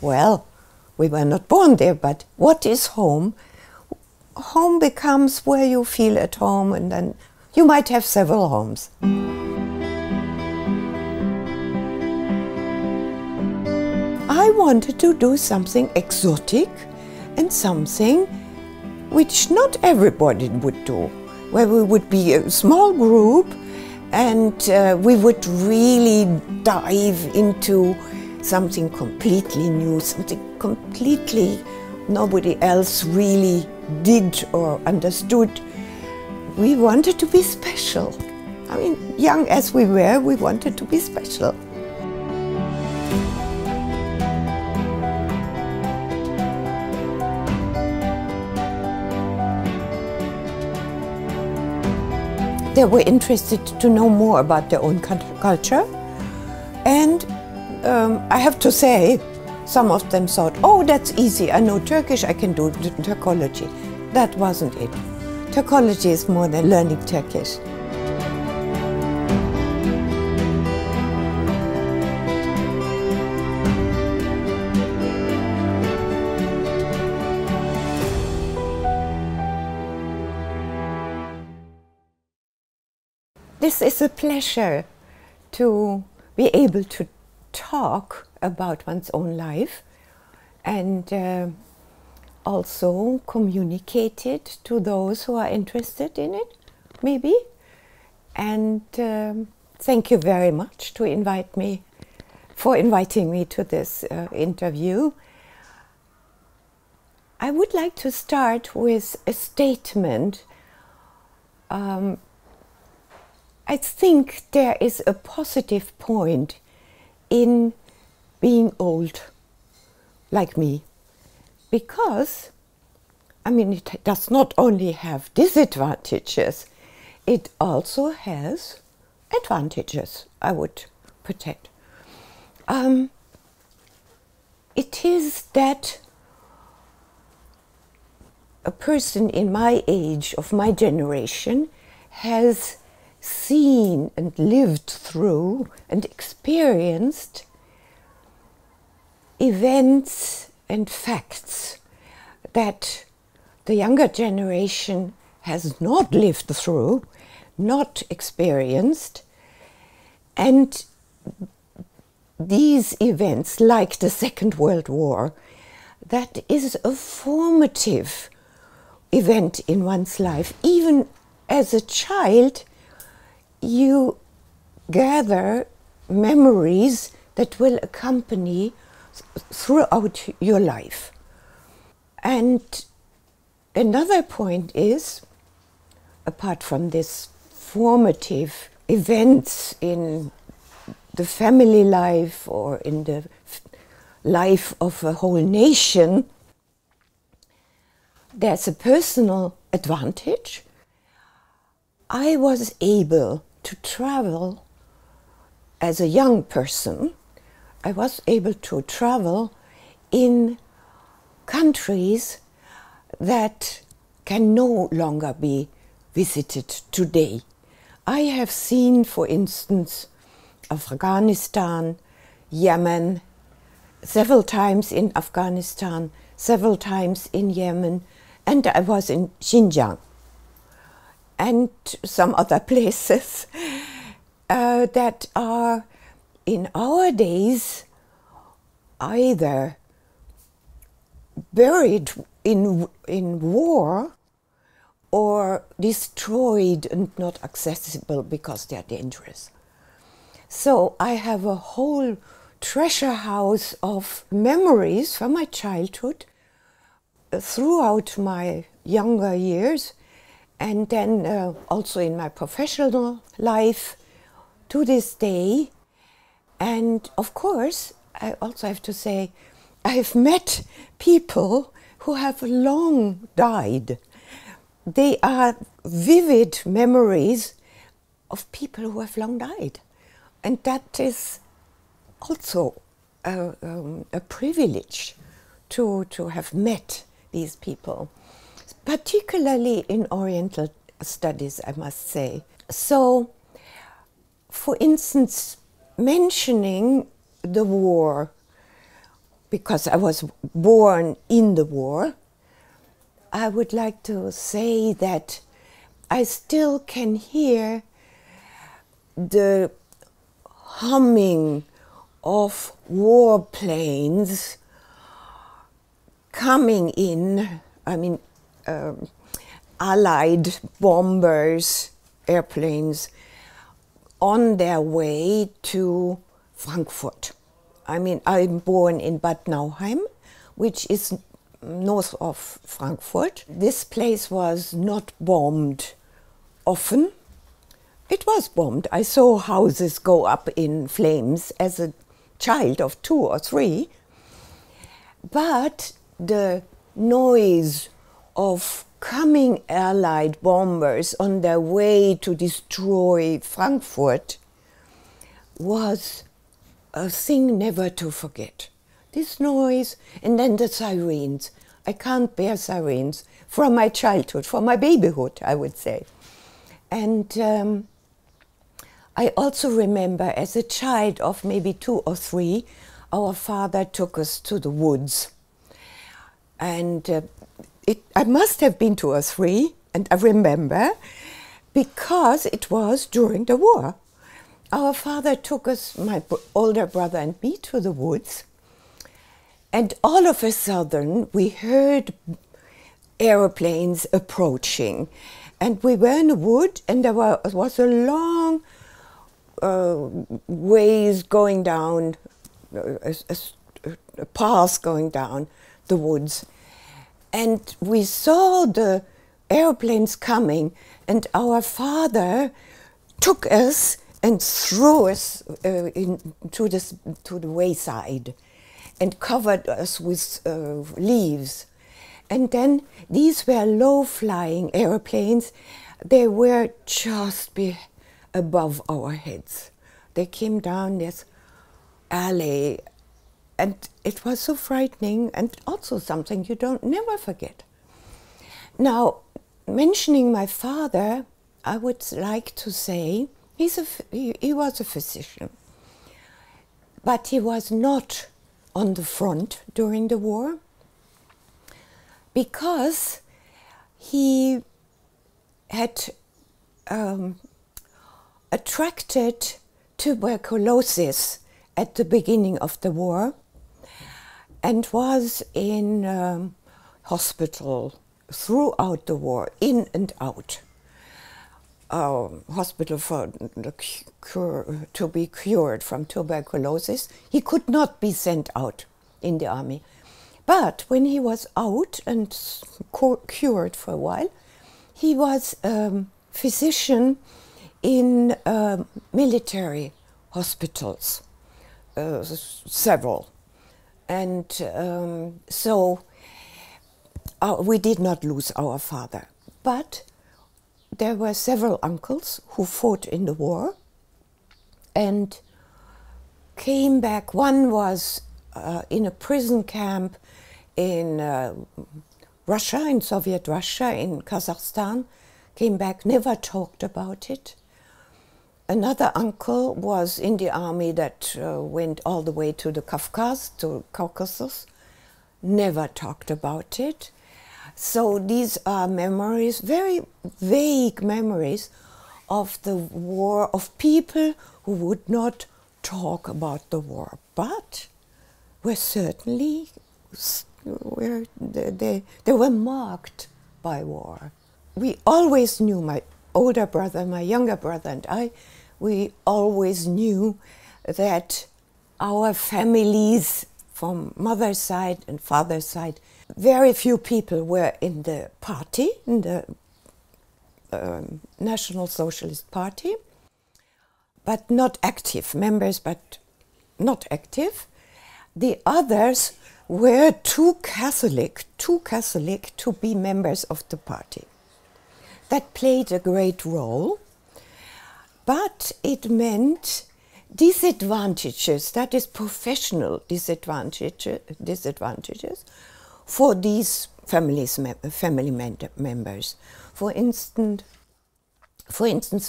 well, we were not born there, but what is home? Home becomes where you feel at home, and then you might have several homes. I wanted to do something exotic and something which not everybody would do, where we would be a small group and we would really dive into something completely new, something completely nobody else really did or understood. We wanted to be special. I mean, young as we were, we wanted to be special. They were interested to know more about their own culture, and I have to say, some of them thought, oh, that's easy, I know Turkish, I can do Turkology. That wasn't it. Turkology is more than learning Turkish. This is a pleasure to be able to talk about one's own life and also communicate it to those who are interested in it, maybe. And thank you very much for inviting me to this interview. I would like to start with a statement. I think there is a positive point in being old, like me, because, I mean, it does not only have disadvantages, it also has advantages, I would put it. It is that a person in my age, of my generation, has seen and lived through and experienced events and facts that the younger generation has not lived through, not experienced, and these events, like the Second World War, that is a formative event in one's life. Even as a child, you gather memories that will accompany throughout your life. And another point is, apart from this formative events in the family life or in the life of a whole nation, there's a personal advantage. I was able to travel as a young person. I was able to travel in countries that can no longer be visited today. I have seen, for instance, Afghanistan, Yemen, several times in Afghanistan, several times in Yemen, and I was in Xinjiang and some other places that are in our days either buried in war or destroyed and not accessible because they are dangerous. So I have a whole treasure house of memories from my childhood throughout my younger years, and then also in my professional life to this day. And of course, I also have to say, I've met people who have long died. They are vivid memories of people who have long died. And that is also a privilege to have met these people, particularly in Oriental studies, I must say. So, for instance, mentioning the war because I was born in the war, I would like to say that I still can hear the humming of warplanes coming in, Allied bombers, airplanes, on their way to Frankfurt. I'm born in Bad Nauheim, which is north of Frankfurt. This place was not bombed often. It was bombed. I saw houses go up in flames as a child of 2 or 3. But the noise of coming Allied bombers on their way to destroy Frankfurt was a thing never to forget. This noise, and then the sirens. I can't bear sirens from my childhood, from my babyhood, I would say. And I also remember as a child of maybe 2 or 3, our father took us to the woods. And I must have been 2 or 3, and I remember, because it was during the war. Our father took us, my older brother and me, to the woods. And all of a sudden, we heard aeroplanes approaching. And we were in the wood, and there was a long ways going down, a path going down the woods. And we saw the airplanes coming, and our father took us and threw us to the wayside and covered us with leaves. And then these were low-flying airplanes. They were just above our heads. They came down this alley, and it was so frightening, and also something you never forget. Now, mentioning my father, I would like to say he was a physician, but he was not on the front during the war, because he had attracted tuberculosis at the beginning of the war and was in hospital throughout the war, in and out. Hospital to be cured from tuberculosis. He could not be sent out in the army. But when he was out and cured for a while, he was physician in military hospitals, several. And so we did not lose our father. But there were several uncles who fought in the war and came back. One was in a prison camp in Russia, in Soviet Russia, in Kazakhstan, came back, never talked about it. Another uncle was in the army that went all the way to the Caucasus, never talked about it. So these are memories, very vague memories of the war, of people who would not talk about the war, but were certainly, they were marked by war. We always knew, my older brother, my younger brother and I, we always knew that our families from mother's side and father's side, very few people were in the party, in the National Socialist Party, but not active members, but not active. The others were too Catholic to be members of the party. That played a great role, but it meant disadvantages, that is professional disadvantages for these family members. For instance,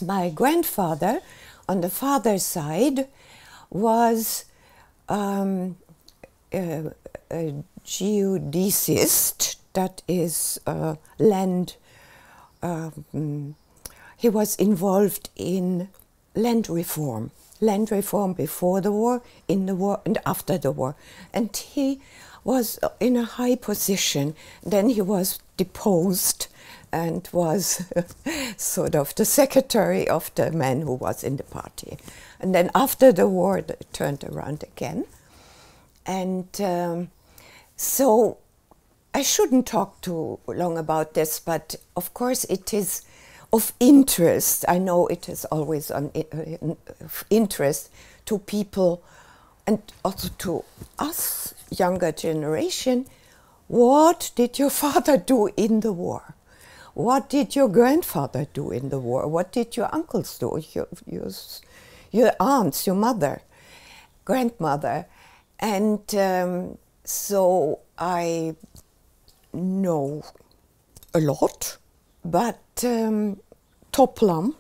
my grandfather on the father's side was a geodesist, that is land. He was involved in land reform before the war, in the war, and after the war. And he was in a high position. Then he was deposed and was sort of the secretary of the man who was in the party. And then after the war, it turned around again. And so I shouldn't talk too long about this, but of course it is of interest. I know it is always of interest to people and also to us, younger generation. What did your father do in the war? What did your grandfather do in the war? What did your uncles do? Your aunts, your mother, grandmother. And so I know a lot, but Toplam,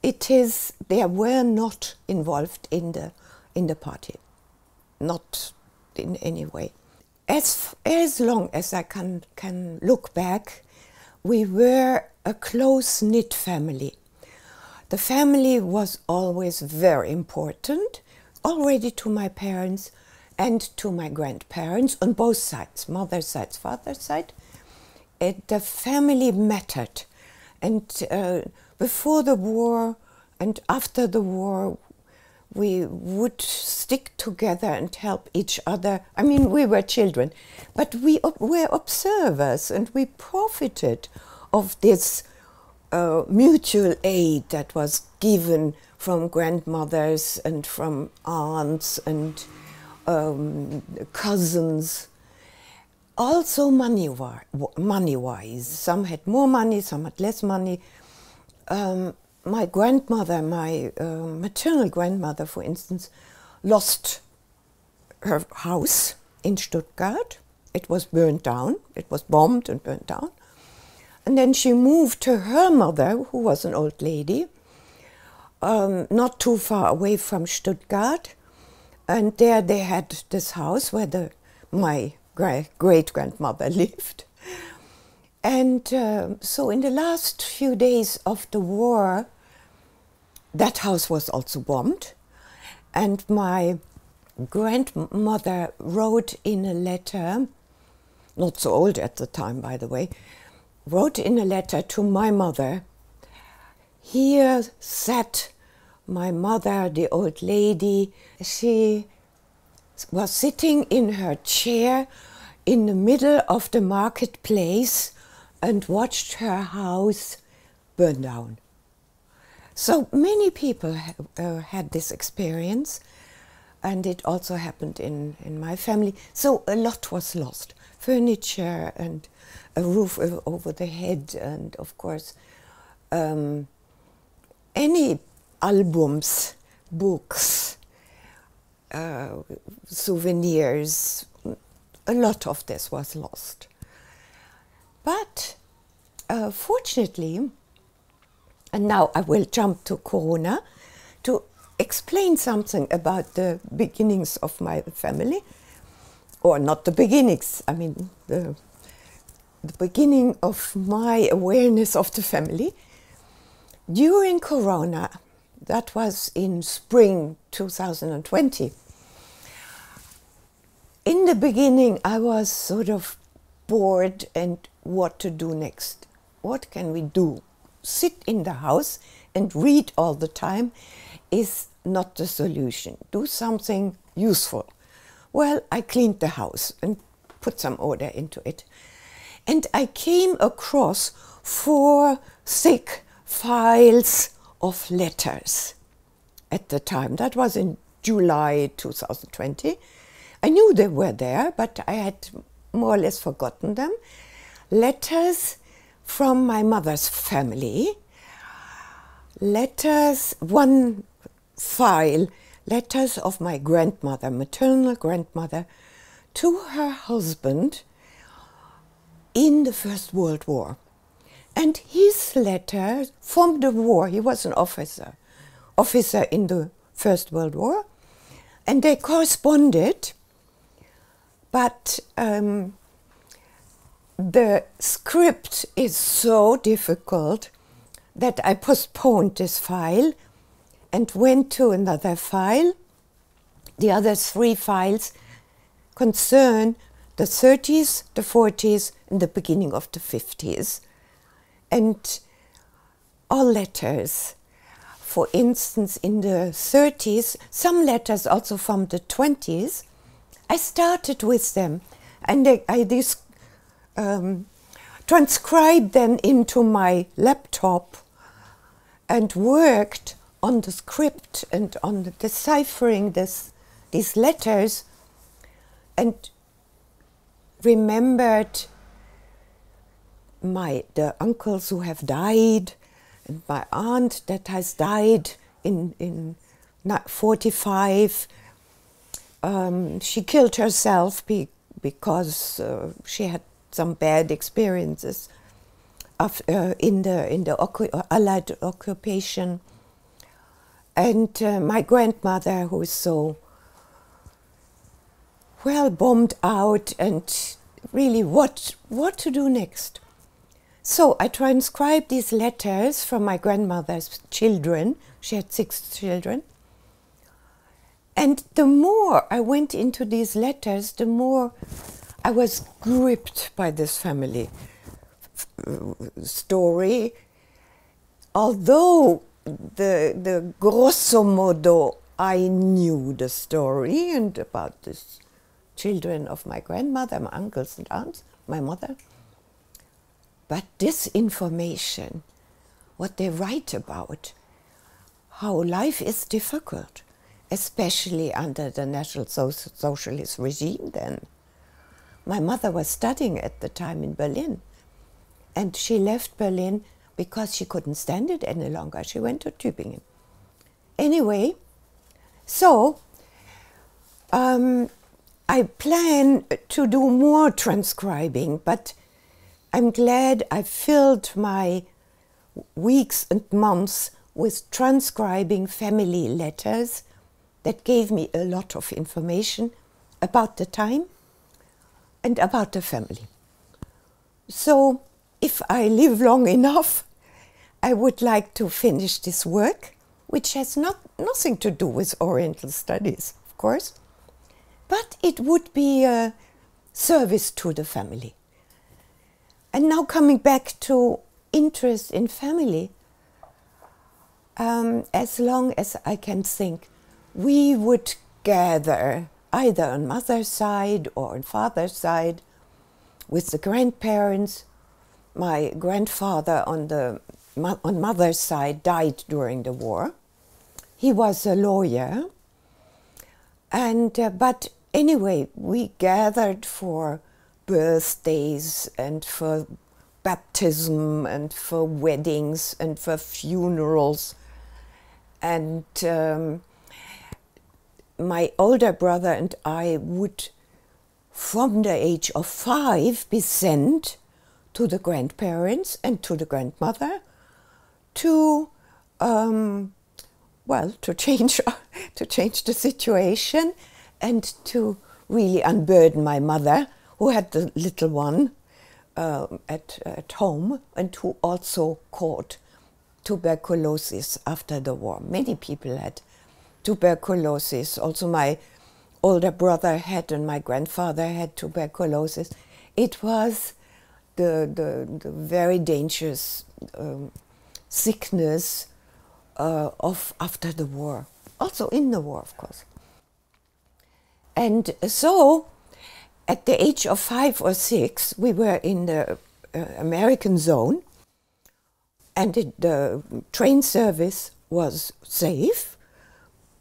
they were not involved in the party, not in any way. As long as I can look back, we were a close-knit family. The family was always very important, already to my parents and to my grandparents on both sides, mother's side, father's side. The family mattered. And before the war and after the war, we would stick together and help each other. I mean, we were children, but we were observers, and we profited of this mutual aid that was given from grandmothers and from aunts and cousins. Also money-wise. Some had more money, some had less money. My grandmother, my maternal grandmother, for instance, lost her house in Stuttgart. It was burned down. It was bombed and burned down. And then she moved to her mother, who was an old lady, not too far away from Stuttgart. And there they had this house where my great-grandmother lived. And so in the last few days of the war, that house was also bombed. And my grandmother wrote in a letter, not so old at the time, by the way, wrote in a letter to my mother, "Here sat my mother, the old lady. She was sitting in her chair in the middle of the marketplace and watched her house burn down." So many people had this experience, and it also happened in my family. So a lot was lost. Furniture and a roof over the head, and of course any albums, books, souvenirs, a lot of this was lost. But fortunately, and now I will jump to Corona to explain something about the beginnings of my family, or not the beginnings, I mean the beginning of my awareness of the family. During Corona, that was in spring 2020, in the beginning I was sort of bored and what to do next. What can we do? Sit in the house and read all the time is not the solution. Do something useful. Well, I cleaned the house and put some order into it. And I came across 4 thick files of letters at the time. That was in July 2020. I knew they were there, but I had more or less forgotten them. Letters from my mother's family. Letters, one file, letters of my grandmother, maternal grandmother, to her husband in the First World War. And his letter from the war, he was an officer in the First World War, and they corresponded But the script is so difficult that I postponed this file and went to another file. The other 3 files concern the 30s, the 40s, and the beginning of the 50s. And all letters. For instance, in the 30s, some letters also from the 20s, I started with them, and I transcribed them into my laptop and worked on the script and on the deciphering these letters, and remembered the uncles who have died, and my aunt that has died in 45. She killed herself because she had some bad experiences in the Allied occupation. And my grandmother, who is so well bombed out, and really what to do next. So I transcribed these letters from my grandmother's children. She had 6 children. And the more I went into these letters, the more I was gripped by this family story. Although the grosso modo I knew the story and about the children of my grandmother, my uncles and aunts, my mother. But this information, what they write about, how life is difficult, especially under the National Socialist regime then. My mother was studying at the time in Berlin, and she left Berlin because she couldn't stand it any longer. She went to Tübingen. Anyway, so I plan to do more transcribing, but I'm glad I filled my weeks and months with transcribing family letters that gave me a lot of information about the time and about the family. So if I live long enough, I would like to finish this work, which has nothing to do with Oriental studies, of course, but it would be a service to the family. And now coming back to interest in family, as long as I can think, we would gather either on mother's side or on father's side with the grandparents. My grandfather on mother's side died during the war. He was a lawyer, and but anyway, we gathered for birthdays and for baptism and for weddings and for funerals. And my older brother and I would, from the age of 5, be sent to the grandparents and to the grandmother to to change the situation and to really unburden my mother, who had the little one at home and who also caught tuberculosis after the war. Many people had tuberculosis. Also my older brother had, and my grandfather had tuberculosis. It was the very dangerous sickness of after the war, also in the war, of course. And so at the age of 5 or 6, we were in the American zone, and the train service was safe.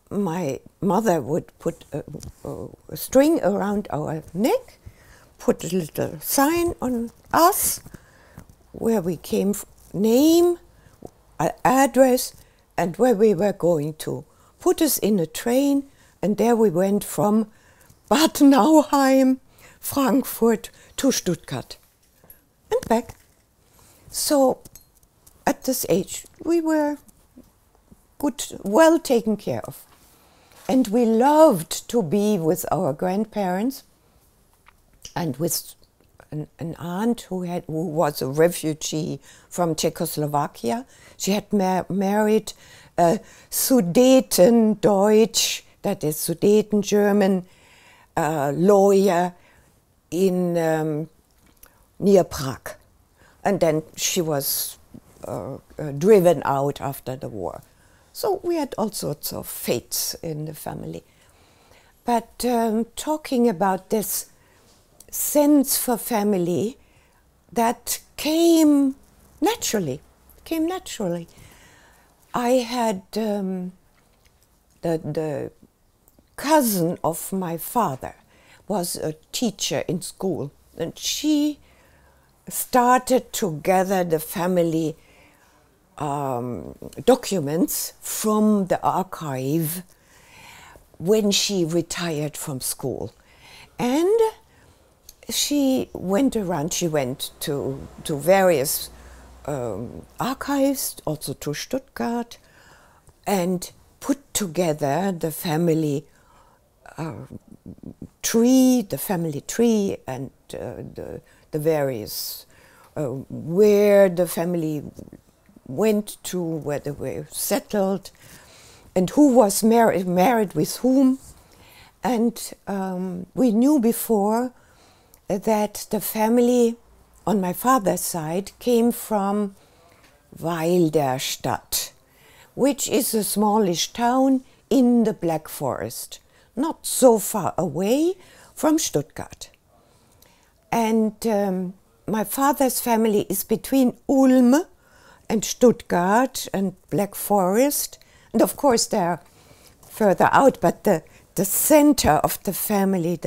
My mother would put a string around our neck, put a little sign on us, where we came, name, address, and where we were going to. Put us in a train, and there we went from Bad Nauheim, Frankfurt to Stuttgart, and back. So at this age, we were well taken care of. And we loved to be with our grandparents and with an aunt who was a refugee from Czechoslovakia. She had married a Sudeten-Deutsch, that is Sudeten German, lawyer in near Prague. And then she was driven out after the war. So we had all sorts of fates in the family. But talking about this sense for family, that came naturally. I had the cousin of my father was a teacher in school, and she started to gather the family documents from the archive when she retired from school. And she went around, she went to various archives, also to Stuttgart, and put together the family tree, and the various where the family went to, where they were settled, and who was married with whom. And we knew before that the family on my father's side came from Weil-der-Stadt, which is a smallish town in the Black Forest, not so far away from Stuttgart. And my father's family is between Ulm and Stuttgart and Black Forest. And of course they're further out, but the center of the family,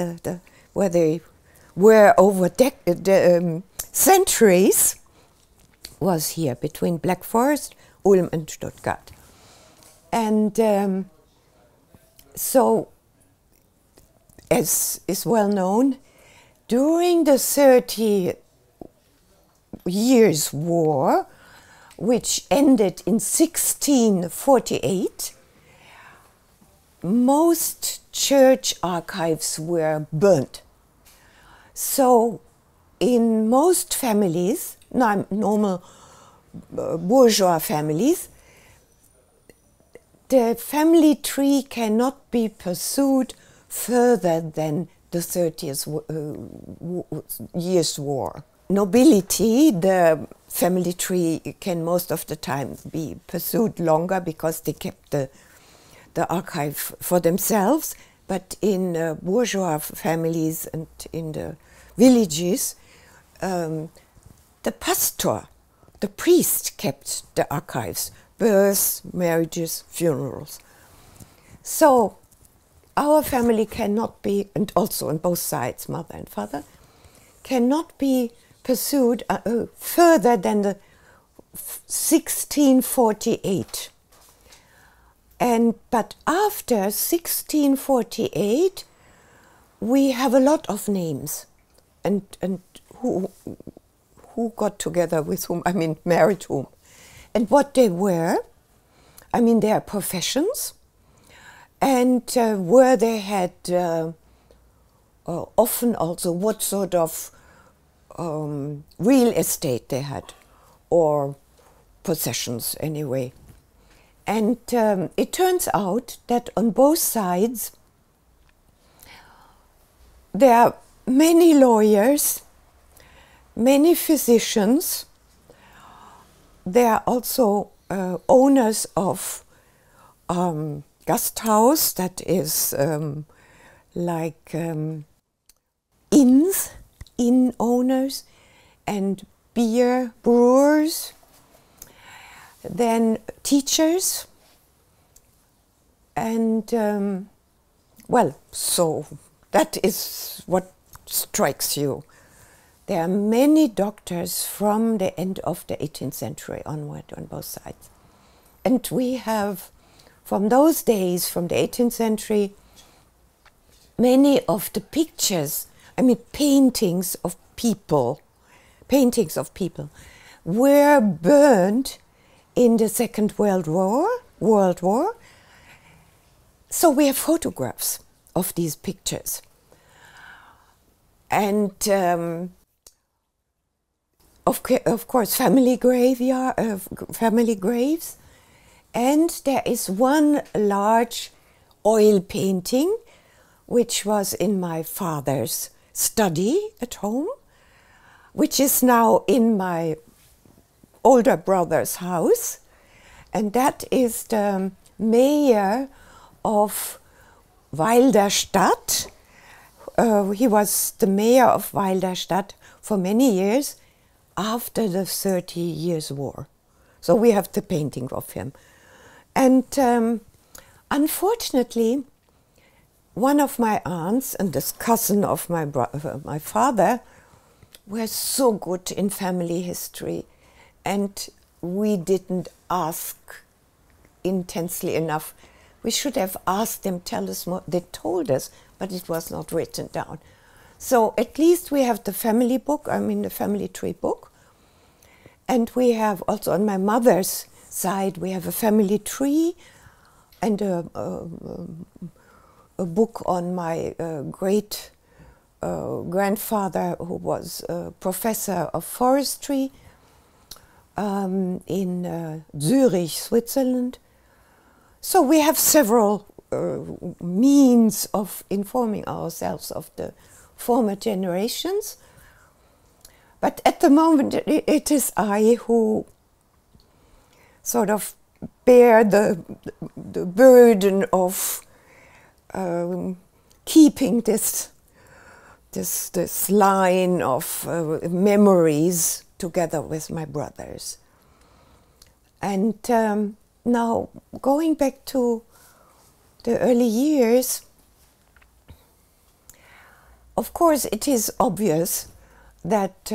where they were over centuries, was here between Black Forest, Ulm and Stuttgart. And so, as is well known, during the 30 Years' War, which ended in 1648, most church archives were burnt. So in most families, normal bourgeois families, the family tree cannot be pursued further than the 30th Years' War. Nobility, the family tree can most of the time be pursued longer because they kept the archive for themselves, but in bourgeois families and in the villages, the pastor, the priest, kept the archives, births, marriages, funerals. So our family cannot be, and also on both sides, mother and father, cannot be pursued further than the 1648. But after 1648, we have a lot of names, and who got together with whom, I mean married whom, and what they were, I mean their professions, and where they had often also what sort of real estate they had, or possessions anyway. And it turns out that on both sides there are many lawyers, many physicians. There are also owners of Gasthaus, that is like inns, inn owners, and beer brewers. Then teachers, and well, so that is what strikes you. There are many doctors from the end of the 18th century onward on both sides. And we have, from those days, from the 18th century, many of the pictures, I mean paintings of people, were burned in the Second World War. So we have photographs of these pictures. And of course, family graves. And there is one large oil painting, which was in my father's study at home, which is now in my older brother's house. And that is the mayor of Wilderstadt. He was the mayor of Wilderstadt for many years after the 30 Years' War. So we have the painting of him. And unfortunately, one of my aunts and this cousin of my father were so good in family history, and we didn't ask intensely enough. We should have asked them, tell us more. They told us, but it was not written down. So at least we have the family book, the family tree book. And we have also on my mother's side, we have a family tree and a book on my great grandfather, who was a professor of forestry in Zurich, Switzerland. So we have several means of informing ourselves of the former generations. But at the moment, it is I who sort of bear the burden of keeping this line of memories together with my brothers. And now, going back to the early years, of course, it is obvious that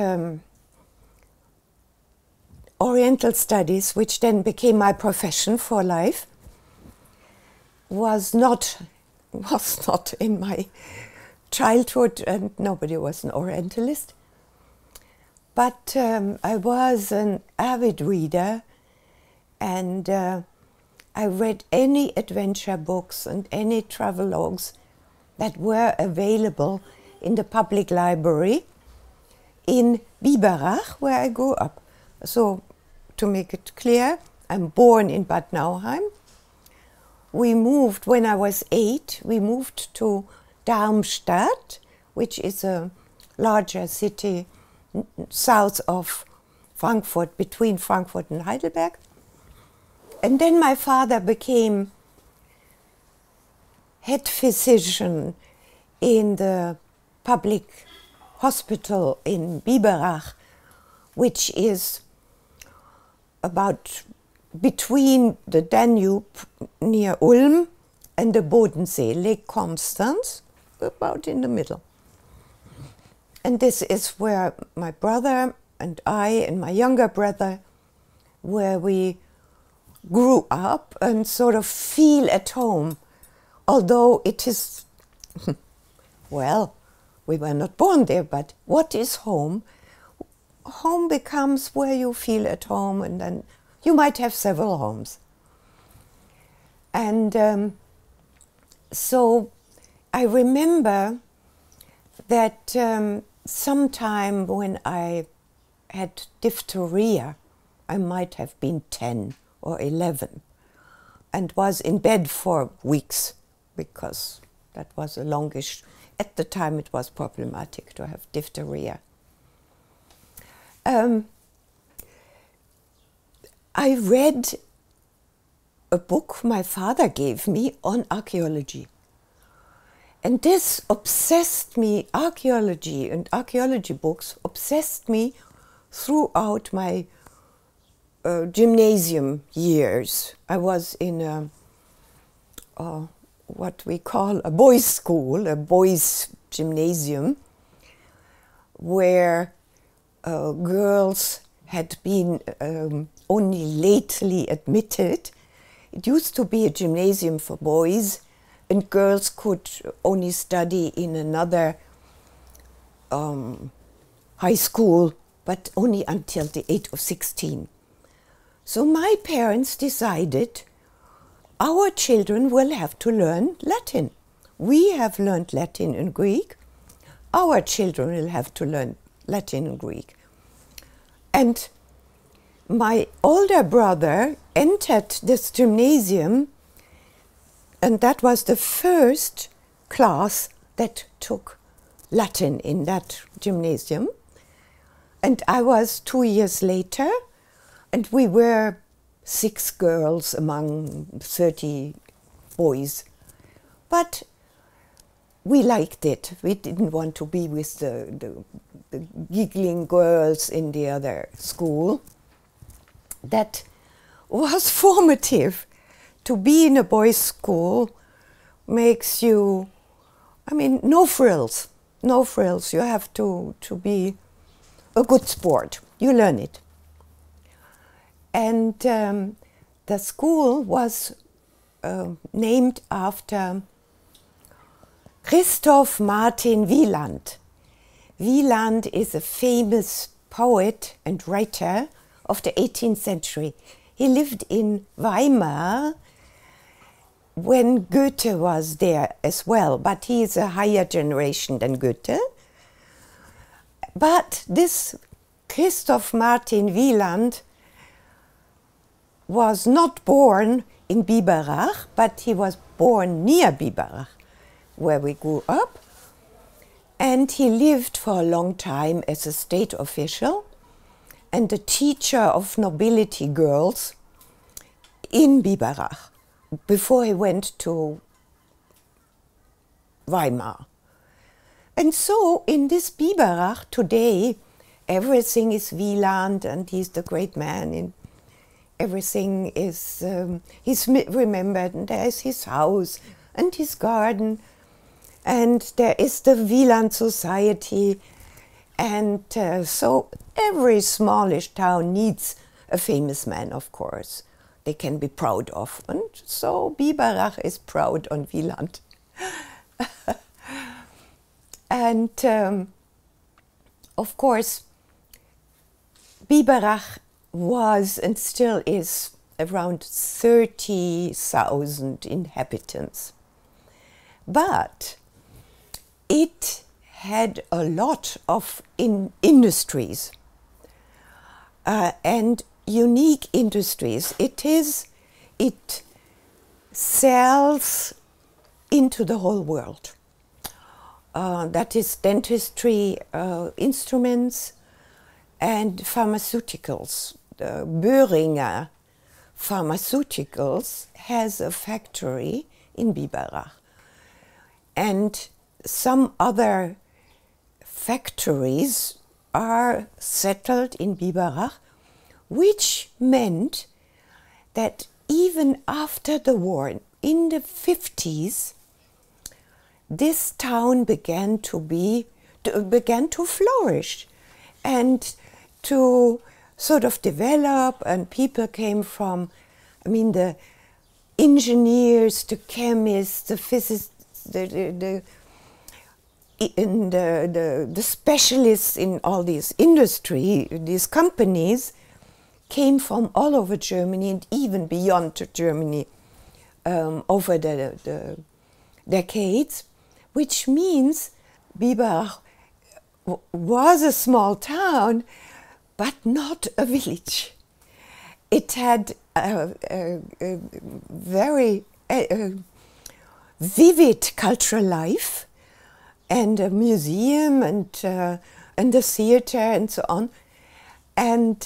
Oriental studies, which then became my profession for life, was not in my childhood, and nobody was an Orientalist. But I was an avid reader, and I read any adventure books and any travelogues that were available in the public library in Biberach, where I grew up. So, to make it clear, I'm born in Bad Nauheim. We moved, when I was 8, we moved to Darmstadt, which is a larger city south of Frankfurt, between Frankfurt and Heidelberg. And then my father became head physician in the public hospital in Biberach, which is about between the Danube near Ulm and the Bodensee, Lake Constance, about in the middle. And this is where my brother and I and my younger brother, where we grew up and sort of feel at home, although it is, well, we were not born there, but what is home? Home becomes where you feel at home, and then you might have several homes. And so I remember that sometime when I had diphtheria, I might have been 10 or 11, and was in bed for weeks, because that was a longish, at the time it was problematic to have diphtheria. I read a book my father gave me on archaeology. And this obsessed me, archaeology and archaeology books obsessed me throughout my gymnasium years. I was in what we call a boys' school, a boys' gymnasium, where girls had been only lately admitted. It used to be a gymnasium for boys, and girls could only study in another high school, but only until the age of 16. So my parents decided our children will have to learn Latin. We have learned Latin and Greek. our children will have to learn Latin and Greek. And my older brother entered this gymnasium, and that was the first class that took Latin in that gymnasium. And I was 2 years later, and we were 6 girls among 30 boys. But we liked it. We didn't want to be with the giggling girls in the other school. That was formative. To be in a boys' school makes you, I mean, no frills, no frills. You have to be a good sport. You learn it. And the school was named after Christoph Martin Wieland. Wieland is a famous poet and writer of the 18th century. He lived in Weimar when Goethe was there as well, but he is a higher generation than Goethe. But this Christoph Martin Wieland was not born in Biberach, but he was born near Biberach, where we grew up. And he lived for a long time as a state official and a teacher of nobility girls in Biberach before he went to Weimar. And so in this Biberach today, everything is Wieland, and he's the great man. And everything is, he's remembered, and there is his house and his garden, and there is the Wieland Society. And so every smallish town needs a famous man, of course, they can be proud of. And so Biberach is proud on Wieland. And of course, Biberach was and still is around 30,000 inhabitants. But it had a lot of industries and unique industries. It sells into the whole world. That is dentistry, instruments, and pharmaceuticals. Boehringer Pharmaceuticals has a factory in Biberach. And some other factories are settled in Biberach, which meant that even after the war, in the 50s, this town began to flourish and to sort of develop, and people came from, I mean, the engineers, the chemists, the physicists, the specialists in all these industry, these companies, came from all over Germany and even beyond Germany over the decades, which means Biberach was a small town, but not a village. It had a very vivid cultural life, and a museum, and a theater, and so on. And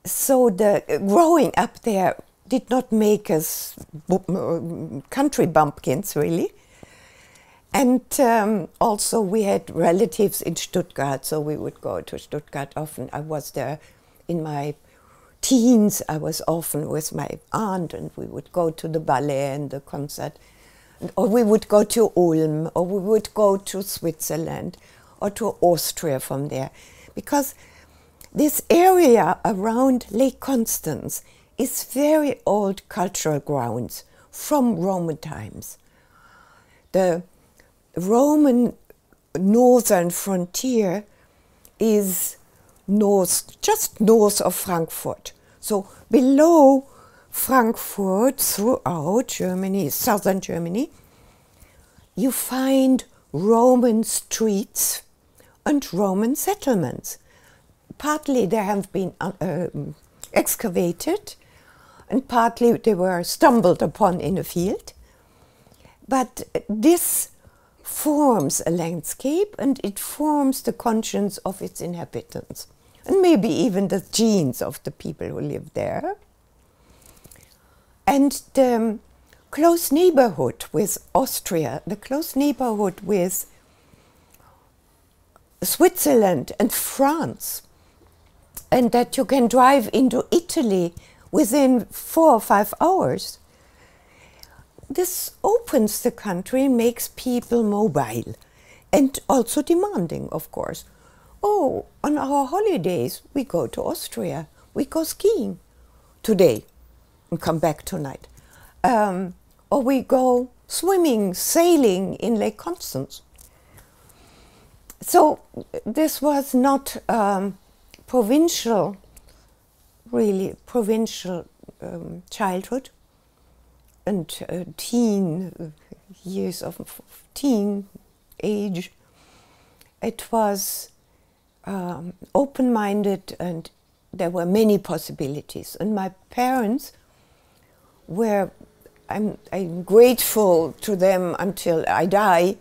so the growing up there did not make us country bumpkins, really. And also we had relatives in Stuttgart, so we would go to Stuttgart often. I was there in my teens. I was often with my aunt, and we would go to the ballet and the concert. Or we would go to Ulm, or we would go to Switzerland, or to Austria from there. Because this area around Lake Constance is very old cultural grounds from Roman times. The Roman northern frontier is north, just north of Frankfurt. So below Frankfurt, throughout Germany, southern Germany, you find Roman streets and Roman settlements. Partly they have been excavated, and partly they were stumbled upon in a field. But this forms a landscape, and it forms the conscience of its inhabitants, and maybe even the genes of the people who live there. And the close neighborhood with Austria, the close neighborhood with Switzerland and France, and that you can drive into Italy within 4 or 5 hours. This opens the country and makes people mobile and also demanding, of course. Oh, on our holidays, we go to Austria. We go skiing today and come back tonight. Or we go swimming, sailing in Lake Constance. So this was not provincial, really provincial childhood and teen years of teen age. It was open-minded, and there were many possibilities. And my parents were, I'm grateful to them until I die.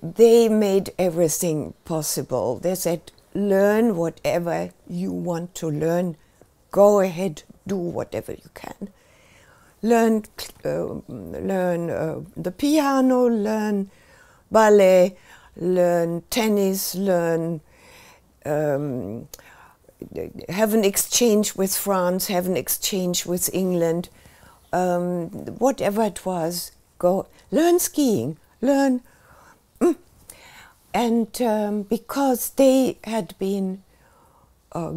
They made everything possible. They said, learn whatever you want to learn. Go ahead, do whatever you can. Learn the piano, learn ballet, learn tennis, learn have an exchange with France, have an exchange with England, whatever it was, go learn skiing, learn. And because they had been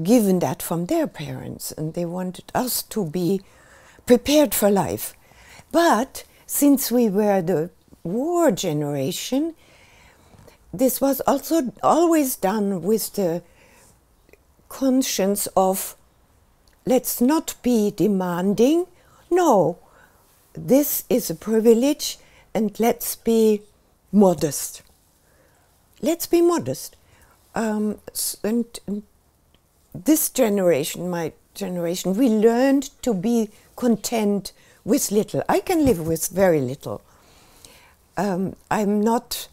given that from their parents, and they wanted us to be prepared for life. But since we were the war generation, this was also always done with the conscience of, let's not be demanding. No, this is a privilege, and let's be modest. Let's be modest. And this generation, my generation, we learned to be content with little. I can live with very little. I'm not,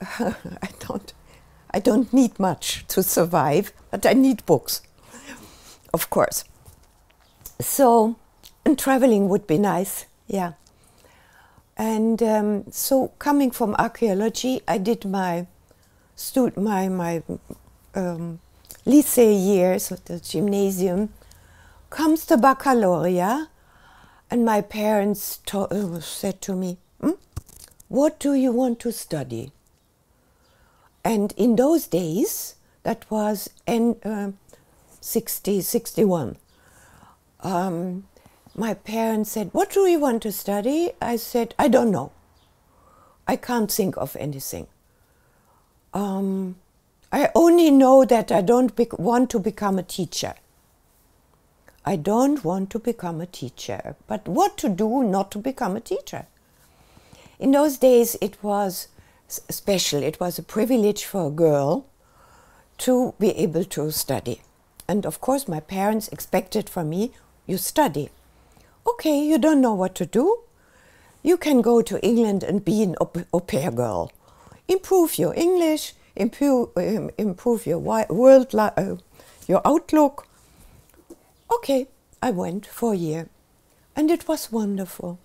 I don't need much to survive, but I need books, of course. So, and traveling would be nice, yeah. And so coming from archaeology, I did my lycée years, the gymnasium, comes the baccalaureate, and my parents said to me, what do you want to study? And in those days, that was in 61, my parents said, what do you want to study? I said, I don't know. I can't think of anything. I only know that I don't want to become a teacher. I don't want to become a teacher. But what to do not to become a teacher? In those days it was special. It was a privilege for a girl to be able to study. And of course my parents expected from me, you study. Okay, you don't know what to do? You can go to England and be an au pair girl. Improve your English, improve your world, your outlook. Okay, I went for a year, and it was wonderful.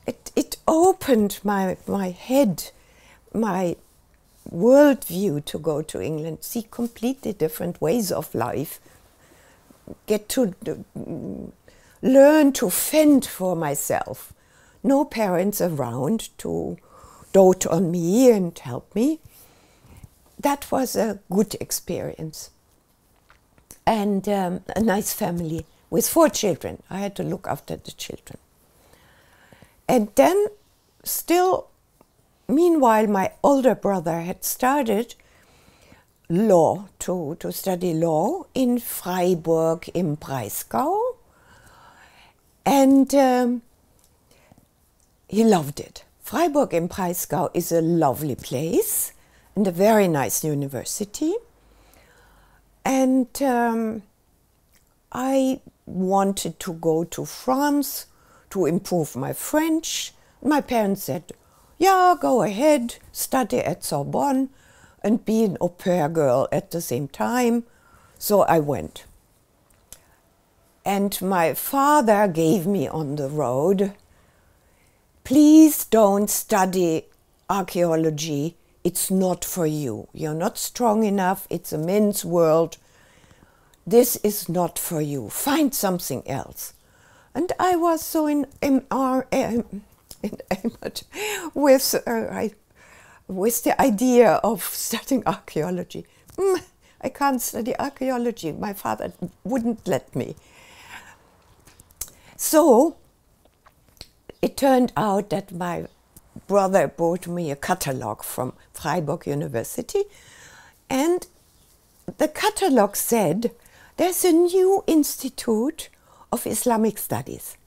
It opened my head, my worldview to go to England, see completely different ways of life, get to learn to fend for myself. No parents around to dote on me and help me. That was a good experience. And a nice family with 4 children. I had to look after the children. And then still, meanwhile, my older brother had started law, to study law in Freiburg im Breisgau. And he loved it. Freiburg im Breisgau is a lovely place and a very nice university. And I wanted to go to France to improve my French. My parents said, yeah, go ahead, study at Sorbonne and be an au pair girl at the same time. So I went. And my father gave me on the road, please don't study archaeology. It's not for you. You're not strong enough. It's a men's world. This is not for you. Find something else. And I was so enamored with the idea of studying archaeology. I can't study archaeology. My father wouldn't let me. So it turned out that my brother brought me a catalogue from Freiburg University, and the catalogue said there's a new Institute of Islamic Studies,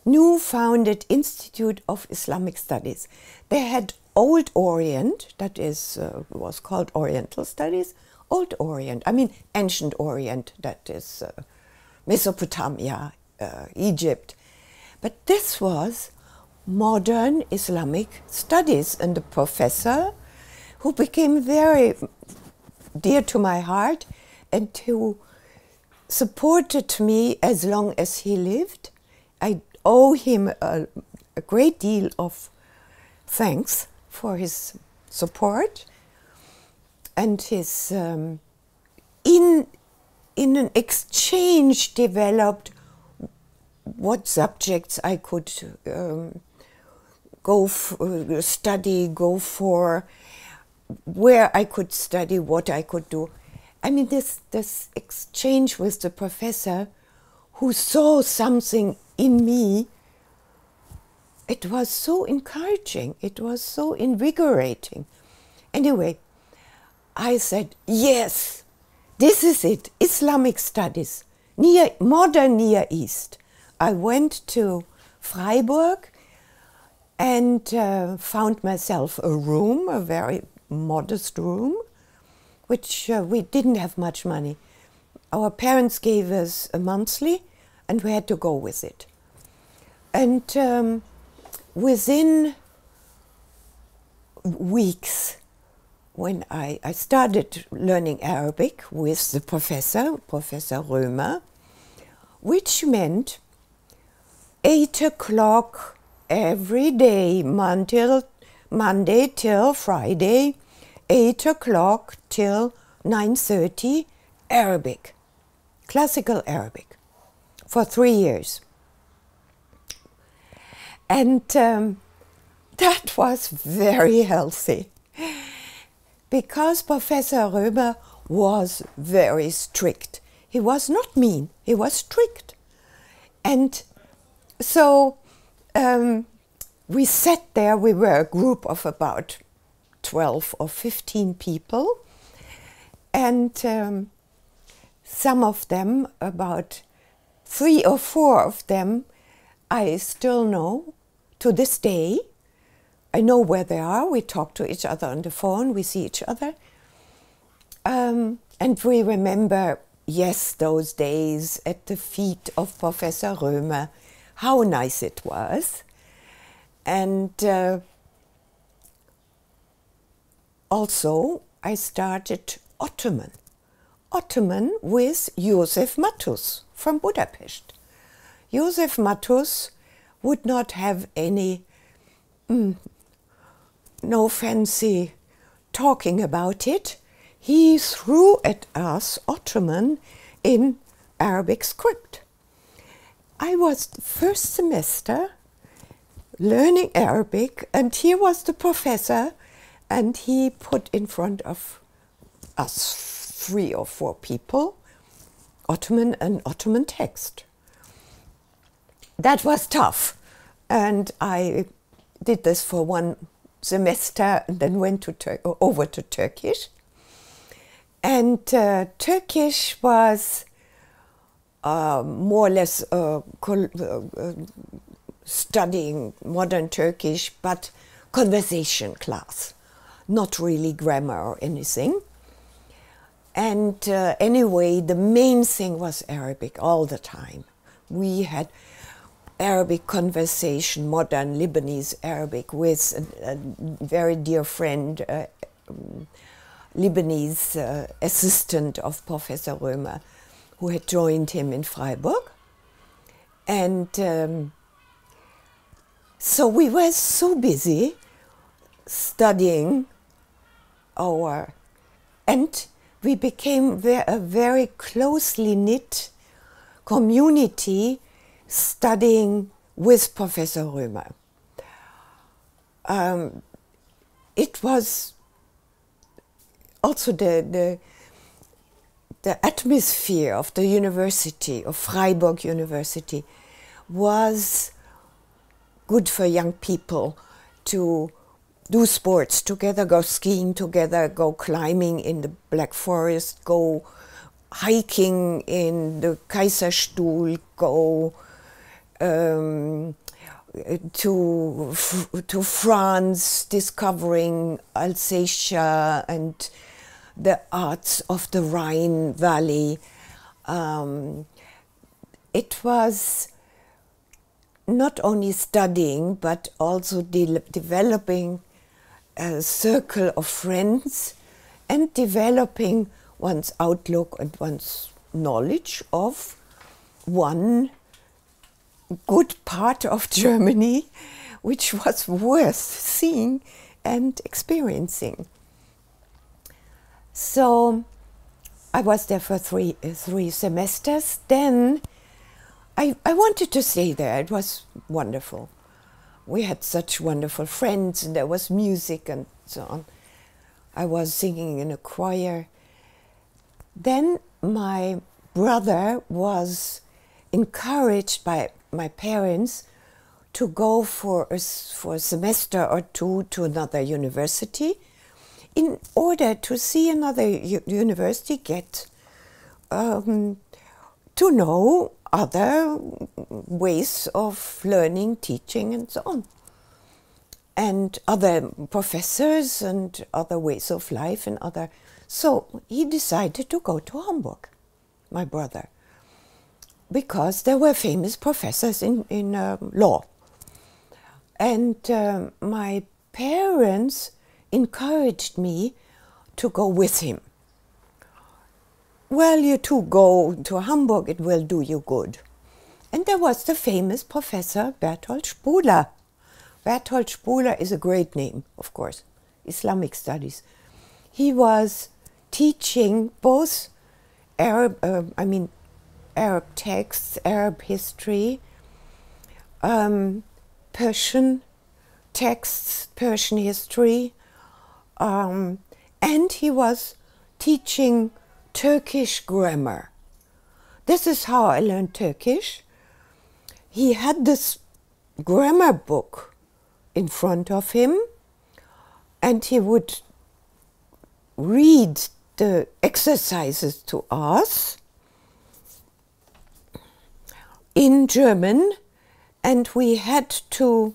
new founded Institute of Islamic Studies. They had Old Orient, that is, was called Oriental Studies, Old Orient, I mean Ancient Orient, that is Mesopotamia, Egypt. But this was modern Islamic studies, and the professor, who became very dear to my heart and who supported me as long as he lived. I owe him a great deal of thanks for his support and his in an exchange developed what subjects I could study, go for, where I could study, what I could do. I mean, this exchange with the professor who saw something in me, it was so encouraging, it was so invigorating. Anyway, I said, yes, this is it, Islamic studies, modern Near East. I went to Freiburg and found myself a room, a very modest room, which we didn't have much money. Our parents gave us a monthly and we had to go with it. And within weeks, when I started learning Arabic with the professor, Professor Römer, which meant 8 o'clock every day, Monday till Friday, 8 o'clock till 9:30, Arabic, classical Arabic, for 3 years. And that was very healthy, because Professor Römer was very strict. He was not mean, he was strict. And so we sat there, we were a group of about 12 or 15 people, and some of them, about 3 or 4 of them, I still know to this day. I know where they are, we talk to each other on the phone, we see each other. And we remember, yes, those days at the feet of Professor Römer, how nice it was. And also I started Ottoman with Josef Matthus from Budapest. Josef Matthus would not have any, no fancy talking about it. He threw at us Ottoman in Arabic script. I was the first semester learning Arabic, and here was the professor, and he put in front of us 3 or 4 people Ottoman and Ottoman text. That was tough, and I did this for 1 semester and then went over to Turkish. And Turkish was more or less studying modern Turkish, but conversation class, not really grammar or anything. And anyway, the main thing was Arabic all the time. We had Arabic conversation, modern Lebanese Arabic, with a very dear friend, Lebanese assistant of Professor Römer, who had joined him in Freiburg. And so we were so busy studying and we became a very closely knit community studying with Professor Römer. It was also the atmosphere of the university, of Freiburg University, was good for young people to do sports together, go skiing together, go climbing in the Black Forest, go hiking in the Kaiserstuhl, go to France, discovering Alsatia and the arts of the Rhine Valley. It was not only studying, but also developing a circle of friends and developing one's outlook and one's knowledge of one good part of Germany, which was worth seeing and experiencing. So I was there for three semesters. Then I wanted to stay there. It was wonderful. We had such wonderful friends, and there was music and so on. I was singing in a choir. Then my brother was encouraged by my parents to go for a semester or two to another university in order to see another university, get to know other ways of learning, teaching, and so on, and other professors and other ways of life and other. So he decided to go to Hamburg, my brother, because there were famous professors in law. And my parents encouraged me to go with him. Well, you two go to Hamburg, it will do you good. And there was the famous professor Berthold Spuler. Berthold Spuler is a great name, of course, Islamic studies. He was teaching both Arab texts, Arab history, Persian texts, Persian history, and he was teaching Turkish grammar. This is how I learned Turkish. He had this grammar book in front of him, and he would read the exercises to us in German, and we had to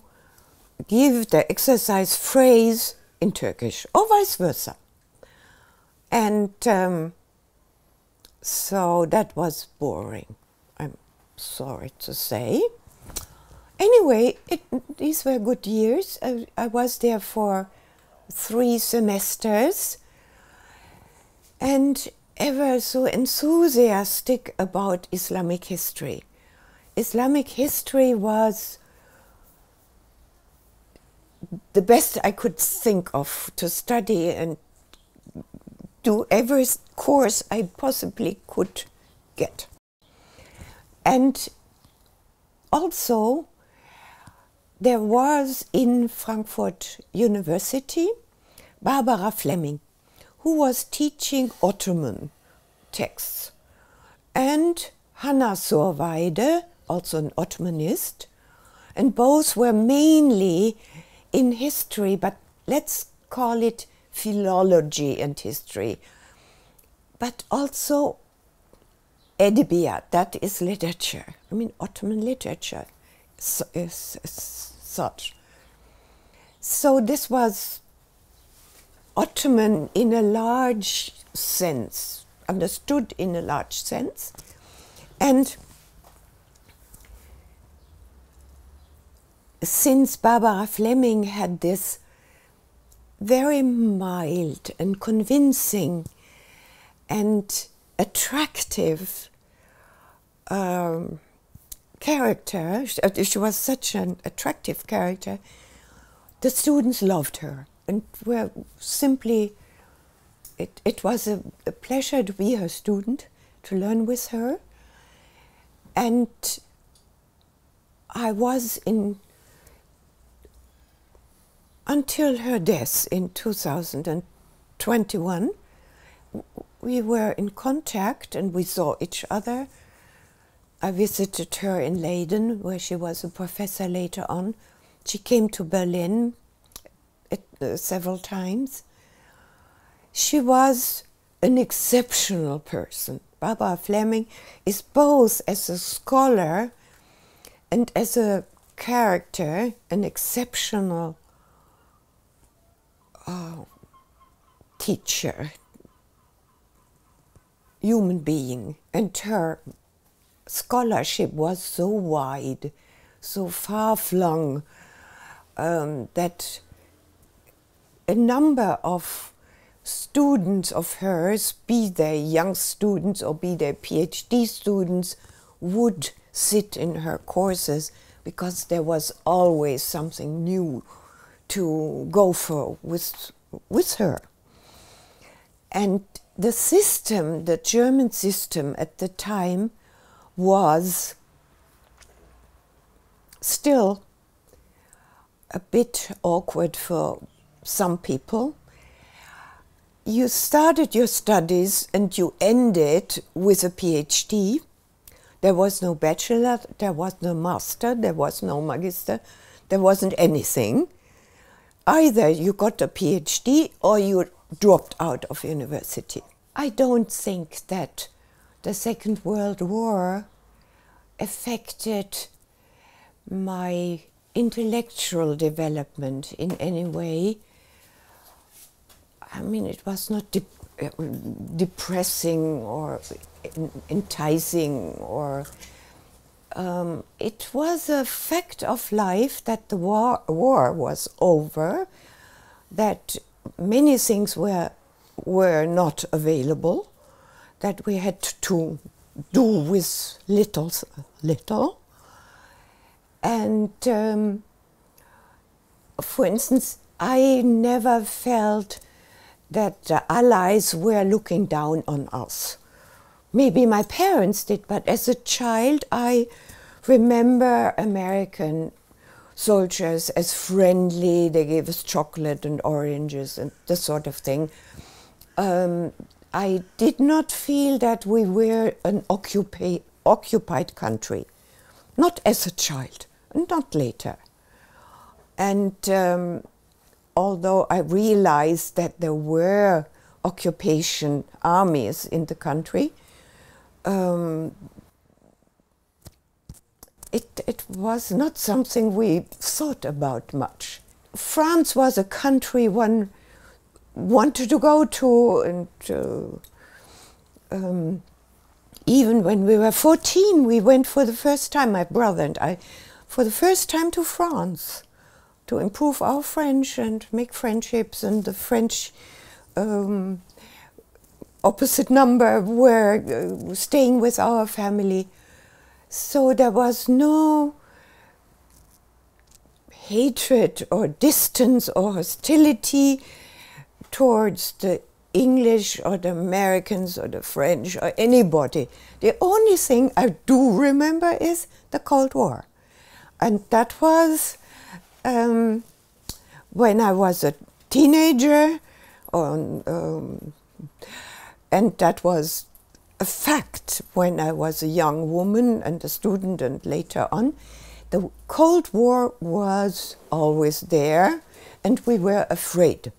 give the exercise phrase in Turkish, or vice versa. And so that was boring, I'm sorry to say. Anyway, these were good years. I was there for 3 semesters and ever so enthusiastic about Islamic history. Islamic history was the best I could think of to study and do every course I possibly could get. And also, there was in Frankfurt University Barbara Fleming, who was teaching Ottoman texts, and Hannah Sorweide, also an Ottomanist, and both were mainly in history, but let's call it philology and history, but also edebiyat, that is literature. I mean, Ottoman literature is such. So this was Ottoman in a large sense, understood in a large sense. And since Barbara Fleming had this very mild and convincing and attractive character, she was such an attractive character, the students loved her and were simply, it was a pleasure to be her student, to learn with her. And I was until her death in 2021, we were in contact and we saw each other. I visited her in Leiden, where she was a professor later on. She came to Berlin several times. She was an exceptional person. Barbara Fleming is both as a scholar and as a character an exceptional teacher, human being, and her scholarship was so wide, so far-flung, that a number of students of hers, be they young students or be they PhD students, would sit in her courses because there was always something new to go for with her. And the system, the German system at the time, was still a bit awkward for some people. You started your studies and you ended with a PhD. There was no bachelor, there was no master, there was no magister, there wasn't anything. Either you got a PhD or you dropped out of university. I don't think that the Second World War affected my intellectual development in any way. I mean, it was not depressing or enticing, or it was a fact of life that the war was over, that many things were not available, that we had to do with little. And for instance, I never felt that the Allies were looking down on us. Maybe my parents did, but as a child I remember American soldiers as friendly. They gave us chocolate and oranges and this sort of thing. I did not feel that we were an occupied country, not as a child, and not later. And although I realized that there were occupation armies in the country, it was not something we thought about much. France was a country one wanted to go to, and even when we were 14, we went for the first time, my brother and I, for the first time to France, to improve our French and make friendships. And the French opposite number were staying with our family. So there was no hatred or distance or hostility towards the English or the Americans or the French or anybody. The only thing I do remember is the Cold War. And that was when I was a teenager, and that was a fact when I was a young woman and a student and later on. The Cold War was always there, and we were afraid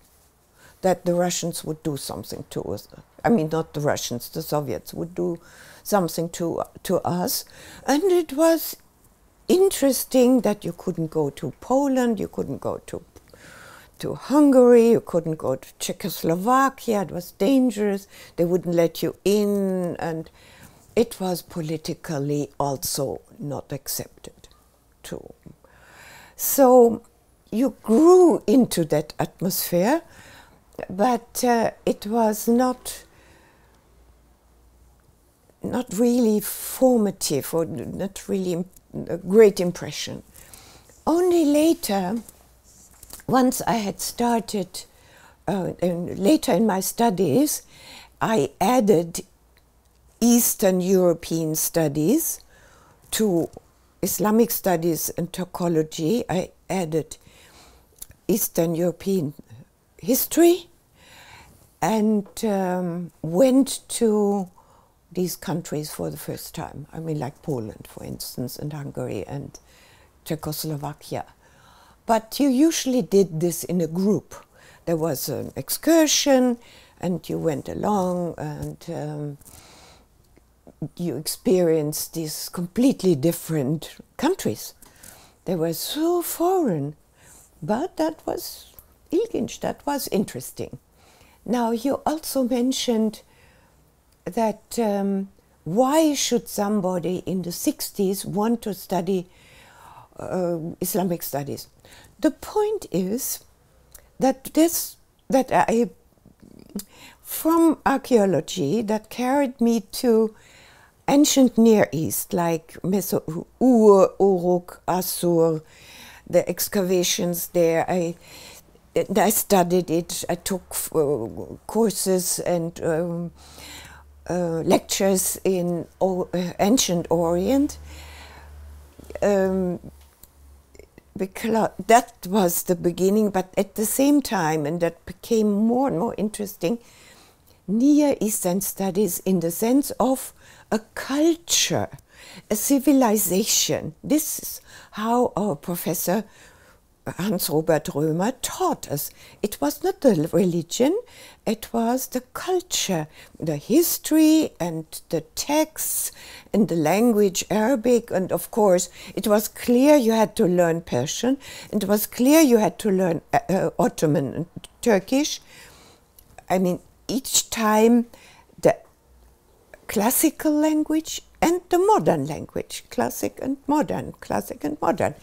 that the Russians would do something to us. I mean, not the Russians, the Soviets would do something to us. And it was interesting that you couldn't go to Poland, you couldn't go to to Hungary, you couldn't go to Czechoslovakia, it was dangerous, they wouldn't let you in, and it was politically also not accepted too. So you grew into that atmosphere, but it was not really formative or not really a great impression. Only later, once I had started, later in my studies, I added Eastern European studies to Islamic studies and Türkologie. I added Eastern European history and went to these countries for the first time. I mean, like Poland, for instance, and Hungary and Czechoslovakia. But you usually did this in a group. There was an excursion and you went along and you experienced these completely different countries. They were so foreign, but that was Ilginç, that was interesting. Now, you also mentioned that why should somebody in the 60s want to study Islamic studies? The point is that from archaeology, that carried me to ancient Near East, like Uruk, Assur, the excavations there. I studied it. I took courses and lectures in ancient Orient. Because that was the beginning, but at the same time, and that became more and more interesting, Near Eastern studies in the sense of a culture, a civilization. This is how our professor Hans-Robert Römer taught us. It was not the religion, it was the culture, the history and the texts and the language Arabic, and of course it was clear you had to learn Persian, and it was clear you had to learn Ottoman and Turkish. I mean, each time the classical language and the modern language, classic and modern, classic and modern.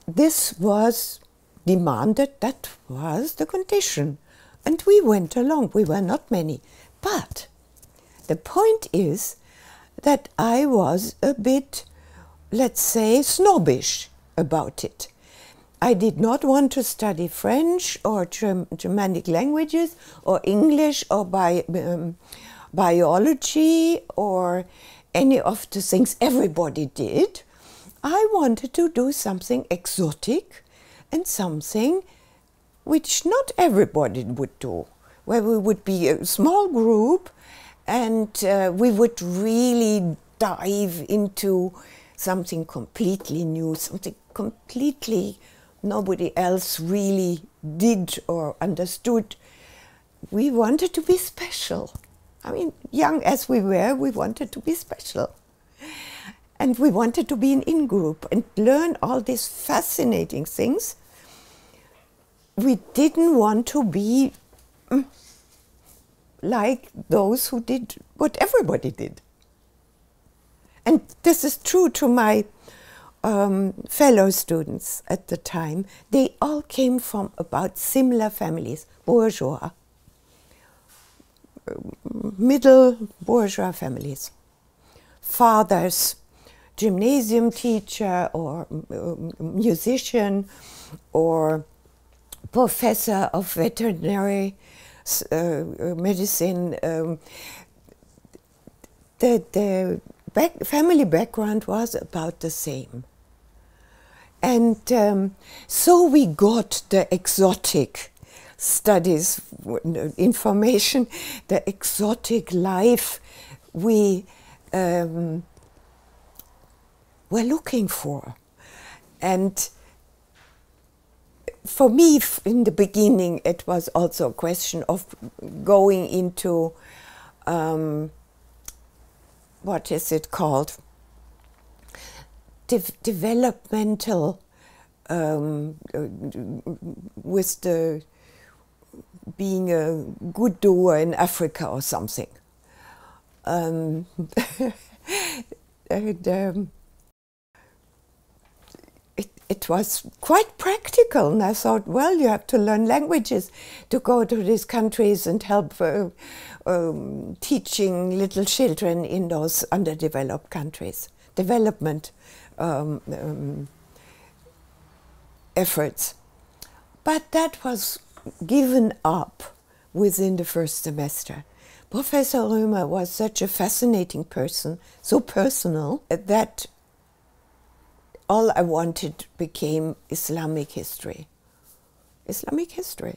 This was demanded, that was the condition. And we went along, we were not many. But the point is that I was a bit, let's say, snobbish about it. I did not want to study French or Germanic languages or English or biology or any of the things everybody did. I wanted to do something exotic and something which not everybody would do, where we would be a small group and we would really dive into something completely new, something completely nobody else really did or understood. We wanted to be special. I mean, young as we were, we wanted to be special. And we wanted to be an in-group and learn all these fascinating things. We didn't want to be like those who did what everybody did. And this is true to my fellow students at the time. They all came from about similar families, bourgeois, middle bourgeois families. Fathers, gymnasium teacher or musician or professor of veterinary medicine. The family background was about the same. And so we got the exotic studies, information, the exotic life we were looking for. And for me, in the beginning, it was also a question of going into, what is it called? Developmental with the being a good doer in Africa or something. And, it was quite practical, and I thought, well, you have to learn languages to go to these countries and help teaching little children in those underdeveloped countries, development efforts. But that was given up within the first semester. Professor Römer was such a fascinating person, so personal, that all I wanted became Islamic history. Islamic history.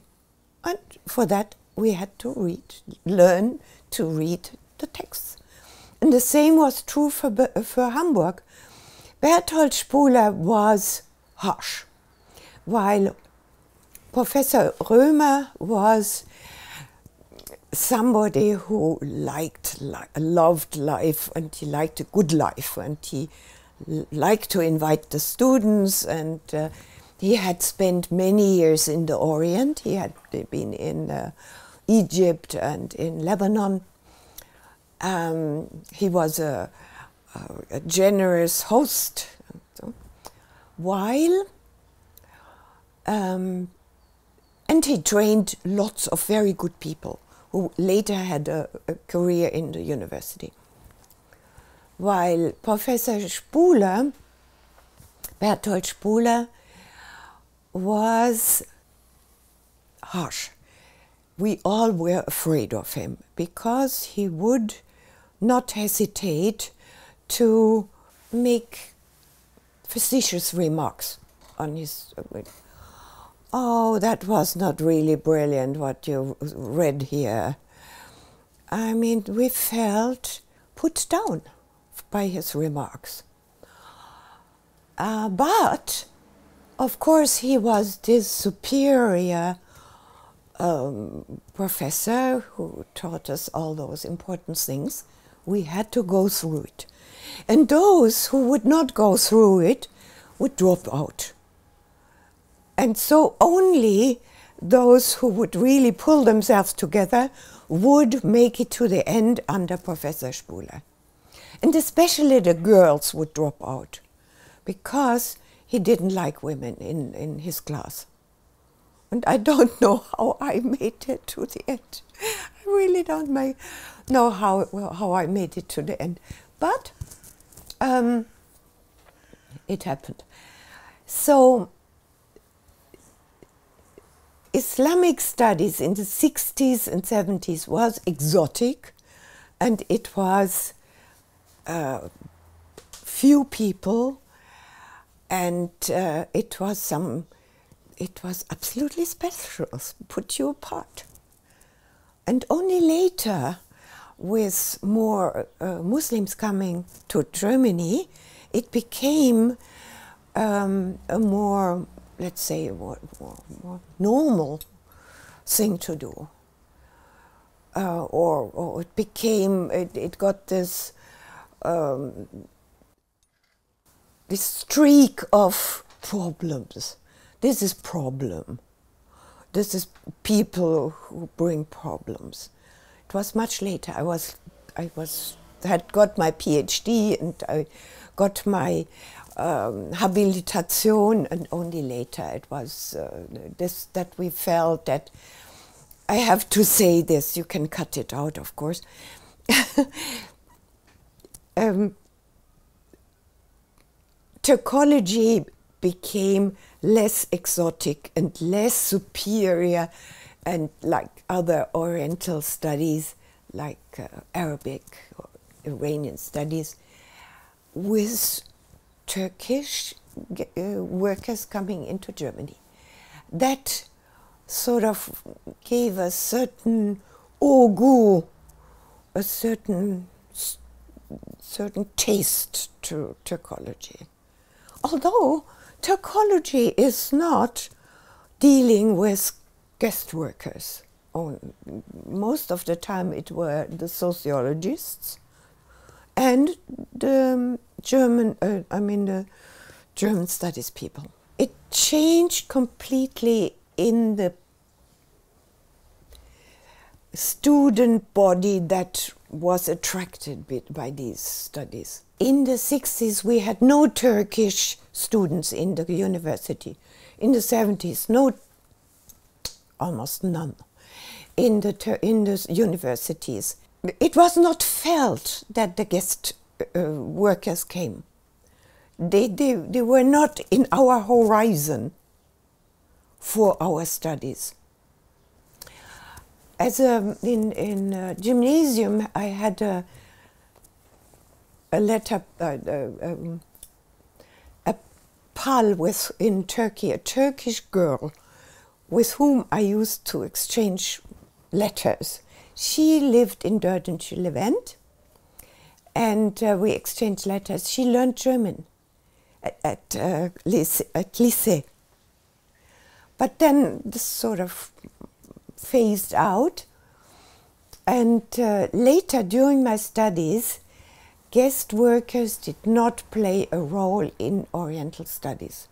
And for that we had to learn to read the texts. And the same was true for Hamburg. Berthold Spuler was harsh, while Professor Römer was somebody who loved life, and he liked a good life, and he liked to invite the students, and he had spent many years in the Orient. He had been in Egypt and in Lebanon. He was a generous host, while and he trained lots of very good people who later had a career in the university. While Professor Spuler, Berthold Spuler, was harsh. We all were afraid of him because he would not hesitate to make facetious remarks on his. Oh, that was not really brilliant what you read here. I mean, we felt put down by his remarks. But, of course, he was this superior professor who taught us all those important things. We had to go through it. And those who would not go through it would drop out. And so only those who would really pull themselves together would make it to the end under Professor Spuler. And especially the girls would drop out because he didn't like women in his class. And I don't know how I made it to the end. I really don't know how I made it to the end. But it happened. So Islamic studies in the 60s and 70s was exotic, and it was few people, and it was absolutely special, put you apart. And only later, with more Muslims coming to Germany, it became a more, let's say, more normal thing to do. Or it became, it got this this streak of problems. This is problem. This is people who bring problems. It was much later. I had got my PhD and I got my Habilitation, and only later it was this that we felt that I have to say this. You can cut it out, of course. Türkology became less exotic and less superior, and like other Oriental studies, like Arabic or Iranian studies, with Turkish workers coming into Germany. That sort of gave a certain goût, a certain taste to Türkology. Although Türkology is not dealing with guest workers. Most of the time it were the sociologists and the German studies people. It changed completely in the student body that was attracted by these studies. In the 60s, we had no Turkish students in the university. In the 70s, almost none in the universities. It was not felt that the guest workers came. They were not in our horizon for our studies. In gymnasium, I had a pal in Turkey, a Turkish girl with whom I used to exchange letters. She lived in Dördüncü Levent, and we exchanged letters. She learned German at lycée. But then this sort of phased out, and later during my studies, guest workers did not play a role in Oriental studies.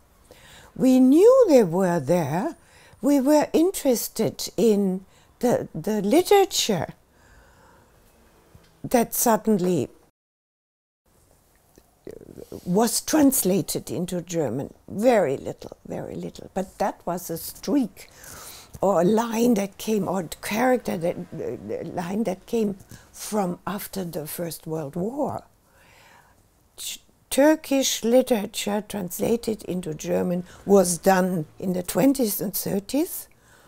We knew they were there. We were interested in the literature that suddenly was translated into German. Very little. But that was a streak or a line that came, or character line that came from after the First World War. Turkish literature translated into German was done in the 20s and 30s,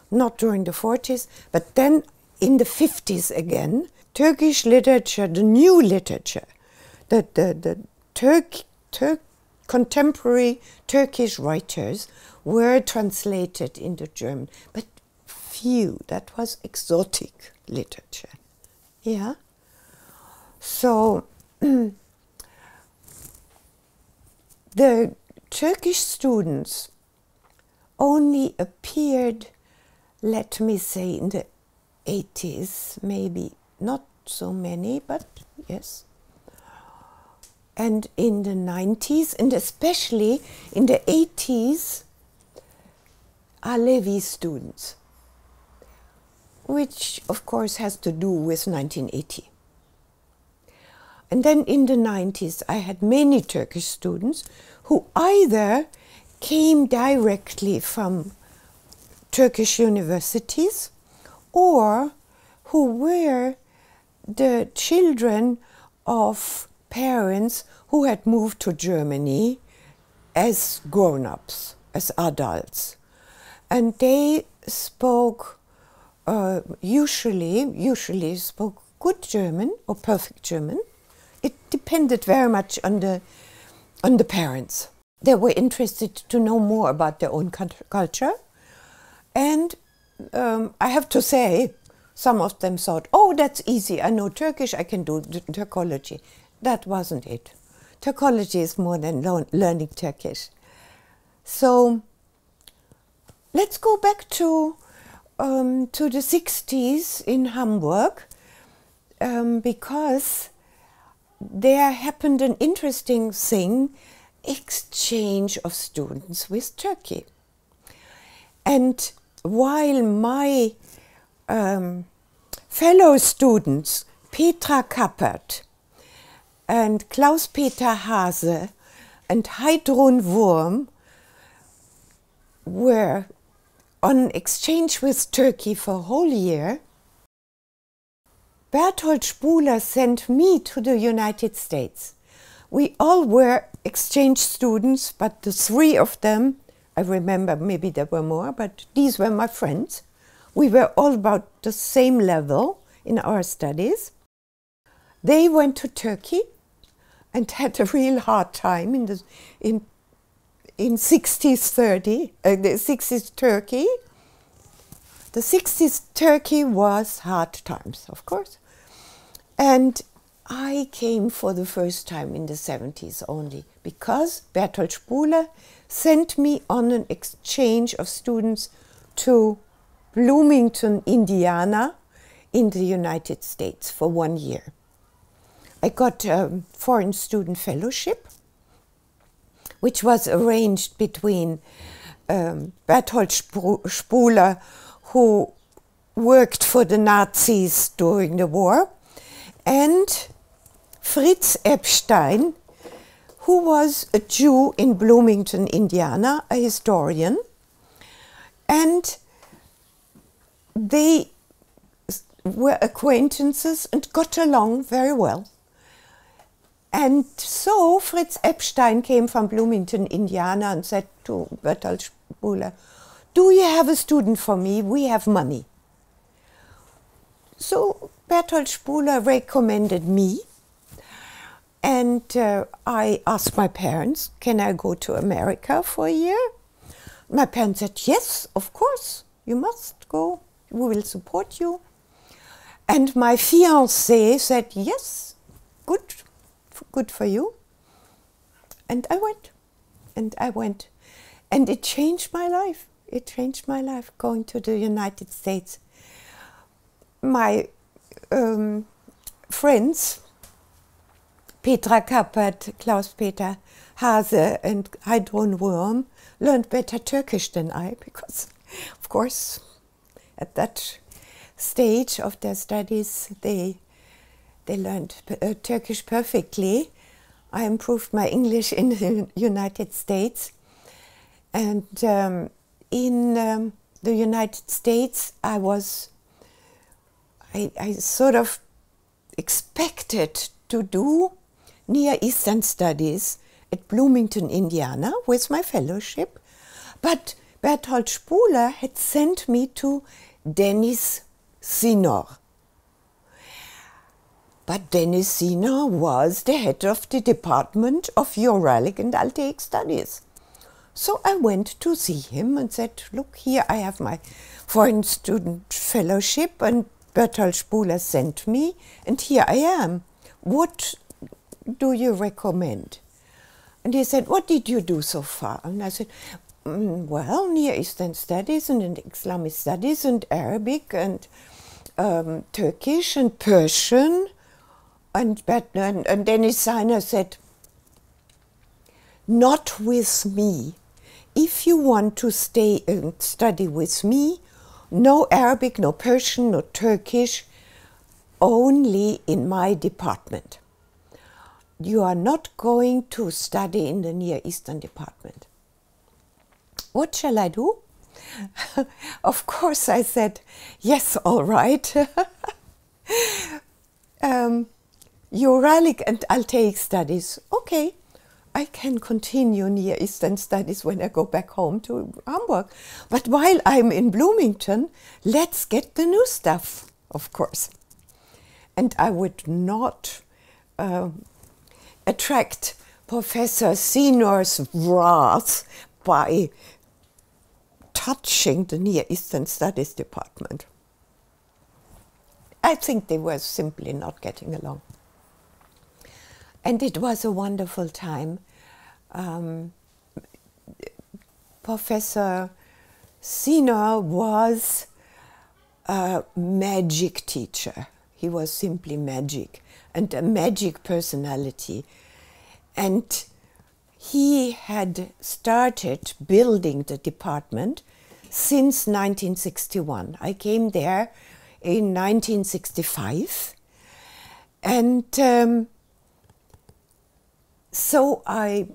not during the 40s, but then in the 50s again. Turkish literature, the new literature, the contemporary Turkish writers were translated into German, but few. That was exotic literature. Yeah. So the Turkish students only appeared, let me say, in the 80s, maybe not so many, but yes. And in the 90s, and especially in the 80s, Alevi students, which of course has to do with 1980. And then in the 90s, I had many Turkish students who either came directly from Turkish universities or who were the children of parents who had moved to Germany as grown-ups, as adults. And they spoke, usually spoke good German or perfect German. It depended very much on the parents. They were interested to know more about their own culture. And I have to say, some of them thought, oh, that's easy. I know Turkish, I can do Turkology. That wasn't it. Turkology is more than learning Turkish. So let's go back to the 60s in Hamburg, because there happened an interesting thing, exchange of students with Turkey. And while my fellow students, Petra Kappert and Klaus-Peter Hase and Heidrun Wurm, were on exchange with Turkey for a whole year, Berthold Spuler sent me to the United States. We all were exchange students, but the three of them, I remember maybe there were more, but these were my friends. We were all about the same level in our studies. They went to Turkey and had a real hard time in 60s Turkey. The 60s Turkey was hard times, of course. And I came for the first time in the 70s only because Berthold Spuler sent me on an exchange of students to Bloomington, Indiana, in the United States for 1 year. I got a foreign student fellowship, which was arranged between Berthold Spuler, who worked for the Nazis during the war, and Fritz Epstein, who was a Jew in Bloomington, Indiana, a historian, and they were acquaintances and got along very well. And so Fritz Epstein came from Bloomington, Indiana, and said to Berthold Spuler, "Do you have a student for me? We have money." So Berthold Spuler recommended me, and I asked my parents, "Can I go to America for a year?" My parents said, "Yes, of course, you must go. We will support you." And my fiancé said, "Yes, good for you." And I went, and it changed my life. It changed my life, going to the United States. My friends, Petra Kappert, Klaus-Peter Hase, and Heidrun Wurm, learned better Turkish than I, because, of course, at that stage of their studies, they learned Turkish perfectly. I improved my English in the United States. And in the United States, I sort of expected to do Near Eastern Studies at Bloomington, Indiana, with my fellowship. But Berthold Spuler had sent me to Dennis Sinor. But Dennis Sinor was the head of the Department of Uralic and Altaic Studies. So I went to see him and said, "Look, here I have my foreign student fellowship, and Berthold Spuler sent me, and here I am. What do you recommend?" And he said, "What did you do so far?" And I said, "Well, Near Eastern Studies and Islamic Studies and Arabic and Turkish and Persian." And Dennis Sinor said, "Not with me. If you want to stay and study with me, no Arabic, no Persian, no Turkish, only in my department. You are not going to study in the Near Eastern department." What shall I do? Of course, I said, "Yes, all right." Uralic and Altaic Studies. Okay, I can continue Near Eastern Studies when I go back home to Hamburg. But while I'm in Bloomington, let's get the new stuff, of course. And I would not attract Professor Sinor's wrath by touching the Near Eastern Studies department. I think they were simply not getting along. And it was a wonderful time. Professor Sinor was a magic teacher. He was simply magic, and a magic personality. And he had started building the department since 1961. I came there in 1965. And so I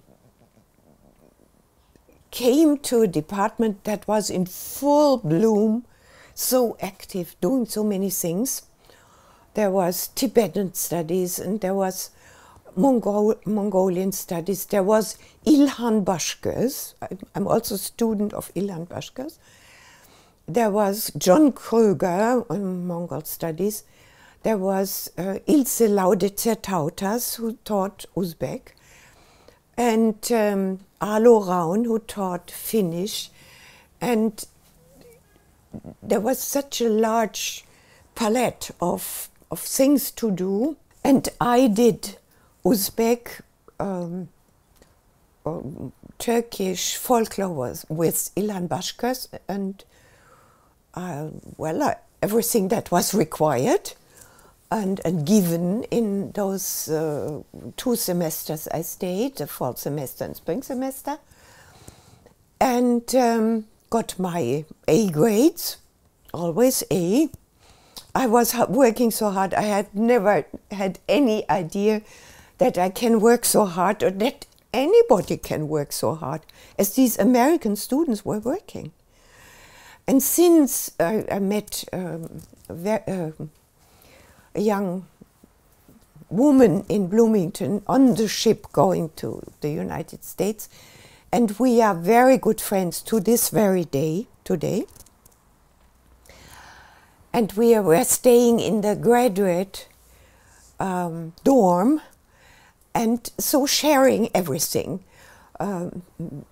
came to a department that was in full bloom, so active, doing so many things. There was Tibetan studies, and there was Mongolian studies. There was Ilhan Bashkes. I'm also a student of Ilhan Bashkes. There was John Kröger in Mongol studies. There was Ilse Lauditzer Tautas, who taught Uzbek, and Alo Raun, who taught Finnish. And there was such a large palette of things to do. And I did Uzbek, Turkish folklore with Ilhan Bashkes, and everything that was required and given in those 2 semesters I stayed, the fall semester and spring semester. and got my A grades, always A. I was working so hard. I had never had any idea that I can work so hard, or that anybody can work so hard as these American students were working. And since I met a young woman in Bloomington on the ship going to the United States, and we are very good friends to this very day, today. And we were staying in the graduate dorm, and so sharing everything,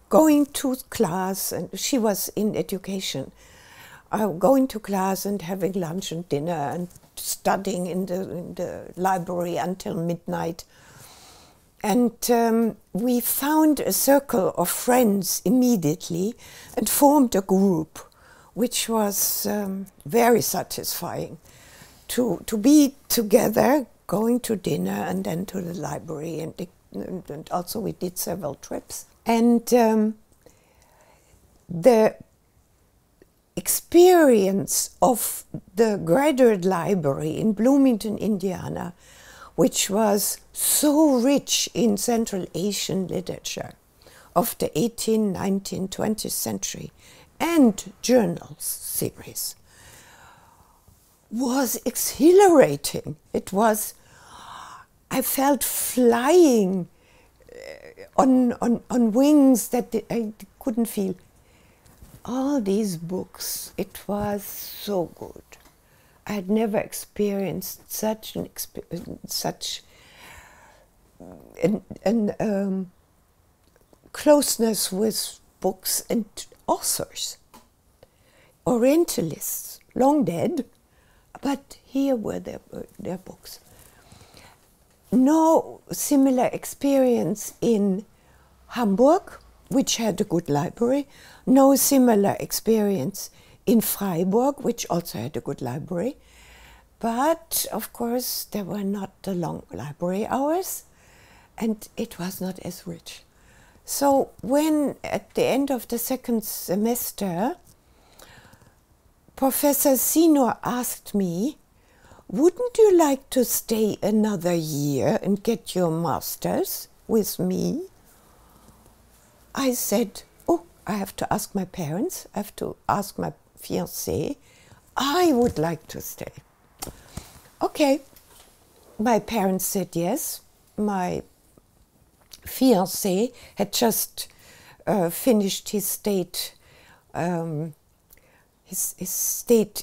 going to class, and she was in education, going to class and having lunch and dinner and studying in the library until midnight. And we found a circle of friends immediately and formed a group, which was very satisfying to be together, going to dinner and then to the library, and also we did several trips. And the experience of the graduate library in Bloomington, Indiana, which was so rich in Central Asian literature of the 18th, 19th, 20th century, and journals series, was exhilarating. It was, I felt flying on wings that I couldn't feel. All these books, it was so good. I had never experienced such an closeness with books and authors. Orientalists, long dead, but here were their books. No similar experience in Hamburg, which had a good library. No similar experience in Freiburg, which also had a good library. But, of course, there were not the long library hours, and it was not as rich. So when, at the end of the second semester, Professor Sinor asked me, wouldn't you like to stay another year and get your master's with me? I said, oh, I have to ask my parents, I have to ask my fiancé. I would like to stay. Okay, my parents said yes. My fiancé had just finished his state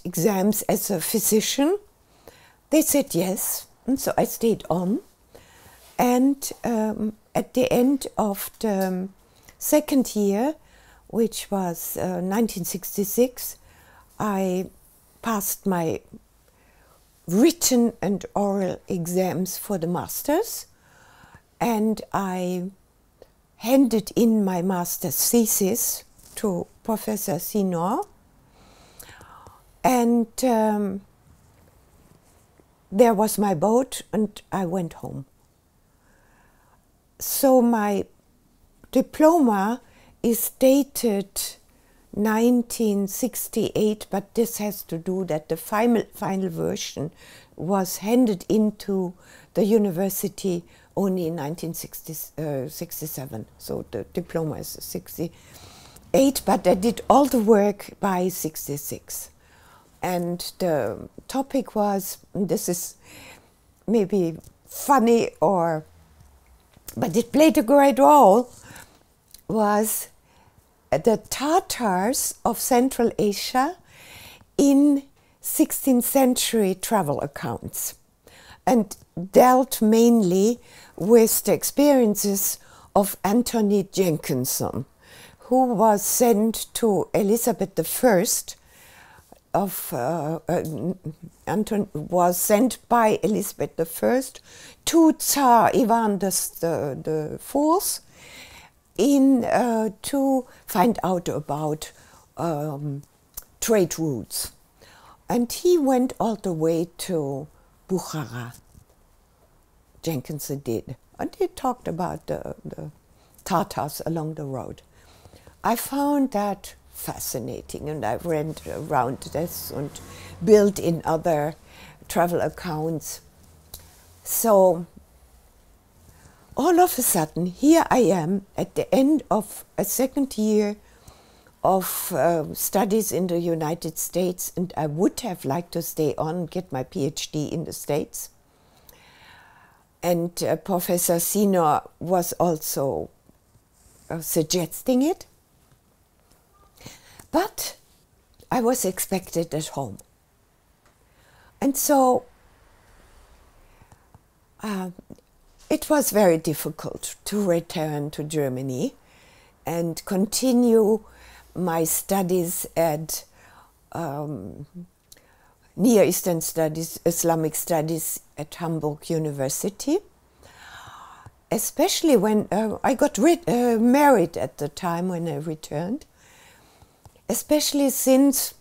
exams as a physician. They said yes, and so I stayed on. And at the end of the second year, which was 1966, I passed my written and oral exams for the masters, and I handed in my master's thesis to Professor Sinor, and there was my boat, and I went home. So my diploma is dated 1968, but this has to do that the final version was handed into the university only in 1967. So the diploma is 68, but I did all the work by 66. And the topic was, this is maybe funny but it played a great role, was the Tatars of Central Asia in 16th century travel accounts, and dealt mainly with the experiences of Anthony Jenkinson, who was sent to Elizabeth I was sent by Elizabeth I to Tsar Ivan the Fourth to find out about trade routes. And he went all the way to Bukhara, Jenkinson did. And he talked about the Tatars along the road. I found that fascinating, and I went around this and built in other travel accounts. So all of a sudden, here I am at the end of a second year of studies in the United States, and I would have liked to stay on and get my PhD in the States. And Professor Sinor was also suggesting it. But I was expected at home. And so it was very difficult to return to Germany and continue my studies at Near Eastern Studies, Islamic Studies at Hamburg University, especially when I got married at the time when I returned, especially since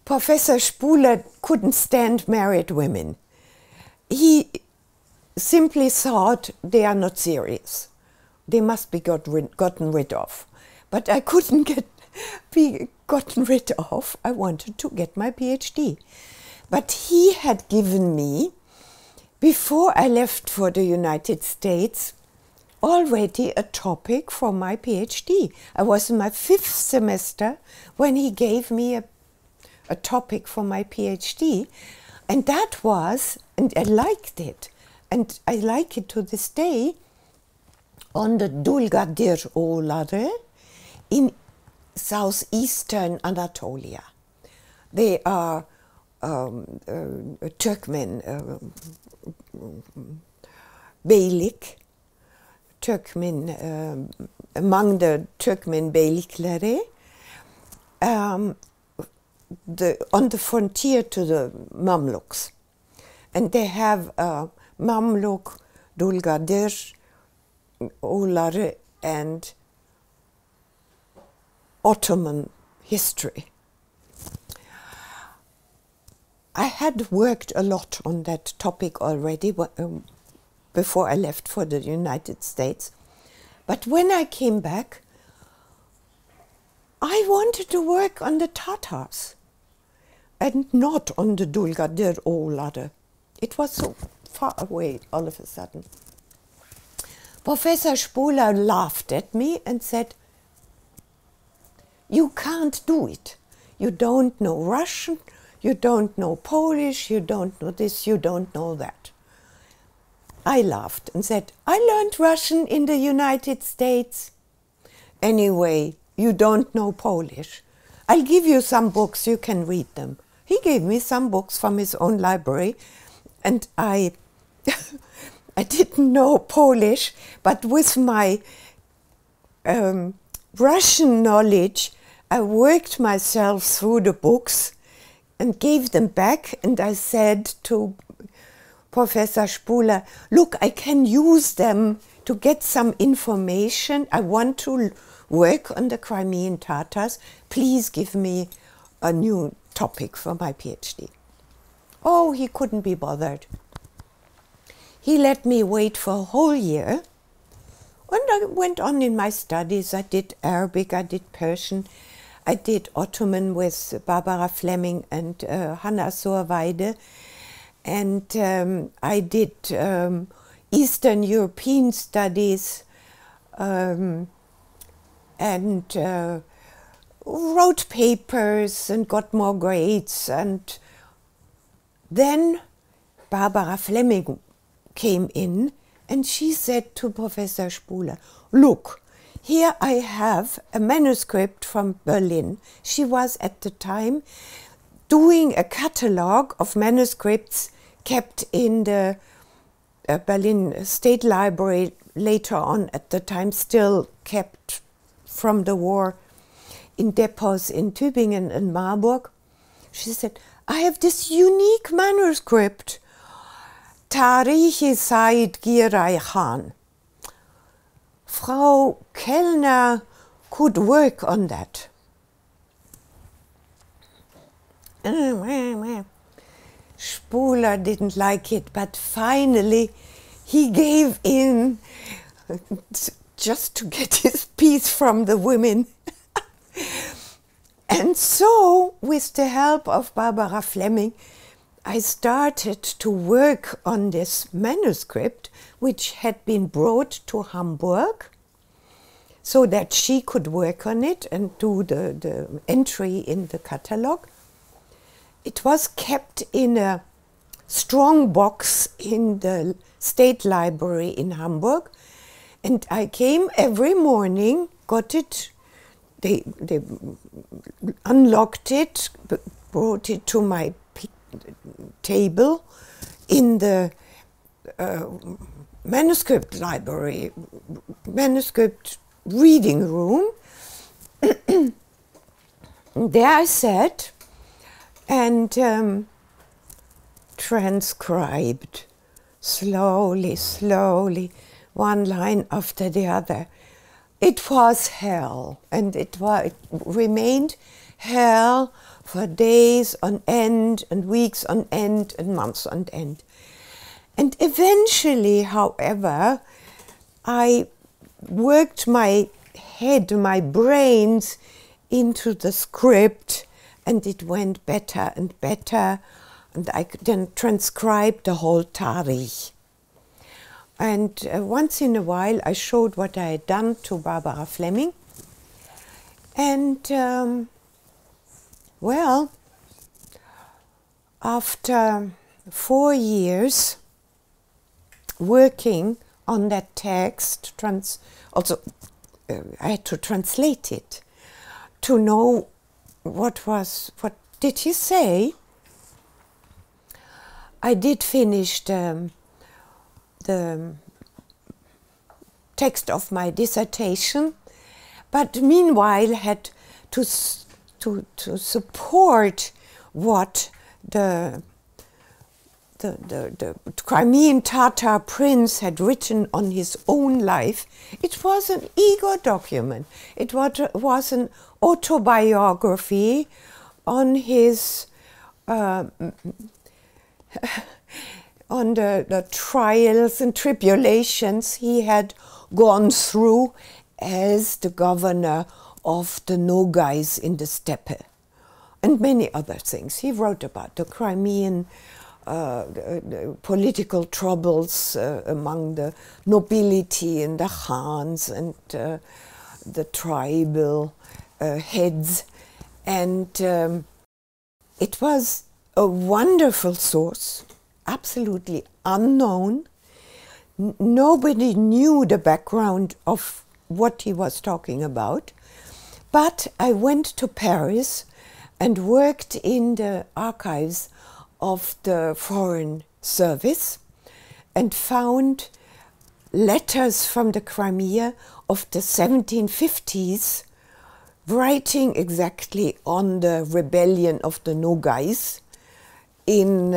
Professor Spuler couldn't stand married women. He simply thought they are not serious. They must be gotten rid of. But I couldn't be gotten rid of. I wanted to get my PhD. But he had given me, before I left for the United States, already a topic for my PhD. I was in my 5th semester when he gave me a topic for my PhD. And that was, and I liked it, and I like it to this day, on the Dulgadir Oğulları in southeastern Anatolia. They are Turkmen, beylik, Turkmen, among the Turkmen beylikleri, on the frontier to the Mamluks. And they have Mamluk, Dulgadir, Oğulları, and Ottoman history. I had worked a lot on that topic already before I left for the United States. But when I came back, I wanted to work on the Tatars and not on the Dulgadir Oğulları. It was so far away all of a sudden. Professor Spuler laughed at me and said, "You can't do it. You don't know Russian, you don't know Polish, you don't know this, you don't know that." I laughed and said, "I learned Russian in the United States. Anyway, you don't know Polish. I'll give you some books, you can read them." He gave me some books from his own library, and I didn't know Polish, but with my Russian knowledge, I worked myself through the books and gave them back, and I said to Professor Spuler, "Look, I can use them to get some information. I want to work on the Crimean Tatars. Please give me a new topic for my PhD." Oh, he couldn't be bothered. He let me wait for a whole year, and I went on in my studies. I did Arabic, I did Persian, I did Ottoman with Barbara Fleming and Hannah Sorweide, and I did Eastern European studies, and wrote papers and got more grades. And then Barbara Fleming came in, and she said to Professor Spuler, "Look, here I have a manuscript from Berlin." She was at the time doing a catalogue of manuscripts kept in the Berlin State Library, later on at the time still kept from the war in depots in Tübingen and Marburg. She said, "I have this unique manuscript, Tarih Said Giray Khan. Frau Kellner could work on that." Spuler didn't like it, but finally he gave in just to get his peace from the women. And so, with the help of Barbara Fleming, I started to work on this manuscript, which had been brought to Hamburg, so that she could work on it and do the entry in the catalogue. It was kept in a strong box in the State Library in Hamburg, and I came every morning, got it, they unlocked it, brought it to my table in the manuscript library, manuscript reading room. There I sat and transcribed slowly, slowly, one line after the other. It was hell, and it remained hell for days on end, and weeks on end, and months on end. And eventually, however, I worked my head, my brains into the script, and it went better and better, and I then transcribed the whole Tarih. And once in a while I showed what I had done to Barbara Fleming. And well, after 4 years working on that text, I had to translate it to know what did he say. I did finish the text of my dissertation, but meanwhile had to support what the Crimean Tatar prince had written on his own life. It was an ego document. It was an autobiography on his on the trials and tribulations he had gone through as the governor of the Nogais in the steppe, and many other things. He wrote about the Crimean political troubles among the nobility and the Khans and the tribal heads, and it was a wonderful source, absolutely unknown. Nobody knew the background of what he was talking about, but I went to Paris and worked in the archives of the Foreign Service and found letters from the Crimea of the 1750s writing exactly on the rebellion of the Nogais in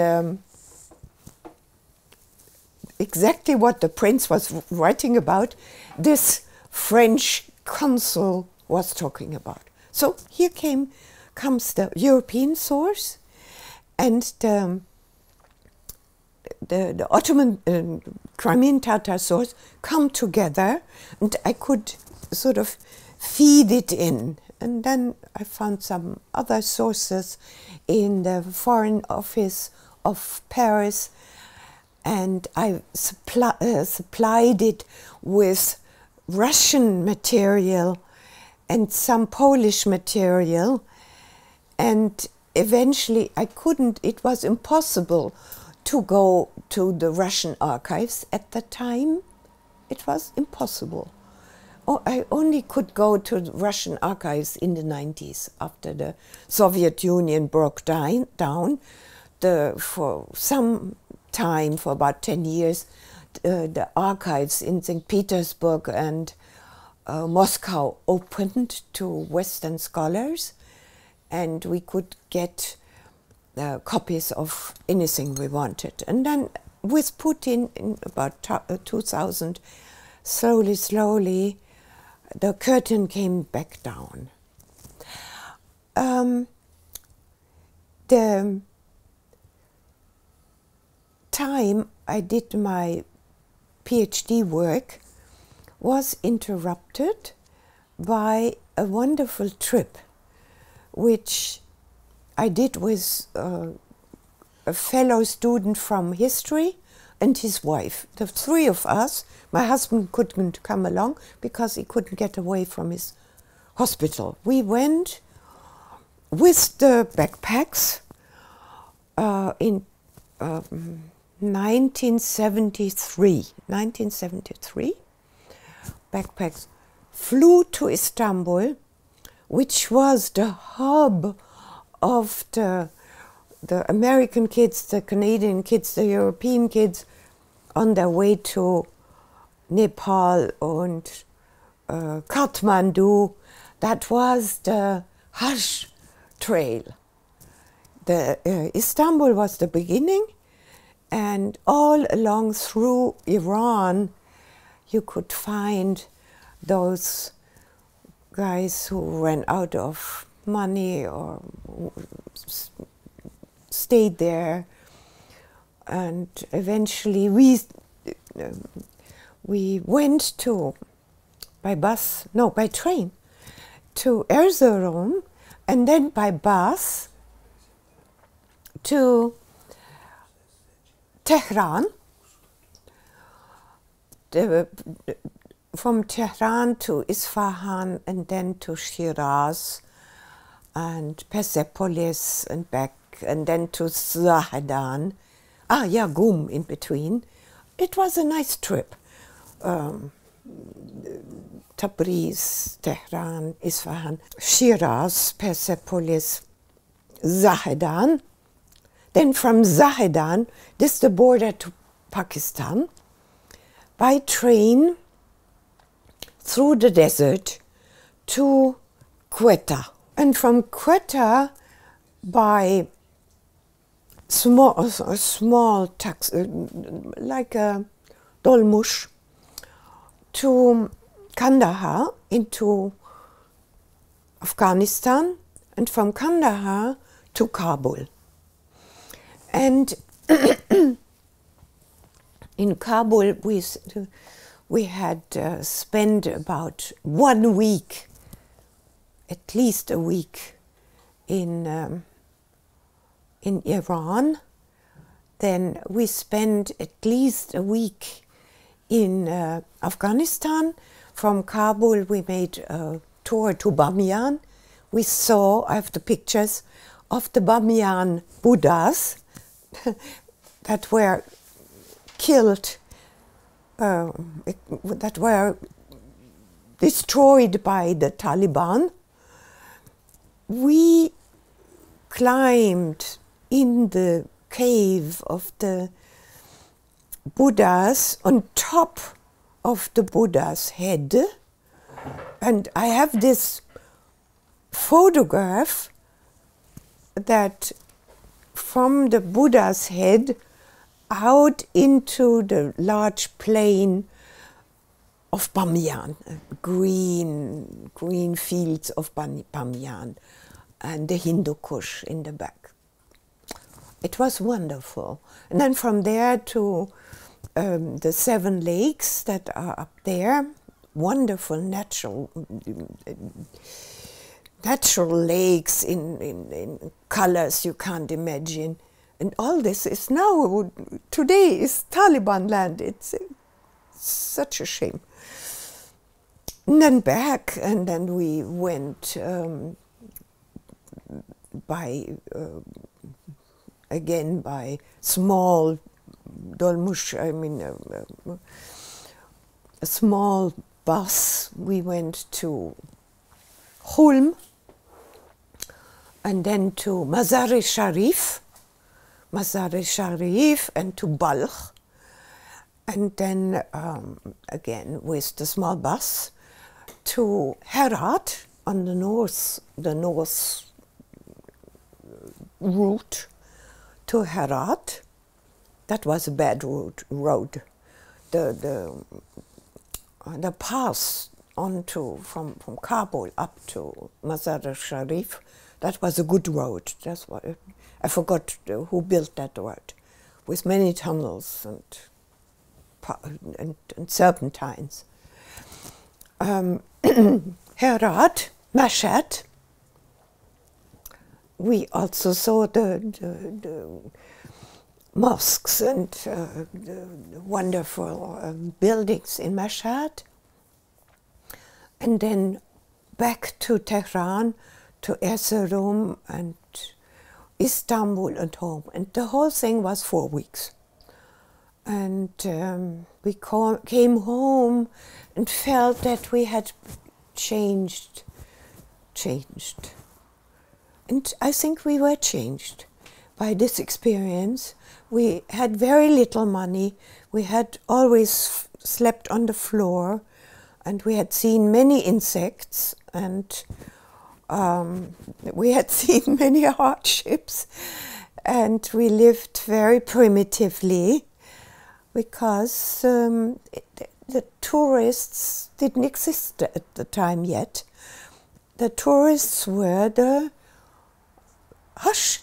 exactly what the prince was writing about, this French consul was talking about. So here comes the European source, and the Ottoman Crimean Tatar source come together, and I could sort of feed it in. And then I found some other sources in the Foreign Office of Paris, and I supplied it with Russian material and some Polish material, and eventually it was impossible to go to the Russian archives at the time. It was impossible. I only could go to the Russian archives in the 90s, after the Soviet Union broke down. For some time, for about 10 years, the archives in St. Petersburg and Moscow opened to Western scholars, and we could get copies of anything we wanted. And then with Putin in about 2000, slowly, the curtain came back down. The time I did my PhD work was interrupted by a wonderful trip, which I did with a fellow student from history and his wife. The three of us. My husband couldn't come along because he couldn't get away from his hospital. We went with the backpacks in 1973. Backpacks flew to Istanbul, which was the hub of the American kids, the Canadian kids, the European kids on their way to Nepal and Kathmandu. That was the Hajj trail. Istanbul was the beginning, and all along through Iran you could find those guys who ran out of money or stayed there, and eventually we went by train to Erzurum, and then by bus to Tehran. From Tehran to Isfahan, and then to Shiraz and Persepolis and back, and then to Zahedan. Gum in between. It was a nice trip. Tabriz, Tehran, Isfahan, Shiraz, Persepolis, Zahedan. Then from Zahedan, this is the border to Pakistan, by train through the desert to Quetta. And from Quetta by small taxi, like a dolmush, to Kandahar into Afghanistan, and from Kandahar to Kabul. And in Kabul we had spent about 1 week, at least a week, in Iran. Then we spent at least a week in Afghanistan. From Kabul we made a tour to Bamiyan. We saw, I have the pictures of the Bamiyan Buddhas that were killed, that were destroyed by the Taliban. We climbed in the cave of the Buddhas on top of the Buddha's head, and I have this photograph that from the Buddha's head out into the large plain of Bamiyan, green fields of Bamiyan, and the Hindu Kush in the back. It was wonderful. And then from there to the 7 lakes that are up there, wonderful natural lakes in colors you can't imagine. And all this is now, today is Taliban land. It's such a shame. And then back, and then we went again by small dolmush, a small bus. We went to Hulm, and then to Mazar-e-Sharif, and to Balkh, and then again with the small bus to Herat on the north route to Herat. That was a bad road. The pass from Kabul up to Mazar-e-Sharif, that was a good road. That's why I forgot who built that road, with many tunnels and serpentines. Herat, Mashhad. We also saw the mosques and the wonderful buildings in Mashhad. And then back to Tehran, to Erzurum and Istanbul and home. And the whole thing was 4 weeks. And we came home and felt that we had changed. And I think we were changed by this experience. We had very little money. We had always slept on the floor, and we had seen many insects, and we had seen many hardships, and we lived very primitively because the tourists didn't exist at the time yet. The tourists were the hush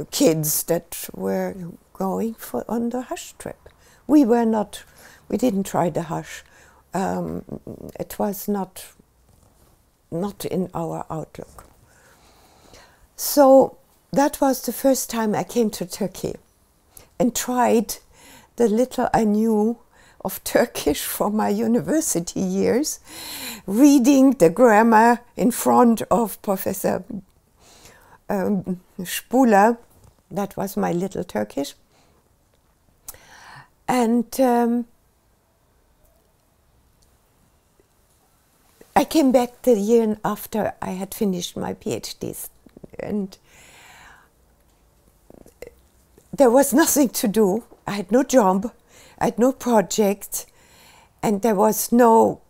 kids that were going on the hush trip. We didn't try the hush. It was not in our outlook. So that was the first time I came to Turkey and tried the little I knew of Turkish from my university years, reading the grammar in front of Professor Spuler. That was my little Turkish. And I came back the year after I had finished my PhD, and there was nothing to do. I had no job, I had no project, and there was no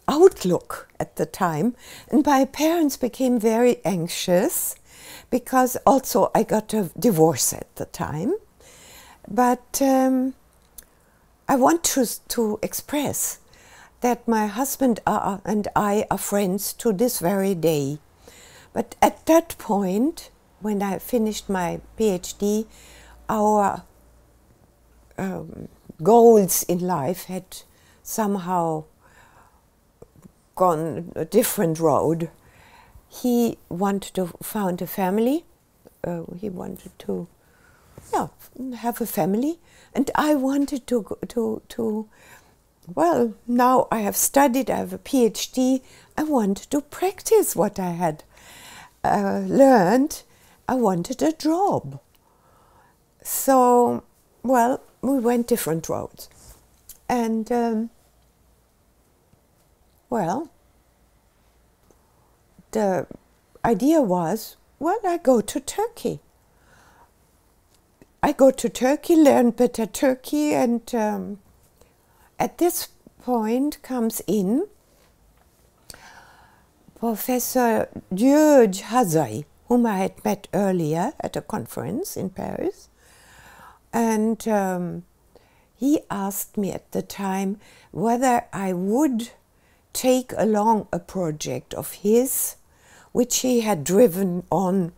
outlook at the time. And my parents became very anxious because also I got a divorce at the time. But I want to express that my husband and I are friends to this very day. But at that point, when I finished my PhD, our goals in life had somehow gone a different road. He wanted to found a family. He wanted to have a family. And I wanted to well, now I have studied, I have a PhD, I wanted to practice what I had learned. I wanted a job. So, well, we went different roads. And, well, the idea was, well, I go to Turkey. I go to Turkey, learn better Turkey, and at this point comes in Professor Hazai, whom I had met earlier at a conference in Paris. And he asked me at the time whether I would take along a project of his, which he had driven on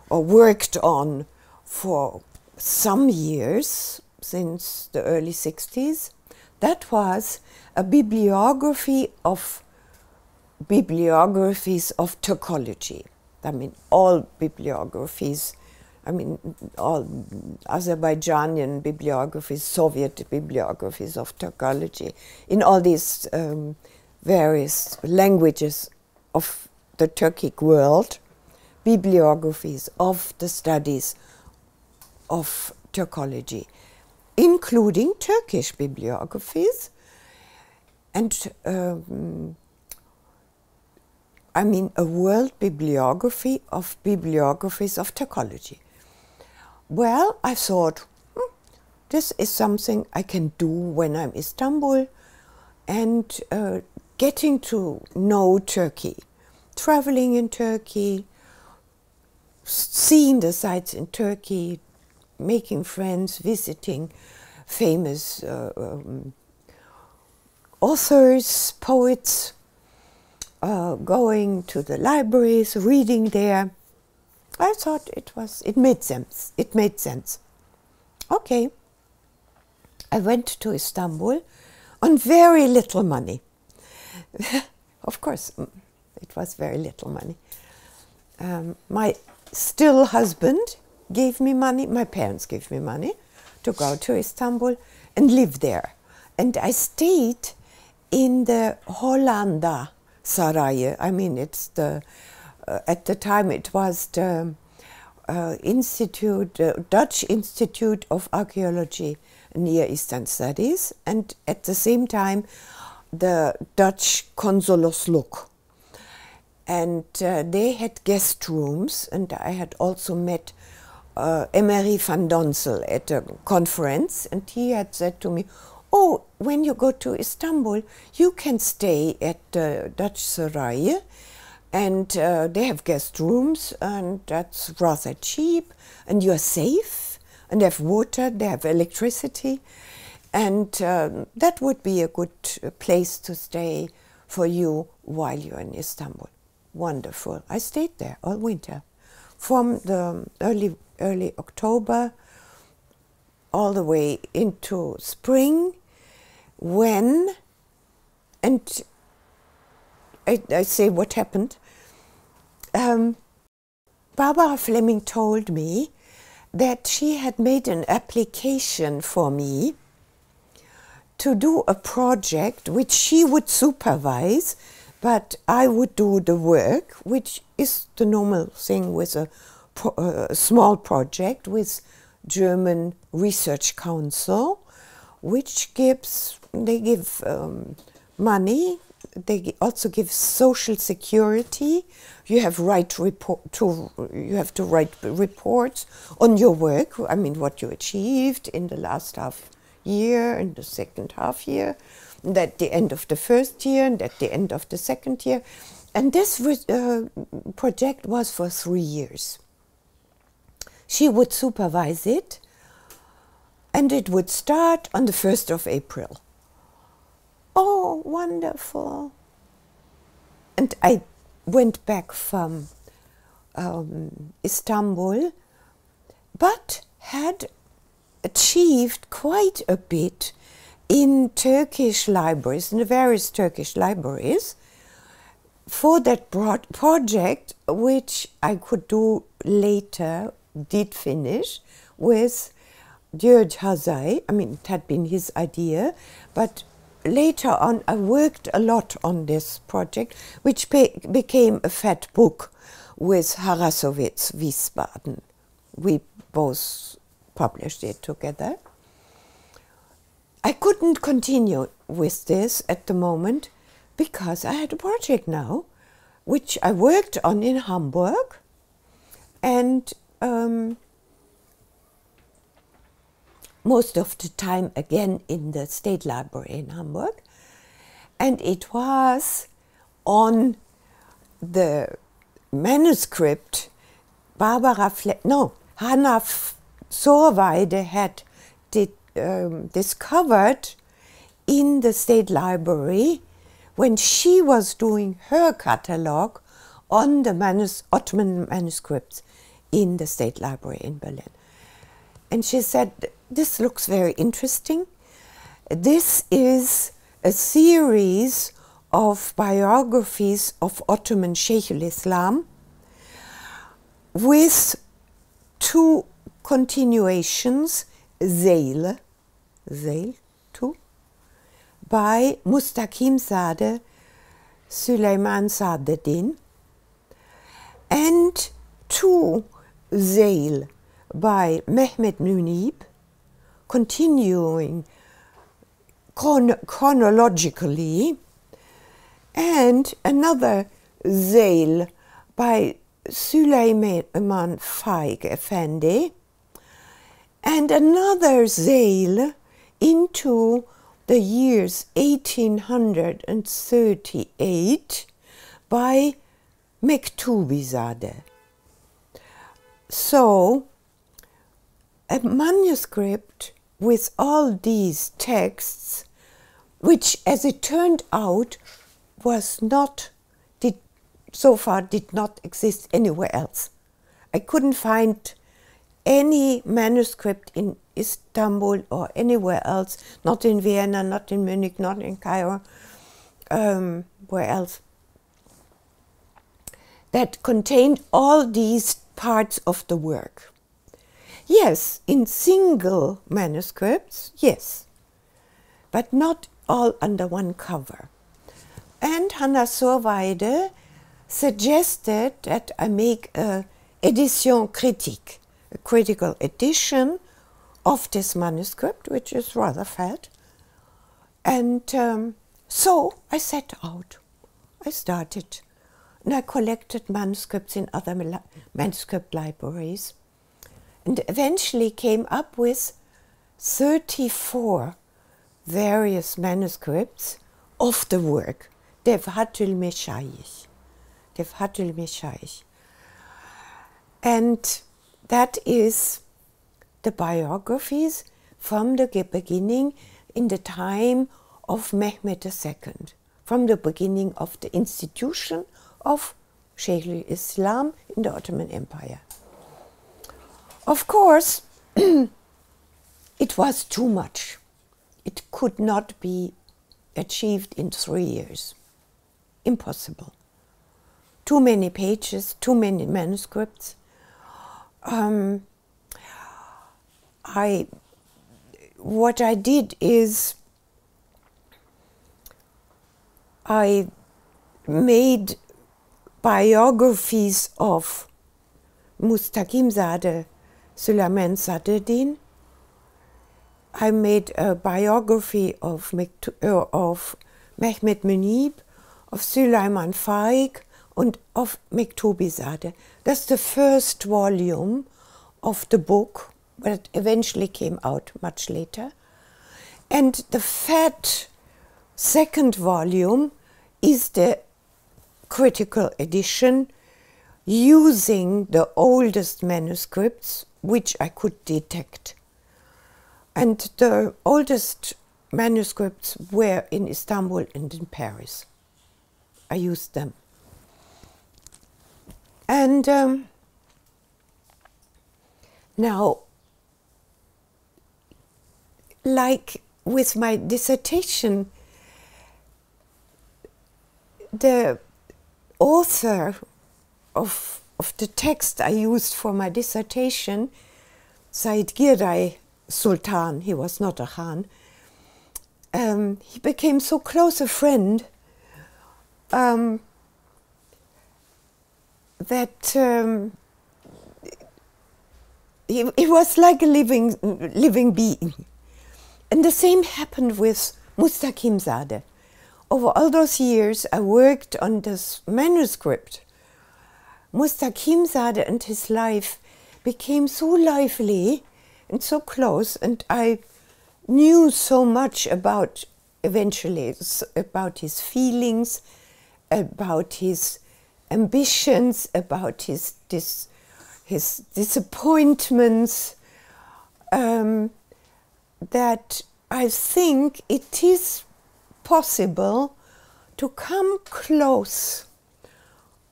or worked on for some years, since the early 60s. That was a bibliographies of Türkology. I mean, all bibliographies, I mean, all Azerbaijani bibliographies, Soviet bibliographies of Türkology, in all these various languages of the Turkic world, bibliographies of the studies of Türkology, including Turkish bibliographies, and I mean a world bibliography of bibliographies of Türkology. Well, I thought, this is something I can do when I'm in Istanbul, and getting to know Turkey, traveling in Turkey, seeing the sights in Turkey, making friends, visiting famous authors, poets, going to the libraries, reading there. I thought it made sense. It made sense. Okay. I went to Istanbul on very little money. Of course, it was very little money. My still husband gave me money, my parents gave me money to go to Istanbul and live there. And I stayed in the Hollanda Sarayı. I mean, it's the, at the time it was the Dutch Institute of Archaeology and Near Eastern Studies, and at the same time the Dutch Consulasluk. And they had guest rooms, and I had also met Emery van Donsel at a conference, and he had said to me, "Oh, when you go to Istanbul, you can stay at the Dutch Sarayı, and they have guest rooms, and that's rather cheap, and you're safe, and they have water, they have electricity, and that would be a good place to stay for you while you're in Istanbul." Wonderful. I stayed there all winter, from the early October all the way into spring, when, and I say what happened. Barbara Fleming told me that she had made an application for me to do a project which she would supervise, but I would do the work, which is the normal thing with a small project with German Research Council, which they give money, they also give social security. You have you have to write reports on your work. I mean, what you achieved in the last half year, in the second half year, and at the end of the first year, and at the end of the second year. And this project was for 3 years. She would supervise it, and it would start on the 1st of April. Oh, wonderful. And I went back from Istanbul, but had achieved quite a bit in Turkish libraries, in the various Turkish libraries, for that project, which I could do later, did finish, with György Hazay. I mean, it had been his idea, but later on I worked a lot on this project, which became a fat book with Harrassowitz, Wiesbaden. We both published it together. I couldn't continue with this at the moment because I had a project now, which I worked on in Hamburg, and most of the time again in the State Library in Hamburg. And it was on the manuscript Hannah Sorweide had discovered in the State Library when she was doing her catalogue on the Ottoman manuscripts in the State Library in Berlin. And she said, "This looks very interesting. This is a series of biographies of Ottoman Sheikh al-Islam with 2 continuations, Zeil 2, by Mustaqimzadeh Süleyman Sadeddin, and 2 Zeil by Mehmet Münib, continuing chronologically, and another Zeil by Süleyman Faik Efendi, and another Zeil into the years 1838 by Mektubizadeh. So, a manuscript with all these texts, which, as it turned out, so far did not exist anywhere else. I couldn't find any manuscript in Istanbul or anywhere else, not in Vienna, not in Munich, not in Cairo, where else, that contained all these parts of the work. Yes, in single manuscripts, yes, but not all under one cover. And Hannah Sorweide suggested that I make a edition critique, a critical edition of this manuscript, which is rather fat. And so I set out. I started. And I collected manuscripts in other manuscript libraries. And eventually came up with 34 various manuscripts of the work, Devhatul Meshayikh. Devhatul Meshayikh. And that is the biographies from the beginning in the time of Mehmed II, from the beginning of the institution of Sheikh al-Islam in the Ottoman Empire. Of course, it was too much. It could not be achieved in 3 years. Impossible. Too many pages, too many manuscripts. What I did is I made biographies of Mustaqimzadeh Süleyman Sadreddin. I made a biography of Mehmed Munib, of Süleyman Faik, and of Mektubizadeh. That's the first volume of the book, but eventually came out much later. And the fat second volume is the critical edition using the oldest manuscripts which I could detect. And the oldest manuscripts were in Istanbul and in Paris. I used them. And now, like with my dissertation, the author of the text I used for my dissertation, Said Giray Sultan, he was not a Khan, he became so close a friend that he was like a living being. And the same happened with Mustaqimzadeh. Over all those years I worked on this manuscript. Mustaqimzadeh and his life became so lively and so close, and I knew so much about, eventually, about his feelings, about his ambitions, about his disappointments, that I think it is possible to come close,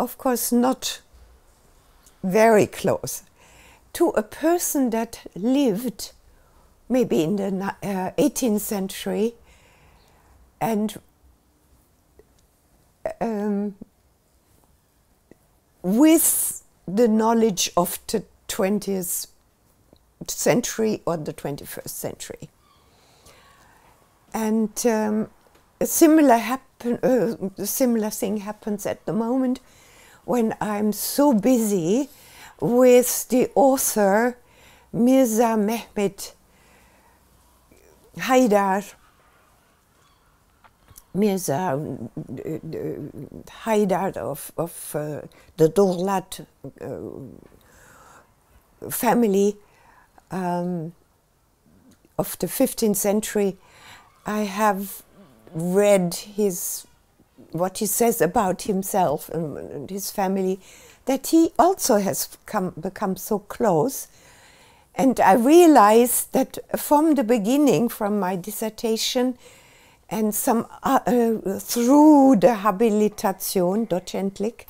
of course not very close, to a person that lived maybe in the 18th century and with the knowledge of the 20th century or the 21st century. And a similar thing happens at the moment when I'm so busy with the author Mirza Mehmet Haydar, Mirza Haydar of the Dorlat family of the 15th century. I have read what he says about himself and his family, that he also has become so close. And I realized that from the beginning, from my dissertation and some through the Habilitation, docentlich,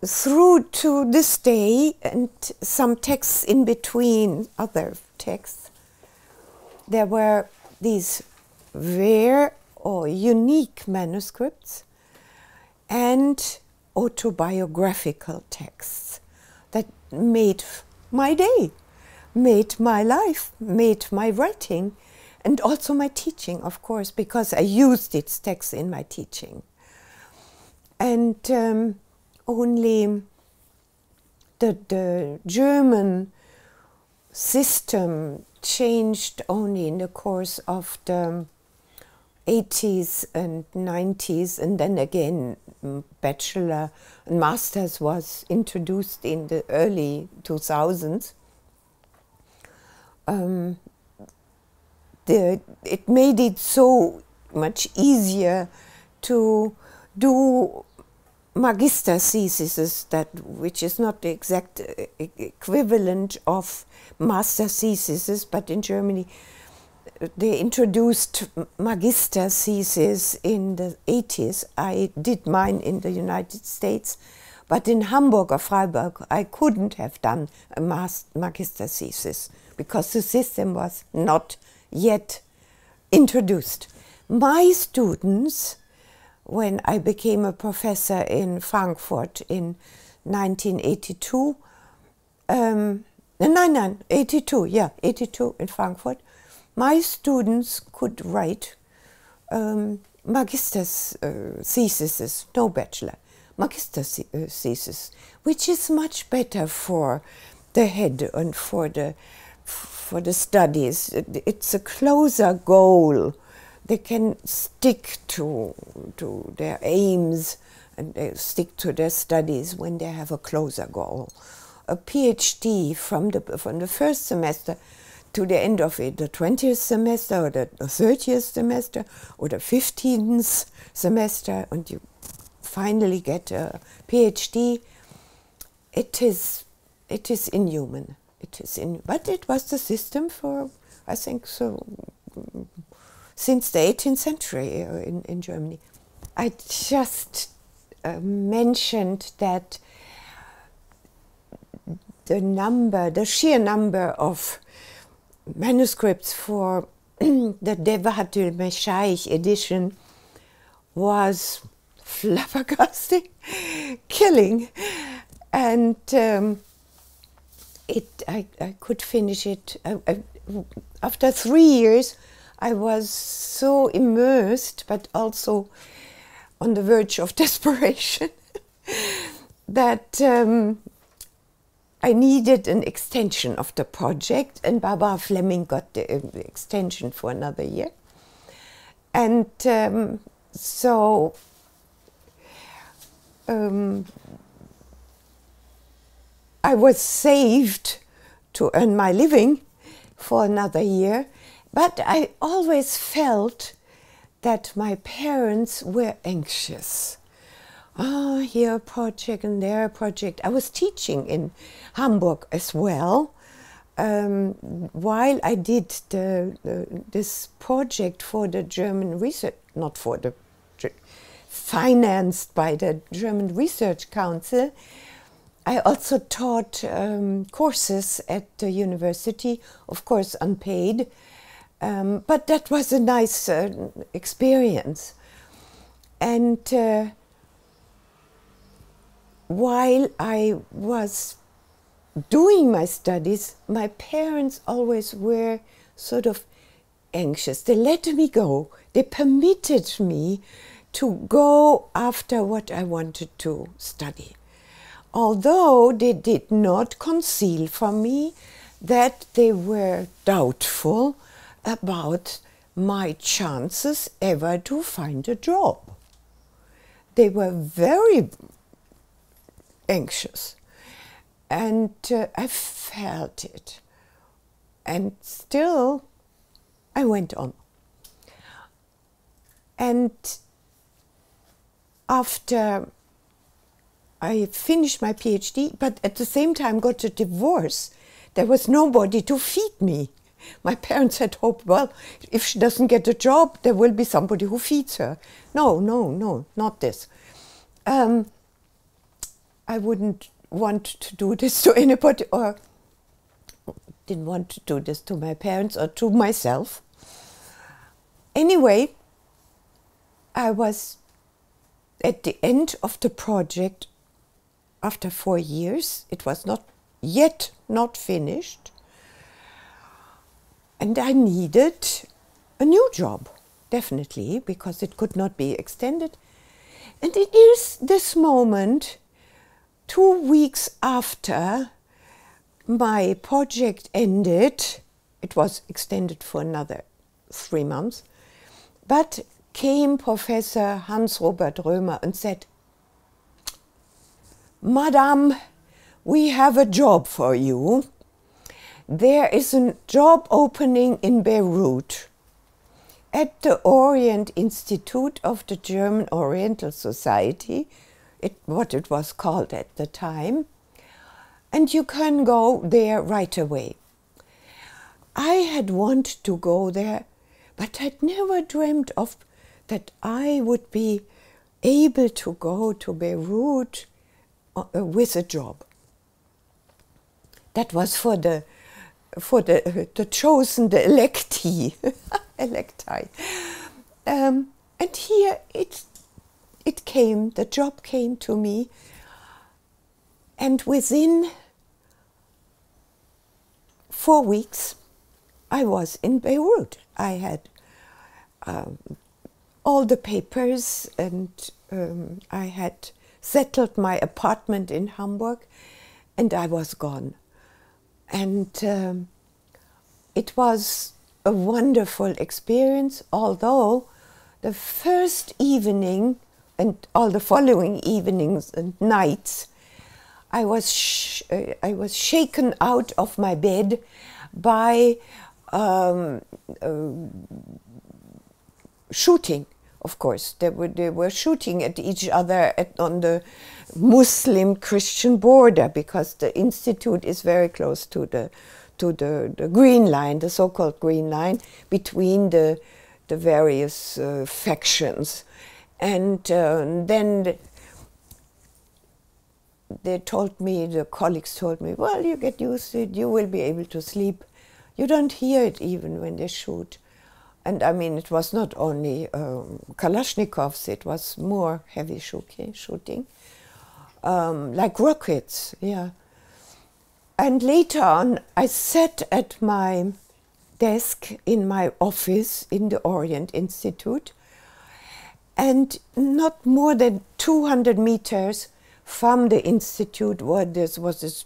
through to this day, and some texts in between other texts, there were these rare or unique manuscripts and autobiographical texts that made my day, made my life, made my writing, and also my teaching, of course, because I used its text in my teaching. And only the German system changed only in the course of the 80s and 90s, and then again bachelor and masters was introduced in the early 2000s. It made it so much easier to do magister theses, which is not the exact equivalent of master theses, but in Germany they introduced magister theses in the 80s. I did mine in the United States, but in Hamburg or Freiburg I couldn't have done a magister thesis because the system was not yet introduced. My students, when I became a professor in Frankfurt in 1982, 82 in Frankfurt, my students could write magister's theses, no bachelor, magister thesis, which is much better for the head and for the studies. It's a closer goal. They can stick to their aims and they stick to their studies when they have a closer goal. A PhD from the first semester to the end of it, the 20th semester or the 30th semester or the 15th semester, and you finally get a PhD, it is inhuman. But it was the system for, I think, so since the 18th century in Germany. I just mentioned that the sheer number of manuscripts for the Devatul Meshaich edition was flabbergasting, killing, and I could finish it. After 3 years, I was so immersed, but also on the verge of desperation, that I needed an extension of the project, and Barbara Fleming got the extension for another year. And so I was saved to earn my living for another year, but I always felt that my parents were anxious. Oh, here a project and there a project. I was teaching in Hamburg as well, while I did this project for the German research, not for the, financed by the German Research Council. I also taught courses at the university, of course unpaid, but that was a nice experience. And while I was doing my studies, my parents always were sort of anxious. They let me go. They permitted me to go after what I wanted to study. Although they did not conceal from me that they were doubtful about my chances ever to find a job. They were very anxious, and I felt it, and still I went on. And after I finished my PhD, but at the same time got a divorce, there was nobody to feed me. My parents had hoped, well, if she doesn't get a job, there will be somebody who feeds her. No, not this. I wouldn't want to do this to anybody, or didn't want to do this to my parents or to myself. Anyway, I was at the end of the project after 4 years. It was not finished. And I needed a new job, definitely, because it could not be extended. And it is this moment, 2 weeks after my project ended, it was extended for another 3 months, but came Professor Hans-Robert Römer and said, "Madam, we have a job for you. There is a job opening in Beirut at the Orient Institute of the German Oriental Society," what it was called at the time, "and you can go there right away." I had wanted to go there, but I'd never dreamed of that I would be able to go to Beirut with a job. That was for the chosen, the electi. And here it came, the job came to me, and within 4 weeks I was in Beirut. I had all the papers, and I had settled my apartment in Hamburg, and I was gone. And it was a wonderful experience, although the first evening and all the following evenings and nights, I was shaken out of my bed by shooting. Of course, they were shooting at each other on the Muslim-Christian border, because the institute is very close to the Green Line, the so-called Green Line, between the various factions. And then they told me, the colleagues told me, "Well, you get used to it, you will be able to sleep. You don't hear it even when they shoot." And I mean, it was not only Kalashnikovs, it was more heavy shooting, like rockets, yeah. And later on, I sat at my desk in my office in the Orient Institute, and not more than 200 meters from the institute where there was this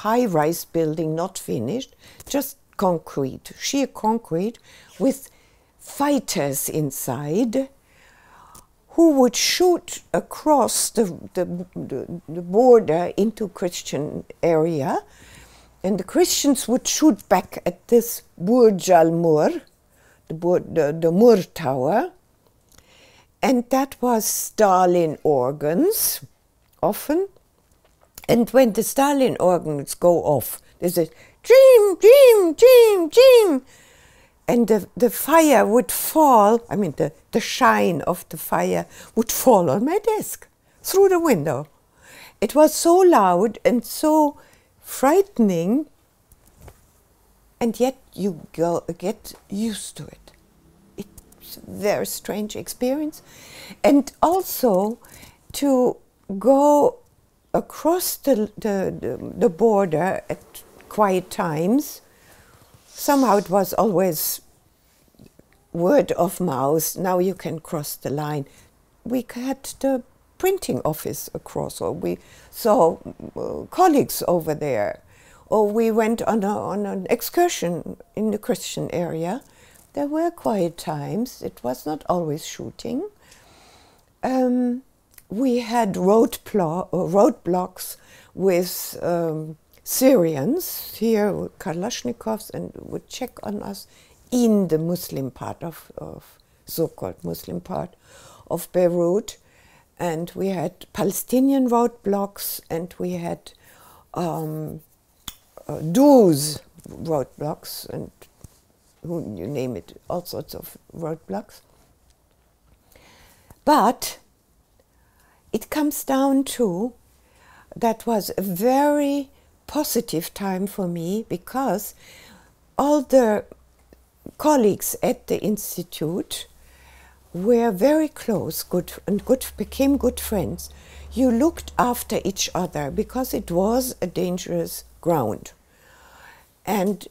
high-rise building not finished, just concrete, sheer concrete, with fighters inside who would shoot across the border into Christian area, and the Christians would shoot back at this Burj al-Mur, the Mur Tower, and that was Stalin organs, often. And when the Stalin organs go off, there's a dream, dream, dream, dream, and the fire would fall, I mean the shine of the fire would fall on my desk through the window. It was so loud and so frightening, and yet you get used to it. It's a very strange experience. And also to go across the border at quiet times. Somehow it was always word of mouth, now you can cross the line. We had the printing office across, or we saw colleagues over there, or we went on an excursion in the Christian area. There were quiet times, it was not always shooting. We had roadblocks with Syrians here, Kalashnikovs, and would check on us in the Muslim part of so-called Muslim part of Beirut. And we had Palestinian roadblocks, and we had Druze roadblocks, and you name it, all sorts of roadblocks. But it comes down to that was a very positive time for me, because all the colleagues at the institute were very close, became good friends. You looked after each other because it was a dangerous ground. And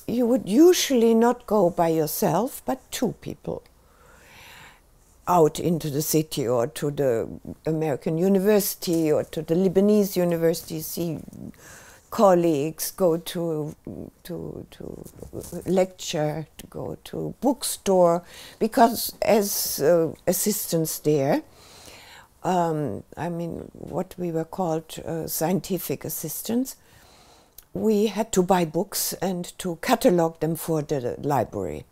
you would usually not go by yourself, but two people out into the city or to the American university or to the Lebanese university, see colleagues, go to lecture, to go to bookstore, because as assistants there, I mean, what we were called scientific assistants, we had to buy books and to catalog them for the library.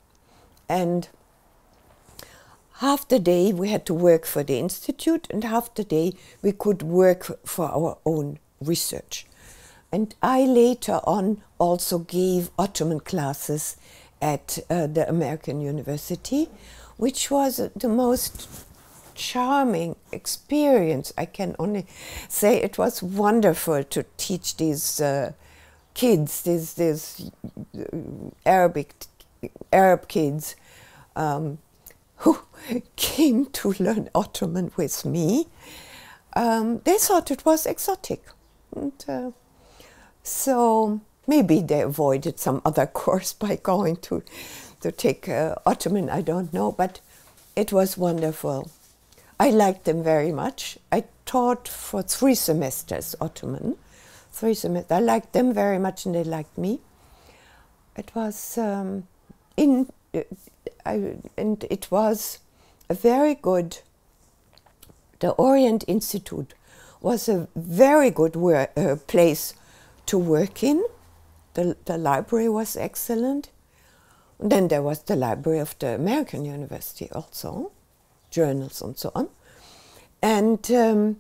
And half the day we had to work for the institute, and half the day we could work for our own research. And I later on also gave Ottoman classes at the American university, which was the most charming experience. I can only say it was wonderful to teach these kids, these Arab kids who came to learn Ottoman with me. They thought it was exotic. And, so maybe they avoided some other course by going to take Ottoman, I don't know, but it was wonderful. I liked them very much. I taught for 3 semesters Ottoman. 3 semesters. I liked them very much and they liked me. It was and it was a very good, the Orient Institute was a very good place to work in. The library was excellent. And then there was the library of the American University also, journals and so on. And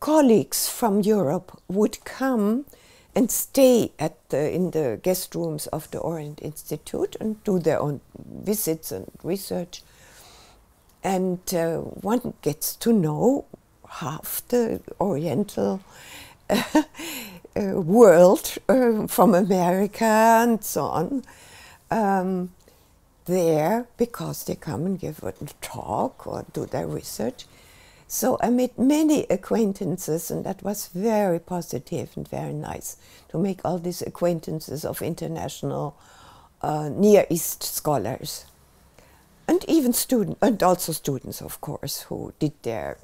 colleagues from Europe would come and stay in the guest rooms of the Orient Institute and do their own visits and research. And one gets to know half the Oriental world from America and so on there, because they come and give a talk or do their research. So I made many acquaintances, and that was very positive and very nice to make all these acquaintances of international Near East scholars. And even students, and also students, of course, who did their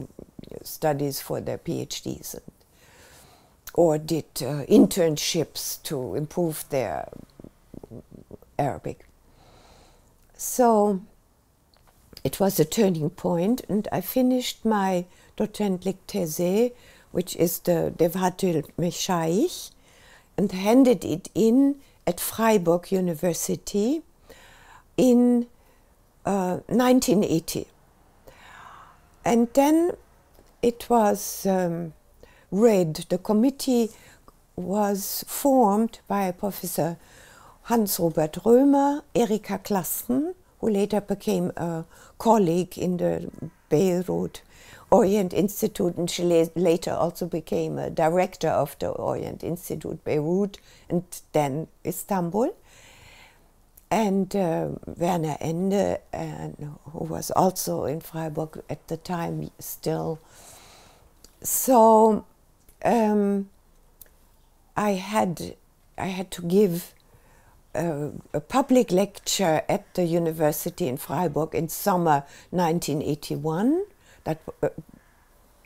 studies for their PhDs or did internships to improve their Arabic. So it was a turning point, and I finished my docentliche These, which is the Devatul Meshaich, and handed it in at Freiburg University in 1980. And then it was read. The committee was formed by Professor Hans-Robert Römer, Erika Klassen, who later became a colleague in the Beirut Orient Institute, and she later also became a director of the Orient Institute Beirut and then Istanbul. And Werner Ende, who was also in Freiburg at the time still. So I had to give a public lecture at the university in Freiburg in summer 1981.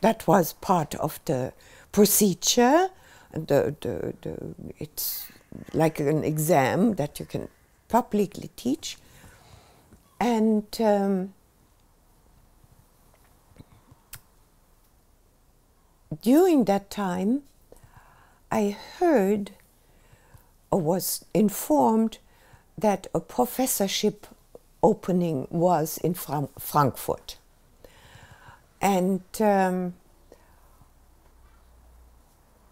That was part of the procedure. It's like an exam that you can publicly teach. And during that time, I heard or was informed that a professorship opening was in Frankfurt. And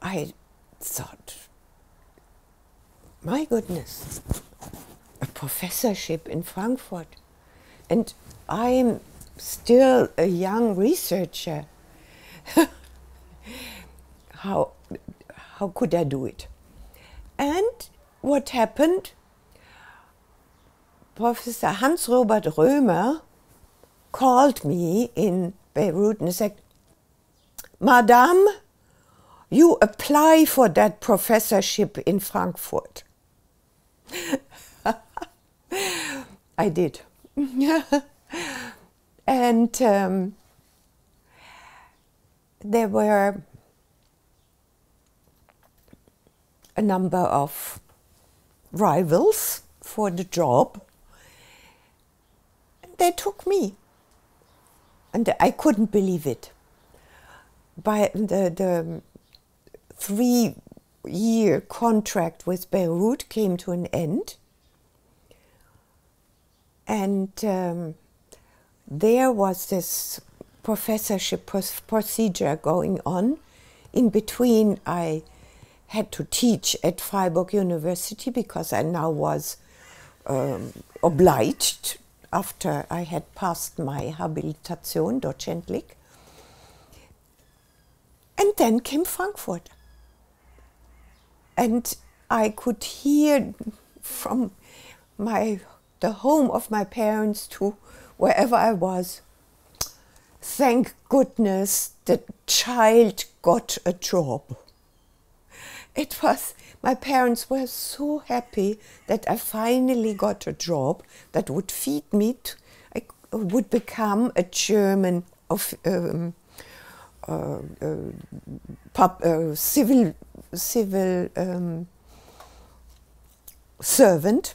I thought, my goodness, a professorship in Frankfurt. And I am still a young researcher. how could I do it? And what happened? Professor Hans-Robert Römer called me in Beirut and said, Madame, you apply for that professorship in Frankfurt. I did. And there were a number of rivals for the job. They took me. And I couldn't believe it. By the 3-year contract with Beirut came to an end. And there was this professorship procedure going on. In between, I had to teach at Freiburg University because I now was obliged after I had passed my Habilitation docentlich. And then came Frankfurt. And I could hear from the home of my parents to wherever I was, thank goodness the child got a job. It was, my parents were so happy that I finally got a job that would feed me. I would become a German civil servant,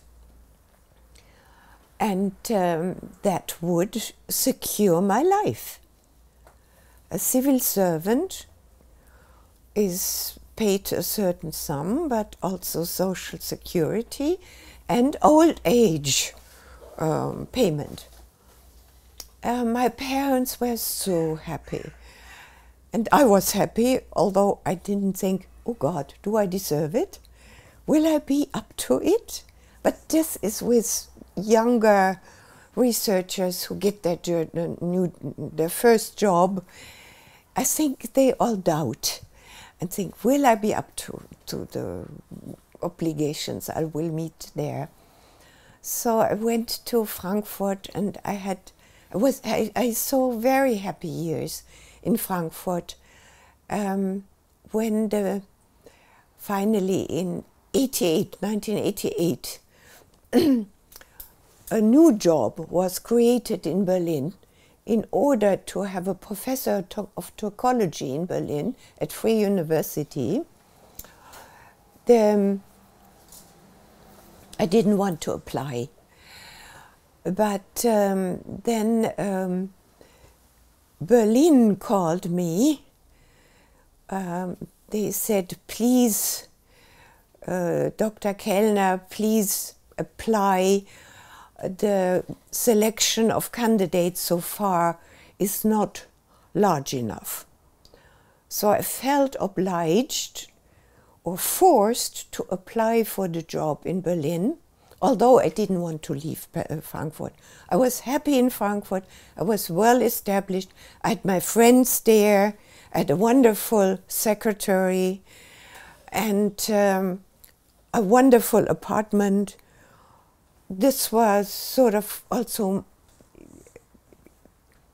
and that would secure my life. A civil servant is paid a certain sum, but also social security and old age payment. My parents were so happy. And I was happy, although I didn't think, oh God, do I deserve it? Will I be up to it? But this is with younger researchers who get their first job. I think they all doubt and think, will I be up to the obligations I will meet there? So I went to Frankfurt, and I saw very happy years in Frankfurt when finally in 1988, a new job was created in Berlin in order to have a professor of Türkologie in Berlin at Free University. I didn't want to apply, but then Berlin called me. They said, please, Dr. Kellner, please apply. The selection of candidates so far is not large enough. So I felt obliged or forced to apply for the job in Berlin, although I didn't want to leave Frankfurt. I was happy in Frankfurt. I was well established. I had my friends there. I had a wonderful secretary and a wonderful apartment. This was sort of also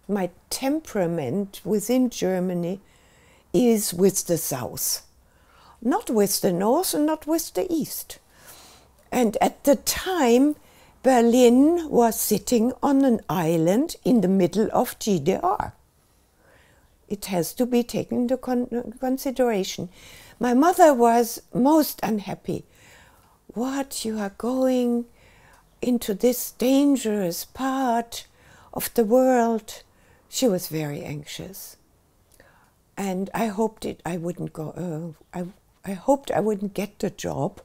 my temperament within Germany is with the South, not with the North and not with the East. And at the time, Berlin was sitting on an island in the middle of GDR. It has to be taken into consideration. My mother was most unhappy. What, you are going into this dangerous part of the world? She was very anxious. And I hoped I wouldn't go, I hoped I wouldn't get the job.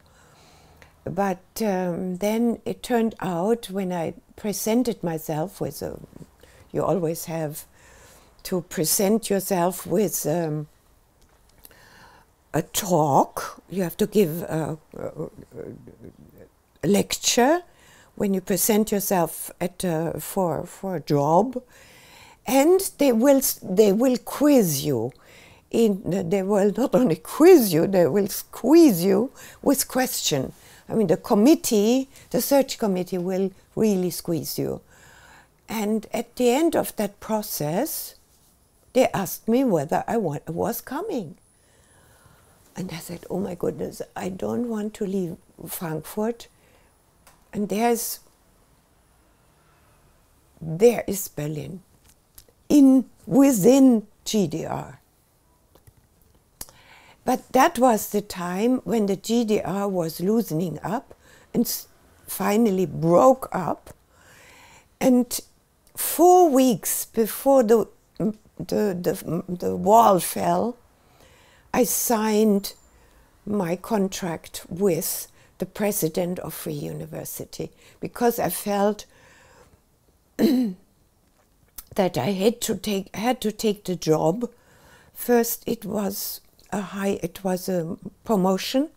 But then it turned out when I presented myself with you always have to present yourself with a talk. You have to give a lecture when you present yourself for a job. And they will quiz you. They will not only quiz you, they will squeeze you with questions. I mean, the search committee will really squeeze you. And at the end of that process, they asked me whether I was coming. And I said, oh my goodness, I don't want to leave Frankfurt. And there is Berlin, within GDR. But that was the time when the GDR was loosening up and finally broke up. And 4 weeks before the wall fell, I signed my contract with the president of Free University, because I felt that I had to take the job. First, it was a promotion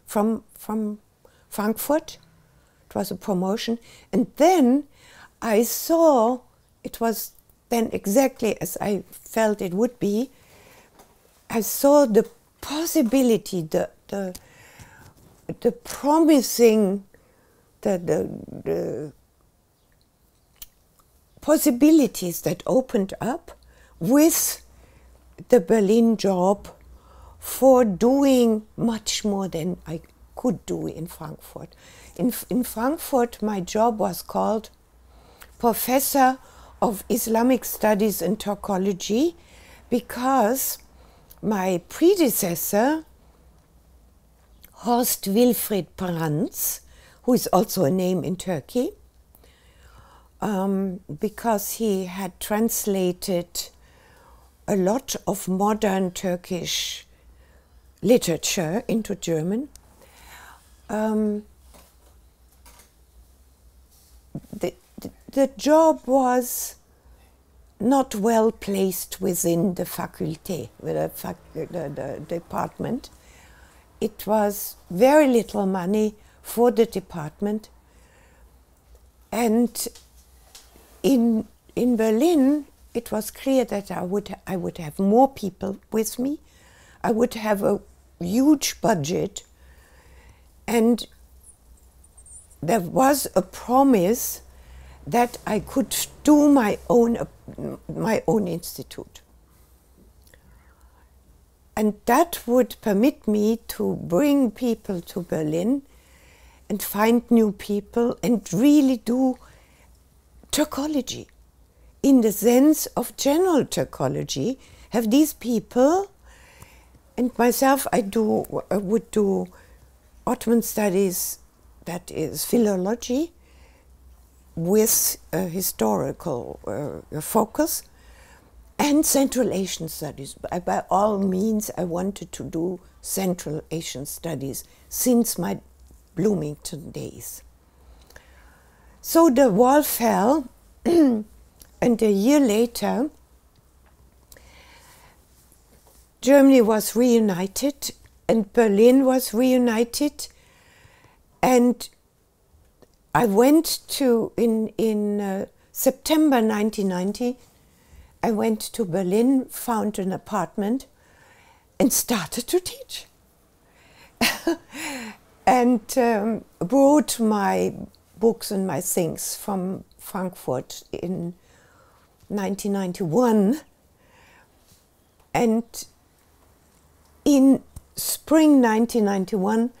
from Frankfurt. It was a promotion, and then I saw it was then exactly as I felt it would be. I saw the possibility, the promising, the possibilities that opened up with the Berlin job for doing much more than I could do in Frankfurt. In Frankfurt, my job was called Professor of Islamic Studies and Türkology, because my predecessor, Horst Wilfried Brands, who is also a name in Turkey, because he had translated a lot of modern Turkish literature into German. The job was not well placed within the faculty, the department. It was very little money for the department. And in Berlin, it was clear that I would have more people with me. I would have a huge budget, and there was a promise that I could do my own institute. And that would permit me to bring people to Berlin and find new people and really do Türkology in the sense of general Türkology. Have these people, and myself, I would do Ottoman studies, that is philology, with a historical focus, and Central Asian studies. By all means, I wanted to do Central Asian studies since my Bloomington days. So the wall fell, and a year later, Germany was reunited, and Berlin was reunited, and I went to, in September 1990, I went to Berlin, found an apartment, and started to teach. And brought my books and my things from Frankfurt in 1991. And in spring 1991,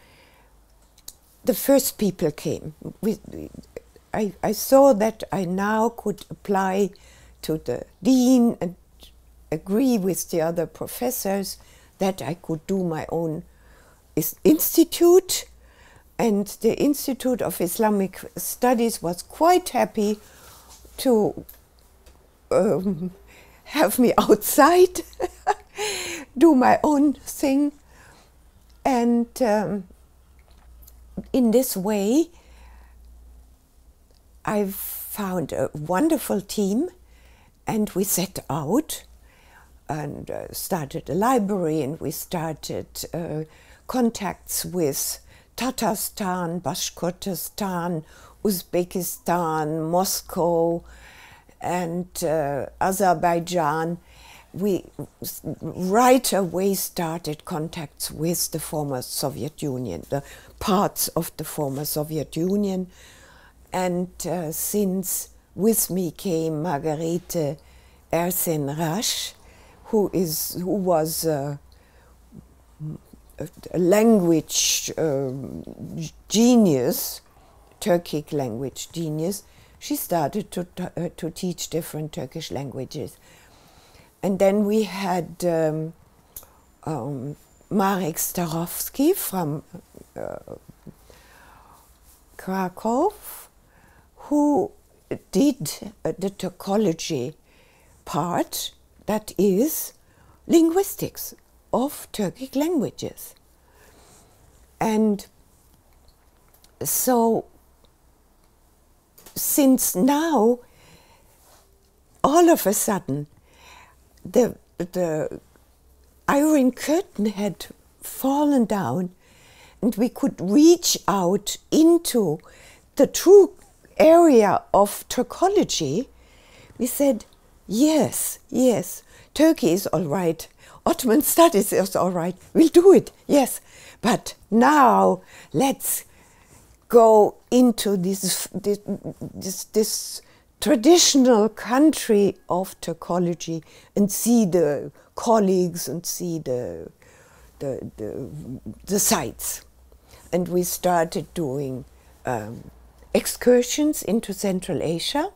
the first people came. I saw that I now could apply to the dean and agree with the other professors that I could do my own institute. And the Institute of Islamic Studies was quite happy to have me outside, do my own thing. And in this way, I've found a wonderful team, and we set out and started a library, and we started contacts with Tatarstan, Bashkortostan, Uzbekistan, Moscow, and Azerbaijan, we right away started contacts with the former Soviet Union, the parts of the former Soviet Union. And since with me came Margarete Ersen-Rasch, who was a language genius, Turkic language genius. She started to teach different Turkish languages. And then we had Marek Starowski from Krakow, who did the Türkoloji part, that is linguistics of Turkic languages. And so since now, all of a sudden, the Iron Curtain had fallen down, and we could reach out into the true area of Türkoloji. We said, yes, yes, Turkey is all right, Ottoman studies is all right, we'll do it, yes. But now let's go into this traditional country of Türkoloji and see the colleagues and see the sites. And we started doing excursions into Central Asia.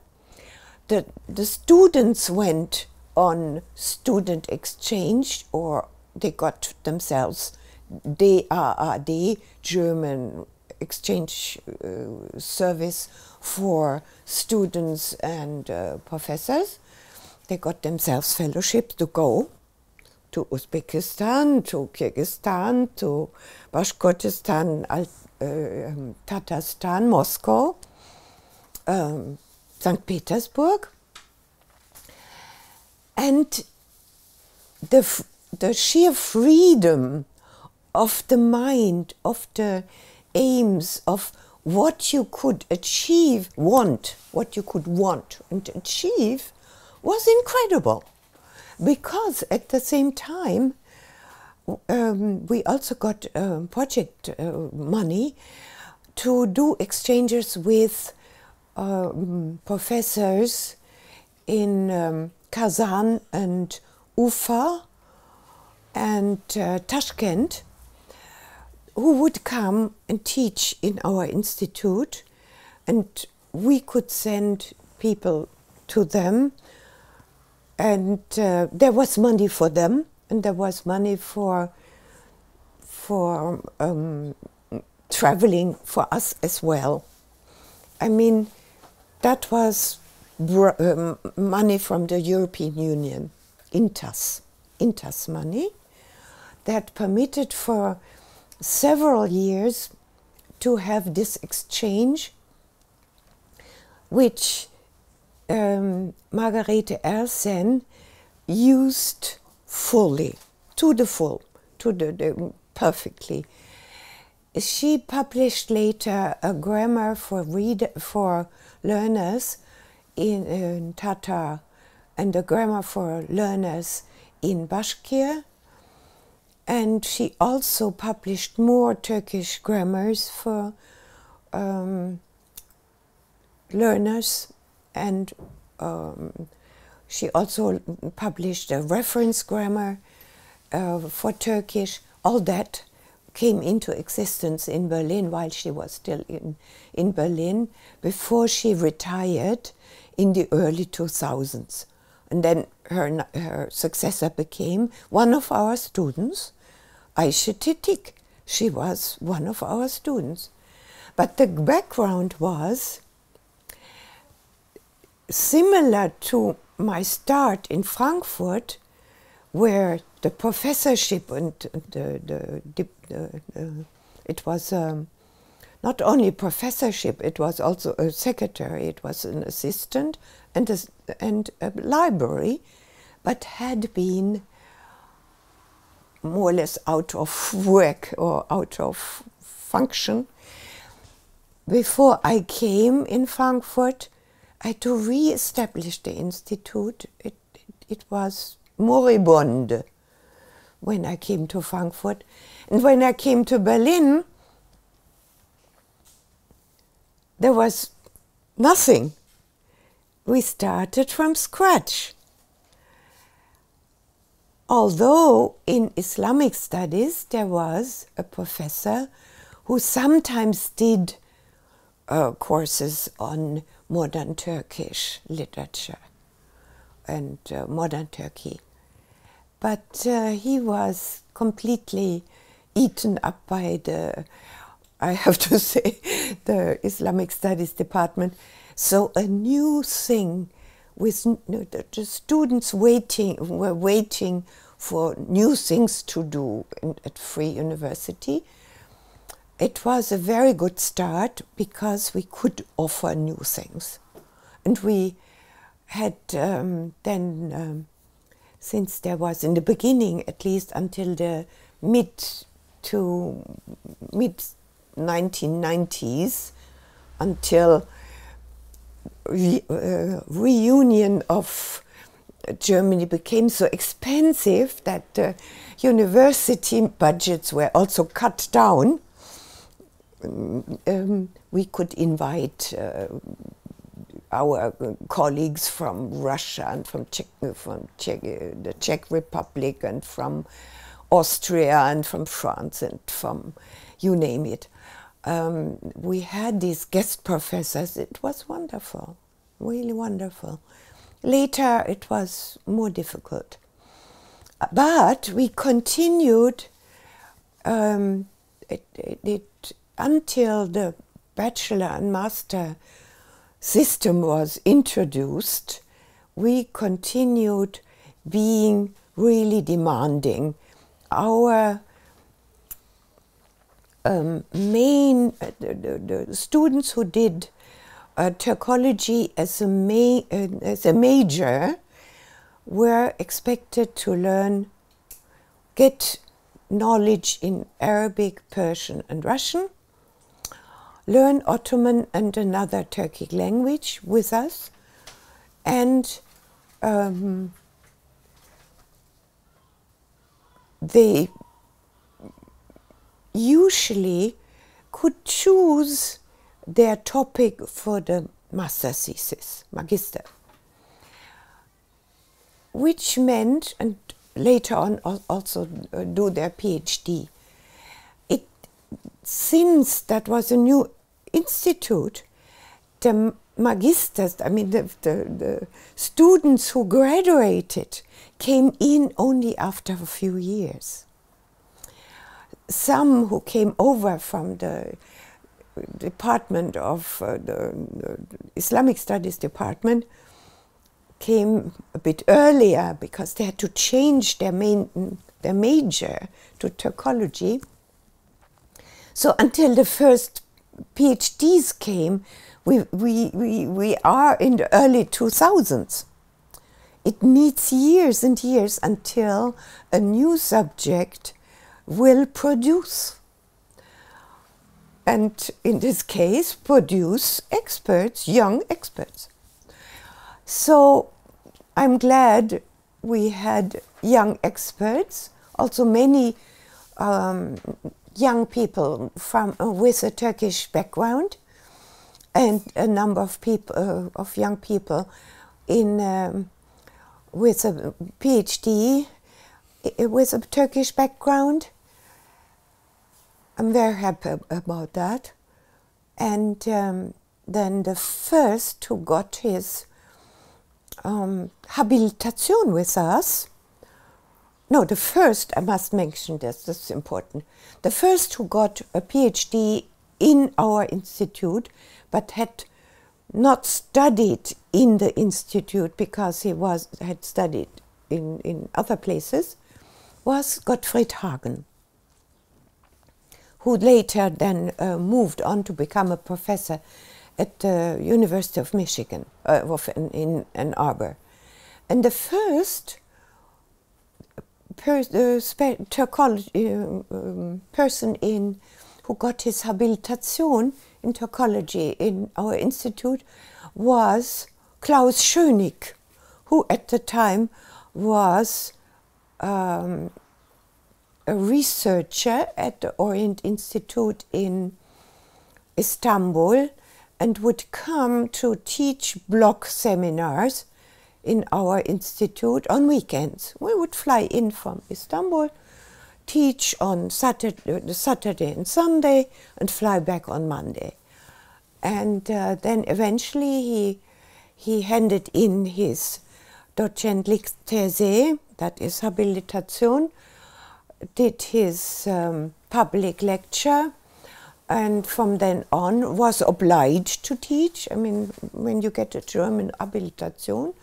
The students went on student exchange, or they got themselves DAAD, German exchange service for students and professors. They got themselves fellowships to go to Uzbekistan, to Kyrgyzstan, to Bashkortostan, Tatarstan, Moscow, St. Petersburg. And the sheer freedom of the mind, of the aims, of what you could achieve, what you could want and achieve, was incredible. Because at the same time, we also got project money to do exchanges with professors in Kazan and Ufa and Tashkent, who would come and teach in our institute, and we could send people to them, and there was money for them, and there was money for traveling for us as well. I mean, that was money from the European Union, INTAS money, that permitted for several years to have this exchange, which Margarete Ersen used fully, to the perfectly. She published later a grammar for learners in Tatar, and a grammar for learners in Bashkir. And she also published more Turkish grammars for learners, and she also published a reference grammar for Turkish. All that came into existence in Berlin while she was still in Berlin, before she retired in the early 2000s. And then her successor became one of our students, Ayşe Tetik. She was one of our students. But the background was similar to my start in Frankfurt, where the professorship and it was not only professorship, it was also a secretary, it was an assistant and a library, but had been more or less out of work or out of function. Before I came in Frankfurt, I had to re-establish the institute. It was moribund when I came to Frankfurt. And when I came to Berlin, there was nothing. We started from scratch. Although in Islamic studies there was a professor who sometimes did courses on modern Turkish literature and modern Turkey. But he was completely eaten up by the, I have to say, the Islamic Studies department. So a new thing with the students were waiting for new things to do at Free University. It was a very good start because we could offer new things. And we had then, since there was in the beginning, at least until the mid 1990s, until reunion of Germany became so expensive that university budgets were also cut down. We could invite our colleagues from Russia and from the Czech Republic and from Austria and from France and from you name it. We had these guest professors. It was wonderful, really wonderful. Later it was more difficult. But we continued until the bachelor and master system was introduced. We continued being really demanding. Our the students who did Türkologie as a major were expected to get knowledge in Arabic, Persian and Russian, learn Ottoman and another Turkic language with us, and they usually could choose their topic for the master thesis, magister, which meant, and later on also do their PhD. Since that was a new institute, the magisters, I mean the students who graduated came in only after a few years. Some who came over from the department of the Islamic Studies department came a bit earlier because they had to change their major to Türkologie. So until the first PhDs came, we are in the early 2000s. It needs years and years until a new subject will produce. And in this case, produce experts, young experts. So I'm glad we had young experts, also many young people with a Turkish background, and a number of people, young people with a PhD with a Turkish background. I'm very happy about that. And then the first who got his habilitation with us, no, the first, I must mention this is important. The first who got a PhD in our institute, but had not studied in the institute because he had studied in other places, was Gottfried Hagen, who later then moved on to become a professor at the University of Michigan, in Ann Arbor. And the first person who got his habilitation in Türkologie in our institute was Klaus Schönig, who at the time was a researcher at the Orient Institute in Istanbul and would come to teach block seminars in our institute on weekends. We would fly in from Istanbul, teach on Saturday and Sunday, and fly back on Monday. And then eventually he handed in his Docentliche These, that is Habilitation, did his public lecture, and from then on was obliged to teach. I mean, when you get a German Habilitation,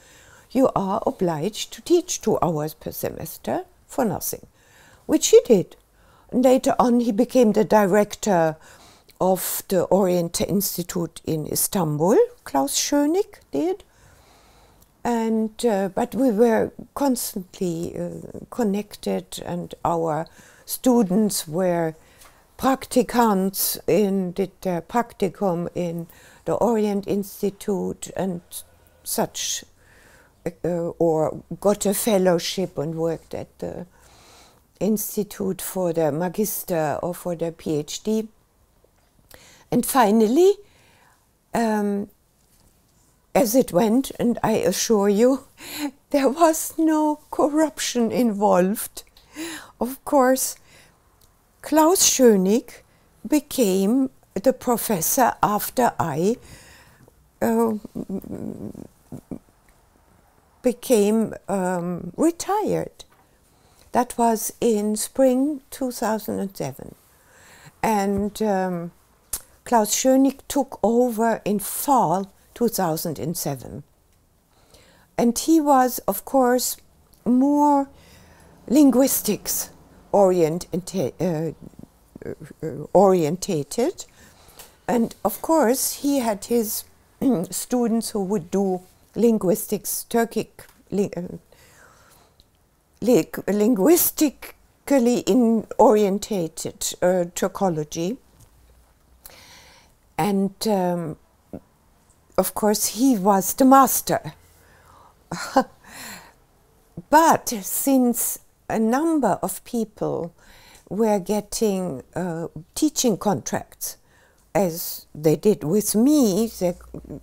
you are obliged to teach 2 hours per semester for nothing, which he did. And later on, he became the director of the Orient Institute in Istanbul, Klaus Schönig did. And but we were constantly connected, and our students were practicants did their practicum in the Orient Institute and such, or got a fellowship and worked at the institute for the magister or for the PhD. And finally, as it went, and I assure you, there was no corruption involved. Of course, Klaus Schönig became the professor after I became retired. That was in spring 2007. And Klaus Schönig took over in fall 2007. And he was, of course, more linguistics orientated. And of course, he had his students who would do linguistics, linguistically orientated Turkology. And of course, he was the master. But since a number of people were getting teaching contracts, as they did with me,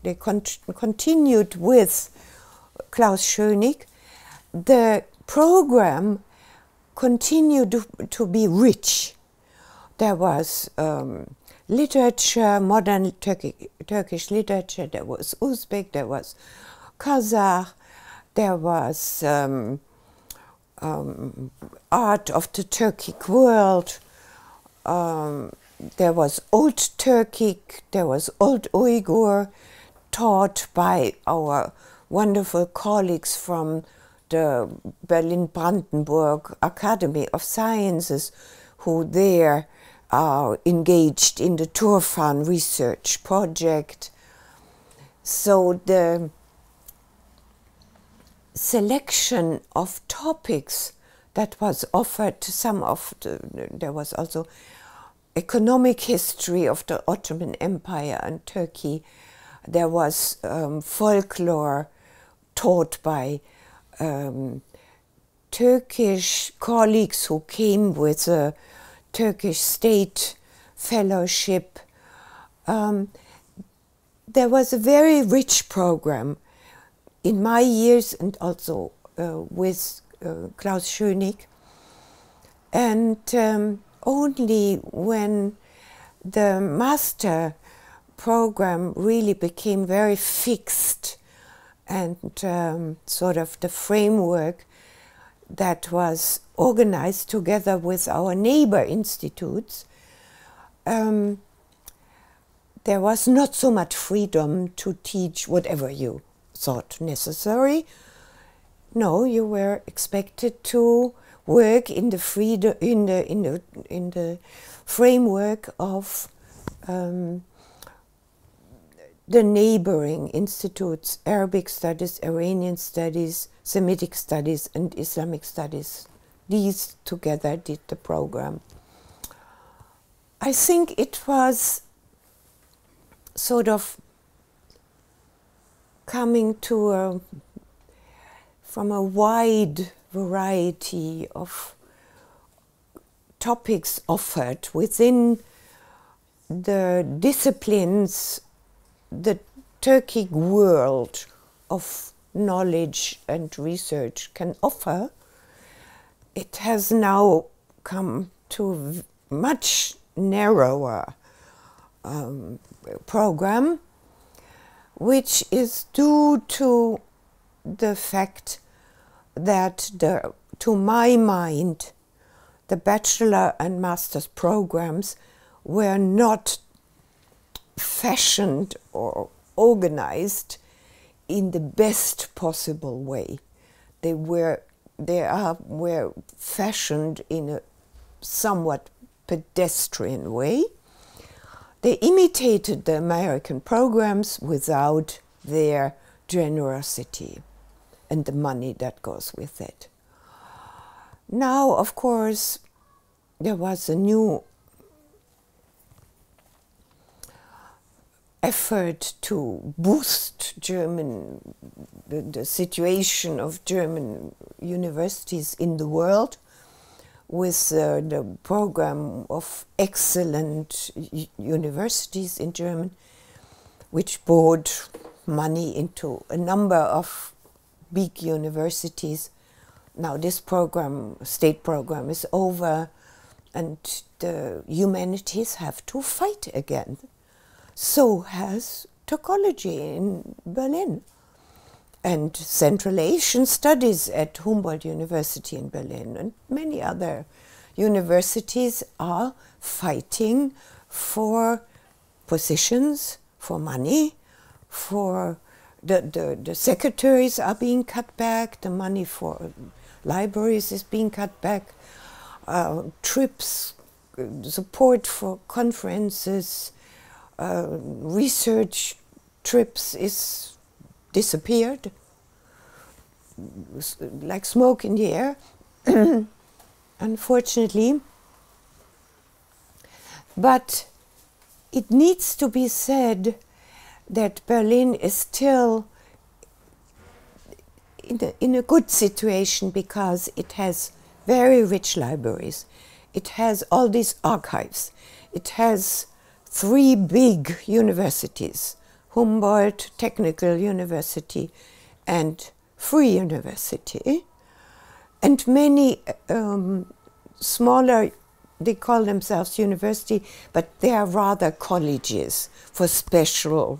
they continued with Klaus Schönig, the program continued to be rich. There was literature, modern Turkish literature, there was Uzbek, there was Kazakh, there was art of the Turkic world, there was Old Turkic, there was Old Uyghur, taught by our wonderful colleagues from the Berlin-Brandenburg Academy of Sciences, who there are engaged in the Turfan research project. So the selection of topics that was offered, there was also economic history of the Ottoman Empire and Turkey. There was folklore taught by Turkish colleagues who came with a Turkish state fellowship. There was a very rich program in my years, and also with Klaus Schönig. And only when the master program really became very fixed and sort of the framework that was organized together with our neighbor institutes, there was not so much freedom to teach whatever you thought necessary. No, you were expected to work in the framework of the neighboring institutes: Arabic studies, Iranian studies, Semitic studies, and Islamic studies. These together did the program. I think it was sort of coming to from a wide variety of topics offered within the disciplines the Turkic world of knowledge and research can offer. It has now come to a much narrower program, which is due to the fact that, to my mind, the bachelor and master's programs were not fashioned or organized in the best possible way. They were fashioned in a somewhat pedestrian way. They imitated the American programs without their generosity and the money that goes with it. Now, of course, there was a new effort to boost the situation of German universities in the world with the program of excellent universities in Germany, which poured money into a number of big universities. Now this program, state program, is over, and the humanities have to fight again. So has Türkologie in Berlin, and Central Asian Studies at Humboldt University in Berlin, and many other universities are fighting for positions, for money, for the secretaries are being cut back, the money for libraries is being cut back, trips, support for conferences, research trips is disappeared like smoke in the air, unfortunately. But it needs to be said that Berlin is still in a good situation because it has very rich libraries. It has all these archives. It has 3 big universities, Humboldt Technical University and Free University, and many smaller, they call themselves university, but they are rather colleges for special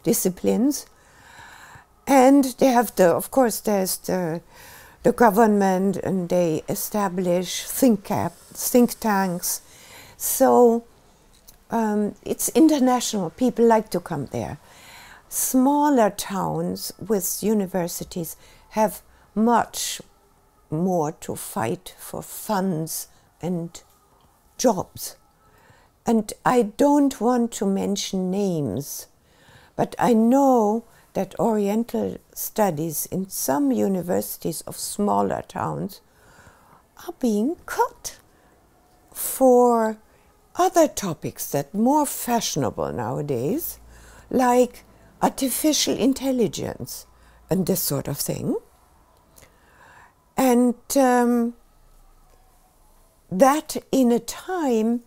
disciplines. And they have of course, there's the government, and they establish think tanks. So it's international. People like to come there. Smaller towns with universities have much more to fight for funds and jobs. And I don't want to mention names, but I know that Oriental studies in some universities of smaller towns are being cut for other topics that are more fashionable nowadays, like artificial intelligence and this sort of thing. And that in a time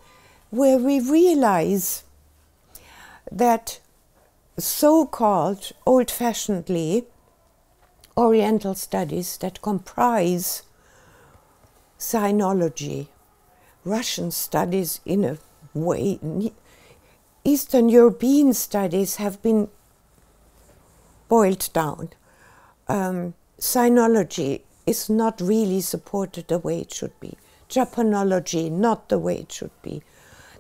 where we realize that so-called old-fashionedly Oriental studies that comprise sinology, Russian studies in a way, Eastern European studies have been boiled down. Sinology is not really supported the way it should be. Japanology, not the way it should be.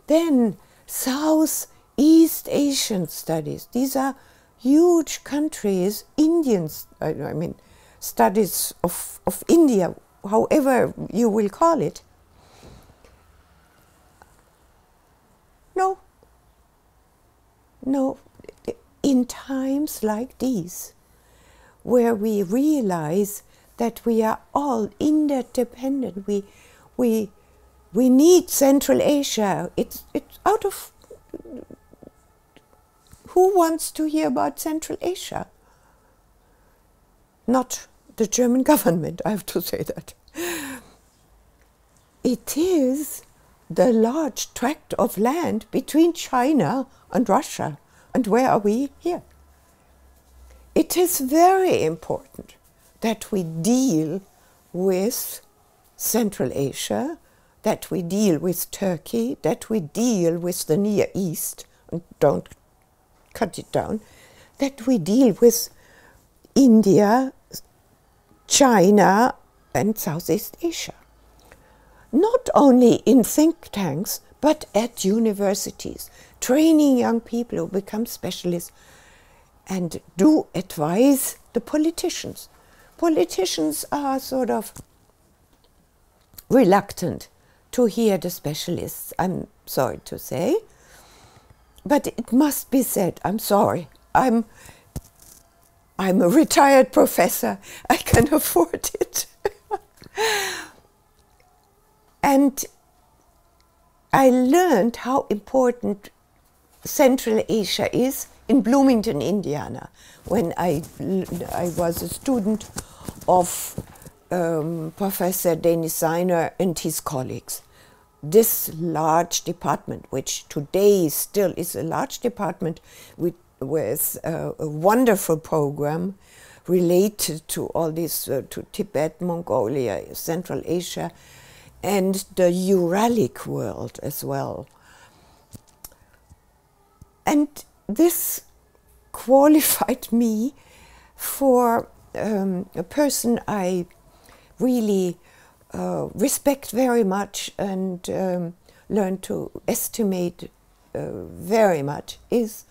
Then Southeast Asian studies. These are huge countries, Indians, I mean, studies of India, however you will call it. No, in times like these, where we realize that we are all interdependent, we need Central Asia. It's out of who wants to hear about Central Asia? Not the German government, I have to say that. It is the large tract of land between China and Russia. And where are we? Here. It is very important that we deal with Central Asia, that we deal with Turkey, that we deal with the Near East, and don't cut it down, that we deal with India, China, and Southeast Asia. Not only in think tanks, but at universities, training young people who become specialists and do advise the politicians. Politicians are sort of reluctant to hear the specialists, I'm sorry to say. But it must be said, I'm sorry, I'm a retired professor, I can afford it. And I learned how important Central Asia is in Bloomington, Indiana, when I was a student of Professor Dennis Seiner and his colleagues. This large department, which today still is a large department with a wonderful program related to all this, to Tibet, Mongolia, Central Asia, and the Uralic world as well. And this qualified me for a person I really respect very much and learn to estimate very much, is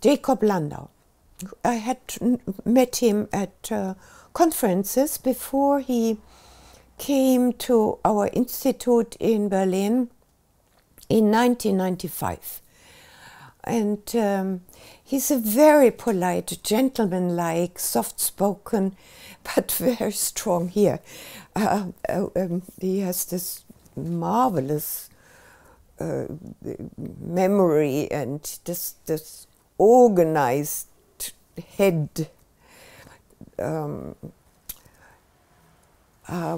Jacob Landau. I had met him at conferences before he came to our institute in Berlin in 1995. And he's a very polite, gentleman-like, soft-spoken, but very strong here. He has this marvelous memory and this organized head,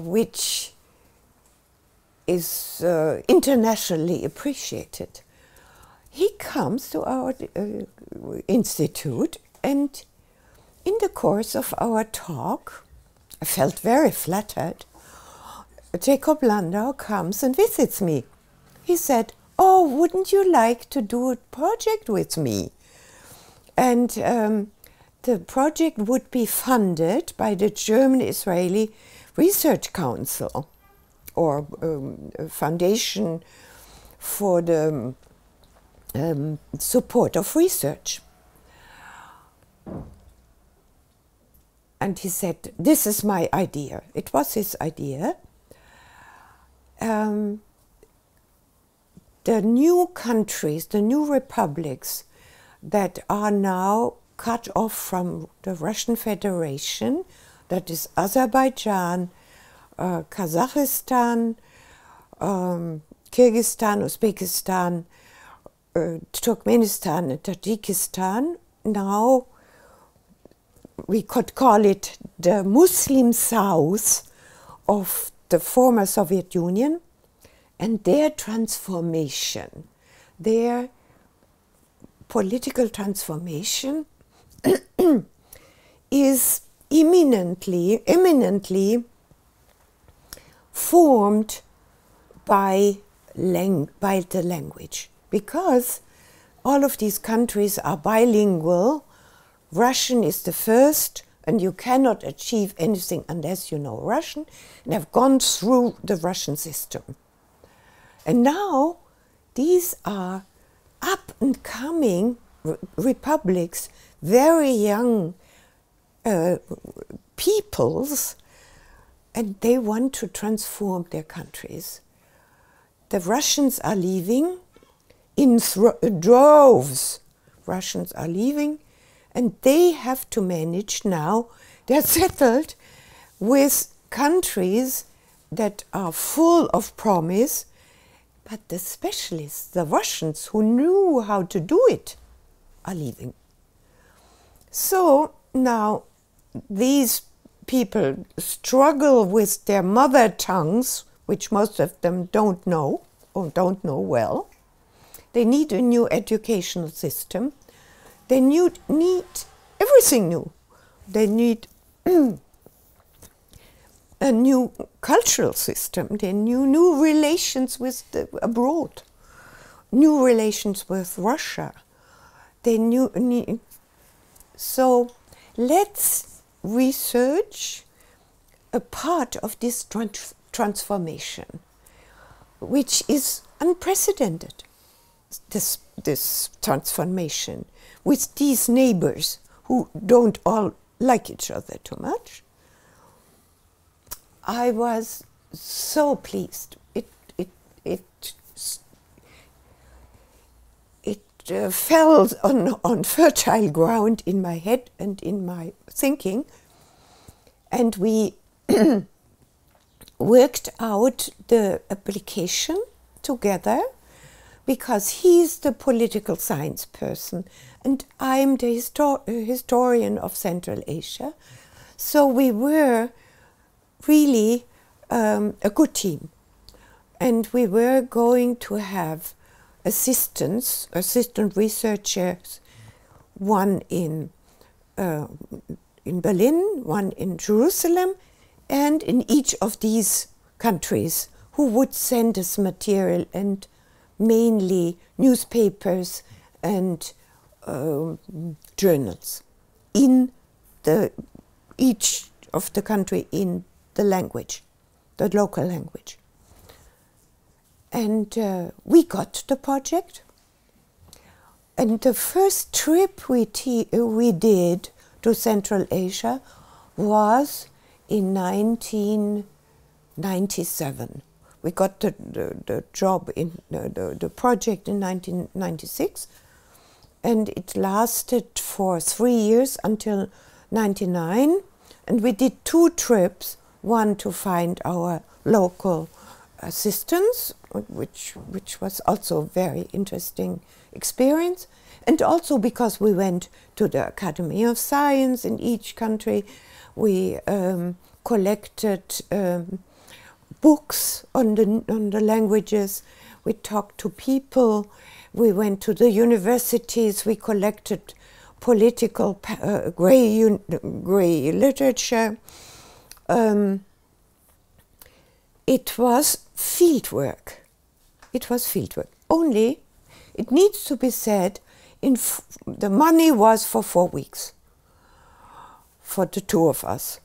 which is internationally appreciated. He comes to our institute, and in the course of our talk, I felt very flattered. Jacob Landau comes and visits me. He said, "Oh, wouldn't you like to do a project with me?" And the project would be funded by the German-Israeli Research Council, or a foundation for the support of research. And he said, "This is my idea." It was his idea. The new countries, the new republics that are now cut off from the Russian Federation, that is Azerbaijan, Kazakhstan, Kyrgyzstan, Uzbekistan, Turkmenistan and Tajikistan. Now we could call it the Muslim South of the former Soviet Union, and their transformation, their political transformation is eminently formed by the language. Because all of these countries are bilingual, Russian is the first, and you cannot achieve anything unless you know Russian, and have gone through the Russian system. And now these are up-and-coming republics, very young peoples, and they want to transform their countries. The Russians are leaving in droves. Russians are leaving, and they have to manage now. They're settled with countries that are full of promise, but the specialists, the Russians who knew how to do it, are leaving. So now these people struggle with their mother tongues, which most of them don't know or don't know well. They need a new educational system. They need everything new. They need a new cultural system. They need new relations with abroad, new relations with Russia. They need. So let's research a part of this transformation, which is unprecedented. This transformation with these neighbors who don't all like each other too much. I was so pleased. It fell on fertile ground in my head and in my thinking, and we worked out the application together, because he's the political science person and I'm the historian of Central Asia. So we were really a good team, and we were going to have assistant researchers, one in Berlin, one in Jerusalem, and in each of these countries, who would send us material, and mainly newspapers and journals in each of the country in the language, the local language. And we got the project. And the first trip we did to Central Asia was in 1997. We got the job in the project in 1996, and it lasted for 3 years until 99. And we did 2 trips, one to find our local assistants, which was also a very interesting experience, and also because we went to the Academy of Science in each country. We collected books on the languages. We talked to people. We went to the universities. We collected political grey literature. It was field work. It was field work. Only, it needs to be said, the money was for 4 weeks for the 2 of us.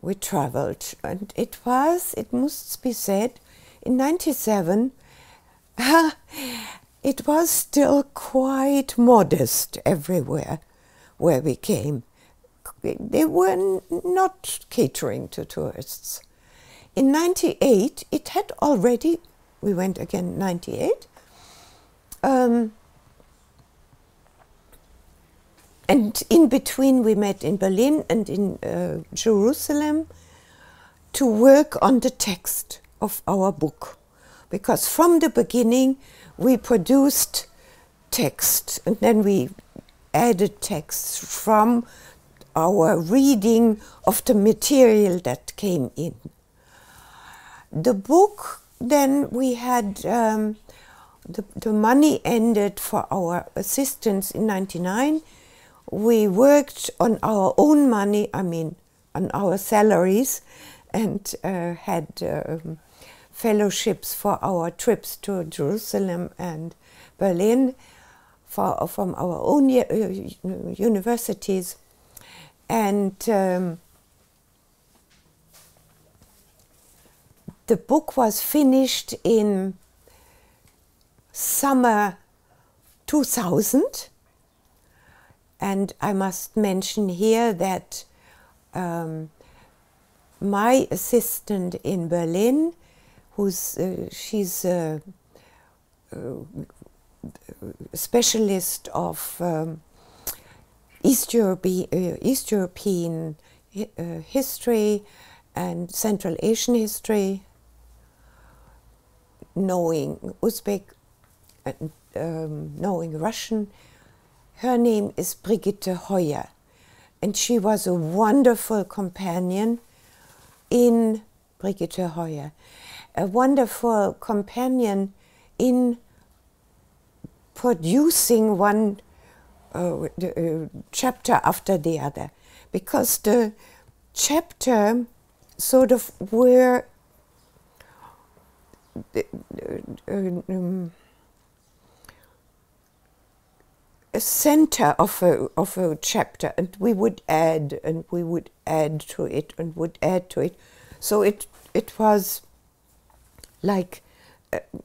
We traveled, and it must be said, in 97, it was still quite modest everywhere where we came. They were not catering to tourists. In 98, it had already, we went again in 98, and in between we met in Berlin and in Jerusalem to work on the text of our book. Because from the beginning we produced text, and then we added text from our reading of the material that came in. The book, then we had, the money ended for our assistants in 99. We worked on our own money, I mean, on our salaries, and had fellowships for our trips to Jerusalem and Berlin from our own universities. And the book was finished in summer 2000. And I must mention here that my assistant in Berlin, she's a specialist of East European history and Central Asian history, knowing Uzbek and knowing Russian, Her name is Brigitte Heuer, and she was a wonderful companion in Brigitte Heuer, a wonderful companion in producing one chapter after the other, because the chapter sort of were a center of a chapter, and we would add to it and would add to it. So it was like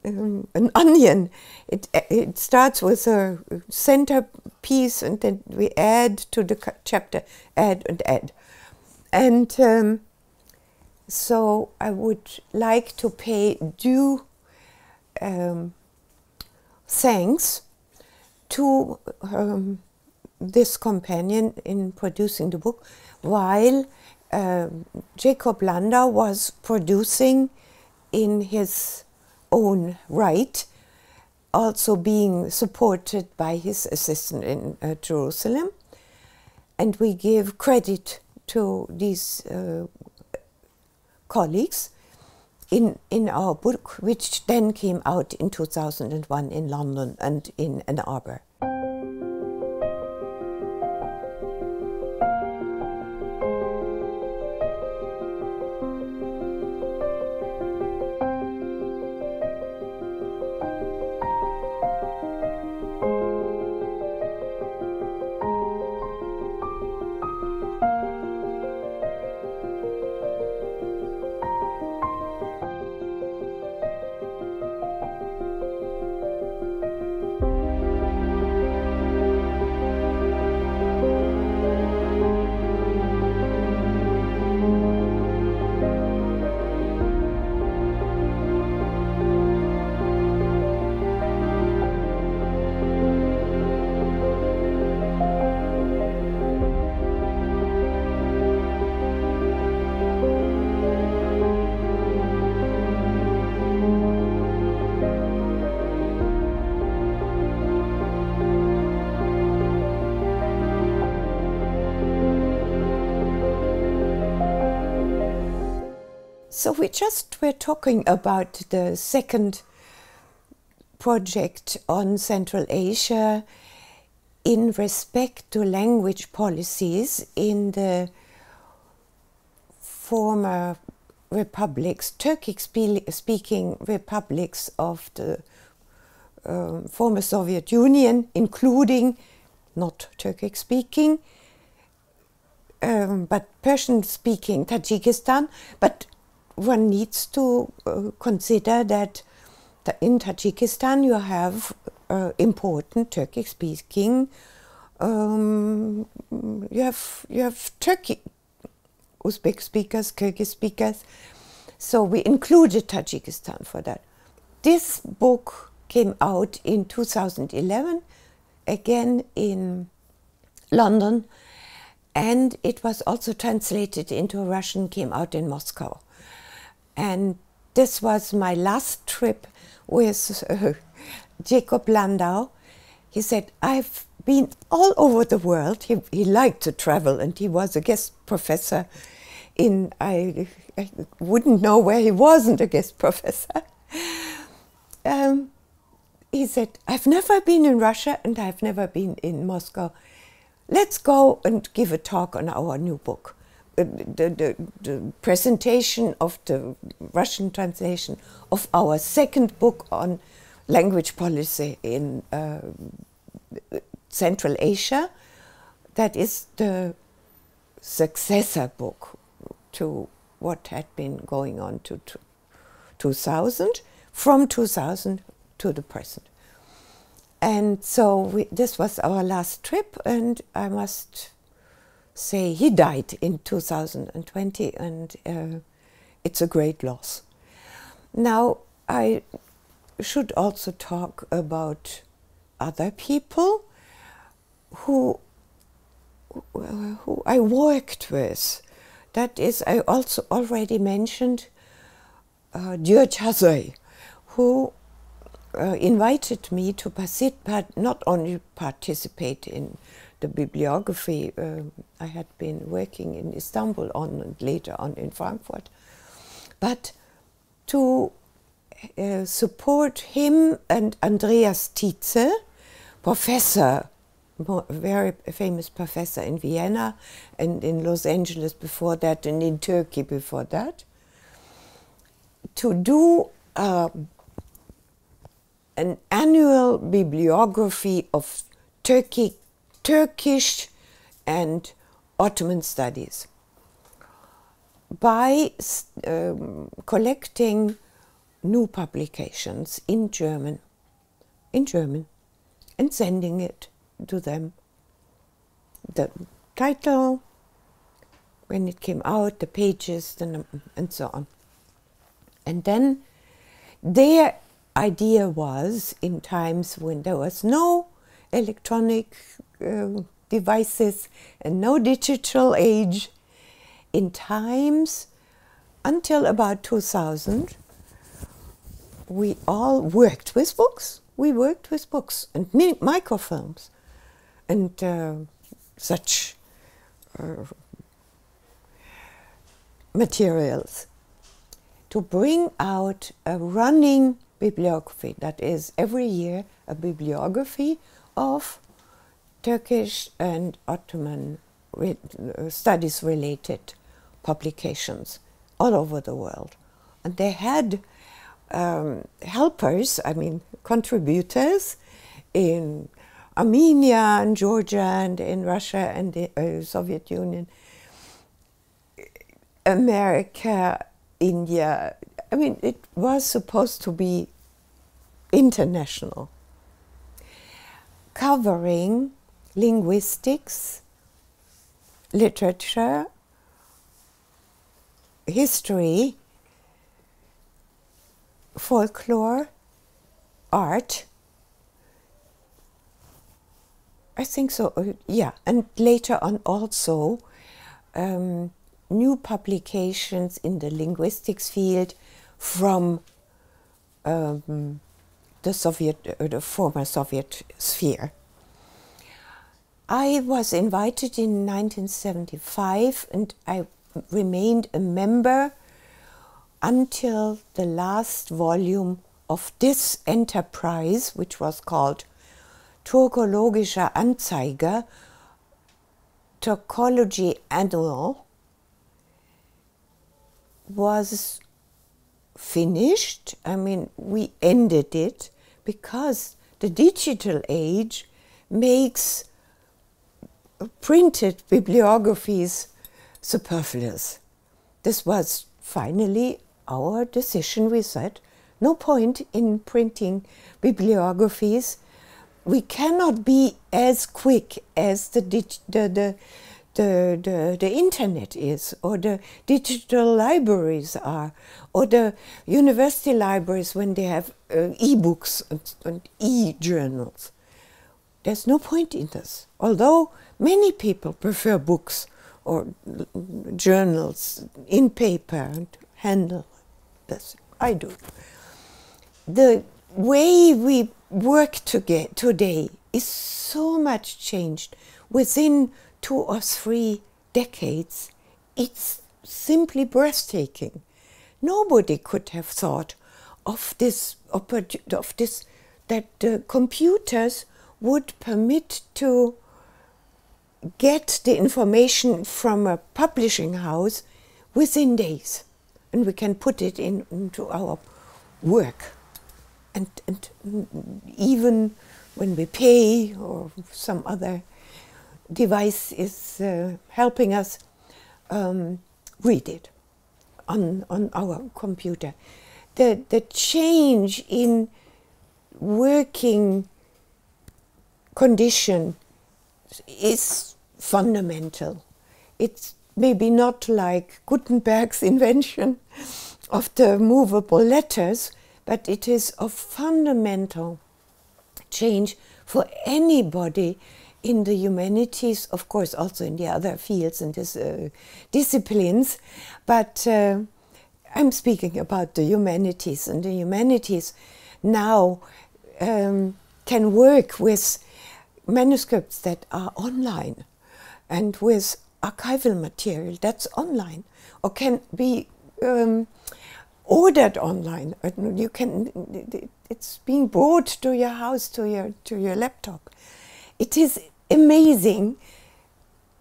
an onion. It starts with a center piece, and then we add to the chapter, add and add. And so I would like to pay due thanks to this companion in producing the book, while Jacob Landau was producing in his own right, also being supported by his assistant in Jerusalem. And we give credit to these colleagues in our book, which then came out in 2001 in London and in Ann Arbor. So we just were talking about the second project on Central Asia in respect to language policies in the former republics, Turkic-speaking republics of the former Soviet Union, including not Turkic-speaking, but Persian-speaking Tajikistan. But one needs to consider that in Tajikistan you have important Turkic-speaking. You have Turkic, Uzbek speakers, Kyrgyz speakers. So we included Tajikistan for that. This book came out in 2011, again in London, and it was also translated into Russian, came out in Moscow. And this was my last trip with Jacob Landau. He said, I've been all over the world. He liked to travel, and he was a guest professor in, I wouldn't know where he wasn't a guest professor. He said, I've never been in Russia and I've never been in Moscow. Let's go and give a talk on our new book. The presentation of the Russian translation of our second book on language policy in Central Asia. That is the successor book to what had been going on to 2000, from 2000 to the present. And so this was our last trip, and I must say he died in 2020, and it's a great loss. Now, I should also talk about other people who I worked with. That is, I also already mentioned György Hazai, who invited me to not only participate in the bibliography. I had been working in Istanbul and later on in Frankfurt, but to support him and Andreas Tietze, professor, very famous professor in Vienna and in Los Angeles before that and in Turkey before that, to do an annual bibliography of Turkish and Ottoman studies by collecting new publications in German, and sending it to them. The title, when it came out, the pages, and so on. And then their idea was, in times when there was no electronic devices and no digital age, in times until about 2000, we all worked with books. We worked with books and microfilms and such materials to bring out a running bibliography, that is every year a bibliography of Turkish and Ottoman studies related publications all over the world. And they had helpers, I mean contributors in Armenia and Georgia and in Russia and the Soviet Union, America, India. I mean, it was supposed to be international, covering linguistics, literature, history, folklore, art. I think so, yeah. And later on also new publications in the linguistics field from the former Soviet sphere. I was invited in 1975 and I remained a member until the last volume of this enterprise, which was called Türkologischer Anzeiger, Türkology Annual, was finished. I mean, we ended it because the digital age makes printed bibliographies superfluous. This was finally our decision. We said, no point in printing bibliographies. We cannot be as quick as the internet is, or the digital libraries are, or the university libraries when they have e-books and e-journals. There's no point in this. Although many people prefer books or journals in paper and handle this. I do. The way we work today is so much changed. Within 2 or 3 decades, it's simply breathtaking. Nobody could have thought of this, that the computers would permit to get the information from a publishing house within days, and we can put it into our work. And even when we pay or some other device is helping us read it on our computer. The change in working condition is fundamental. It's maybe not like Gutenberg's invention of the movable letters, but it is a fundamental change for anybody in the humanities, of course also in the other fields and disciplines, but I'm speaking about the humanities, and the humanities now can work with manuscripts that are online and with archival material that's online or can be ordered online. You can, it's being brought to your house, to your laptop. It is amazing.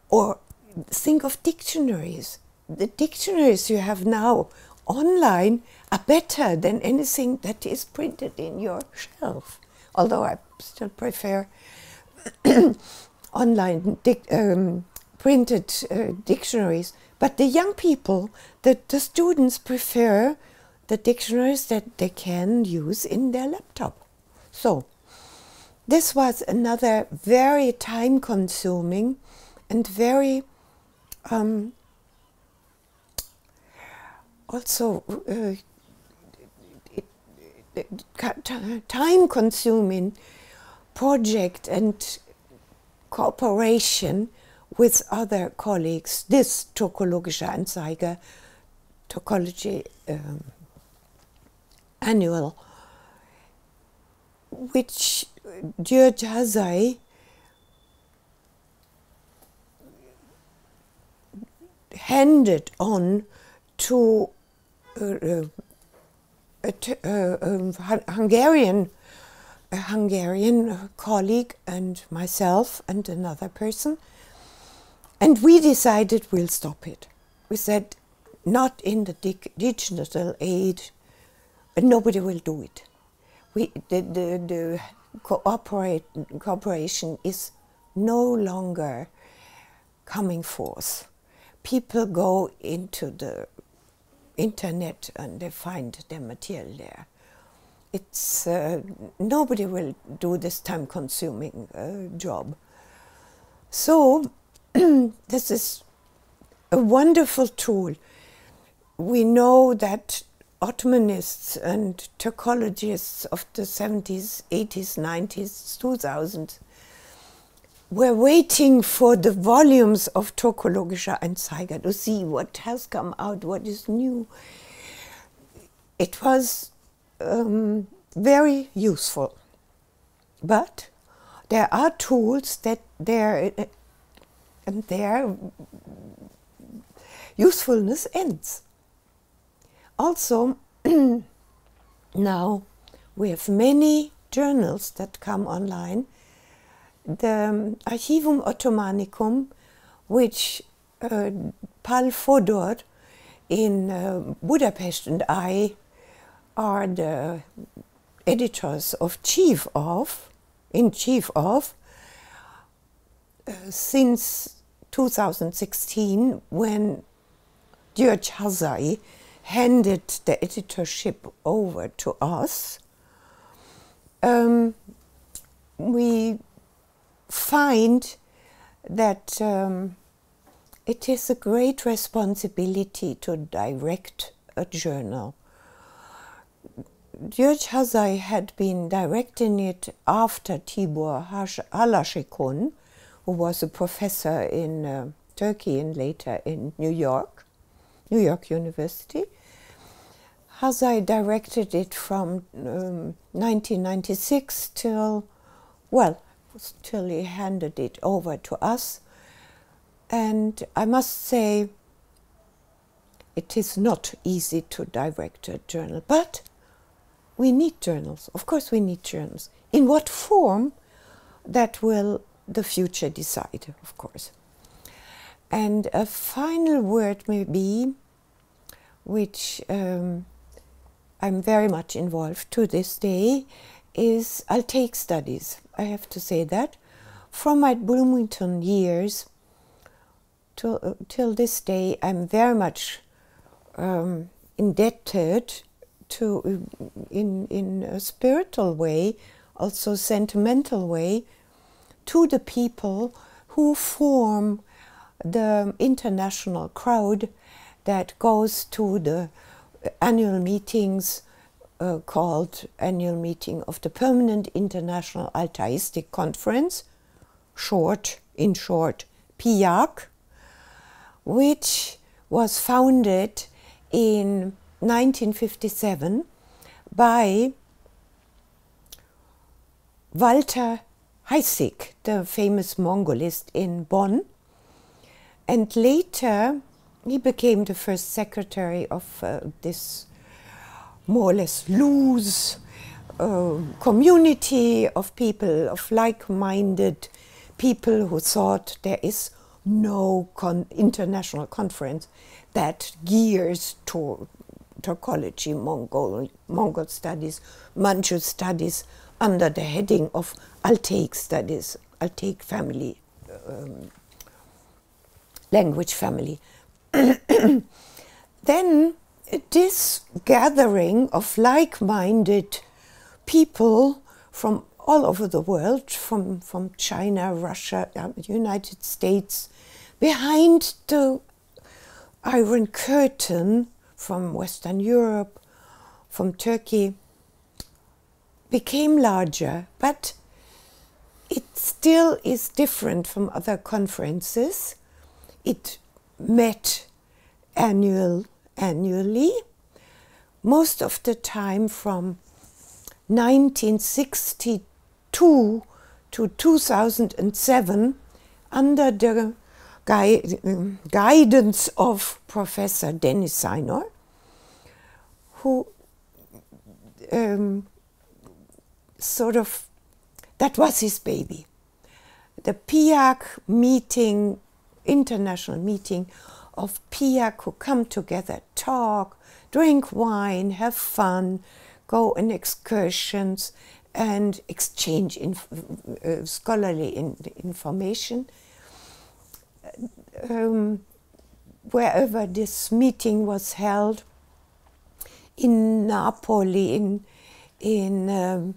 Or think of dictionaries. The dictionaries you have now online are better than anything that is printed in your shelf. Although I still prefer online printed dictionaries. But the young people, the students prefer the dictionaries that they can use in their laptop. So this was another very time-consuming and very also time-consuming project and cooperation with other colleagues. This Türkologische Anzeiger, Türkology annual, which György Hazai handed on to a Hungarian colleague and myself and another person, and we decided we'll stop it. We said, not in the digital age, nobody will do it. The cooperation is no longer coming forth. People go into the internet and they find their material there. It's nobody will do this time-consuming job. So this is a wonderful tool. We know that Ottomanists and Türkologists of the 70s, 80s, 90s, 2000s were waiting for the volumes of Türkologische Anzeiger to see what has come out, what is new. It was very useful. But there are tools that their usefulness ends. Also, now we have many journals that come online. The Archivum Ottomanicum, which Pal Fodor in Budapest and I are the editors in chief of since 2016, when György Hazai handed the editorship over to us. We find that it is a great responsibility to direct a journal. György Hazai had been directing it after Tibor Halaşikon, who was a professor in Turkey and later in New York University. Hazai directed it from 1996 till he handed it over to us. And I must say, it is not easy to direct a journal, but we need journals. Of course we need journals. In what form, that will the future decide, of course. And a final word maybe, which I'm very much involved to this day, is Altaic studies. I have to say that. From my Bloomington years till this day, I'm very much indebted to, in a spiritual way, also sentimental way, to the people who form the international crowd that goes to the annual meetings called Annual Meeting of the Permanent International Altaistic Conference, in short, PIAC, which was founded in 1957 by Walter Heissig, the famous Mongolist in Bonn, and later he became the first secretary of this more or less loose community of people, of like-minded people who thought there is no international conference that gears to Turkology, Mongol studies, Manchu studies, under the heading of Altaic studies, Altaic family, language family. Then this gathering of like-minded people from all over the world, from China, Russia, United States, behind the Iron Curtain from Western Europe, from Turkey, became larger, but it still is different from other conferences. It met annually, most of the time from 1962 to 2007, under the guidance of Professor Dennis Seinor, who that was his baby. The PIAC meeting, international meeting of PIAC who come together, talk, drink wine, have fun, go on excursions and exchange scholarly information. Wherever this meeting was held, in Napoli, in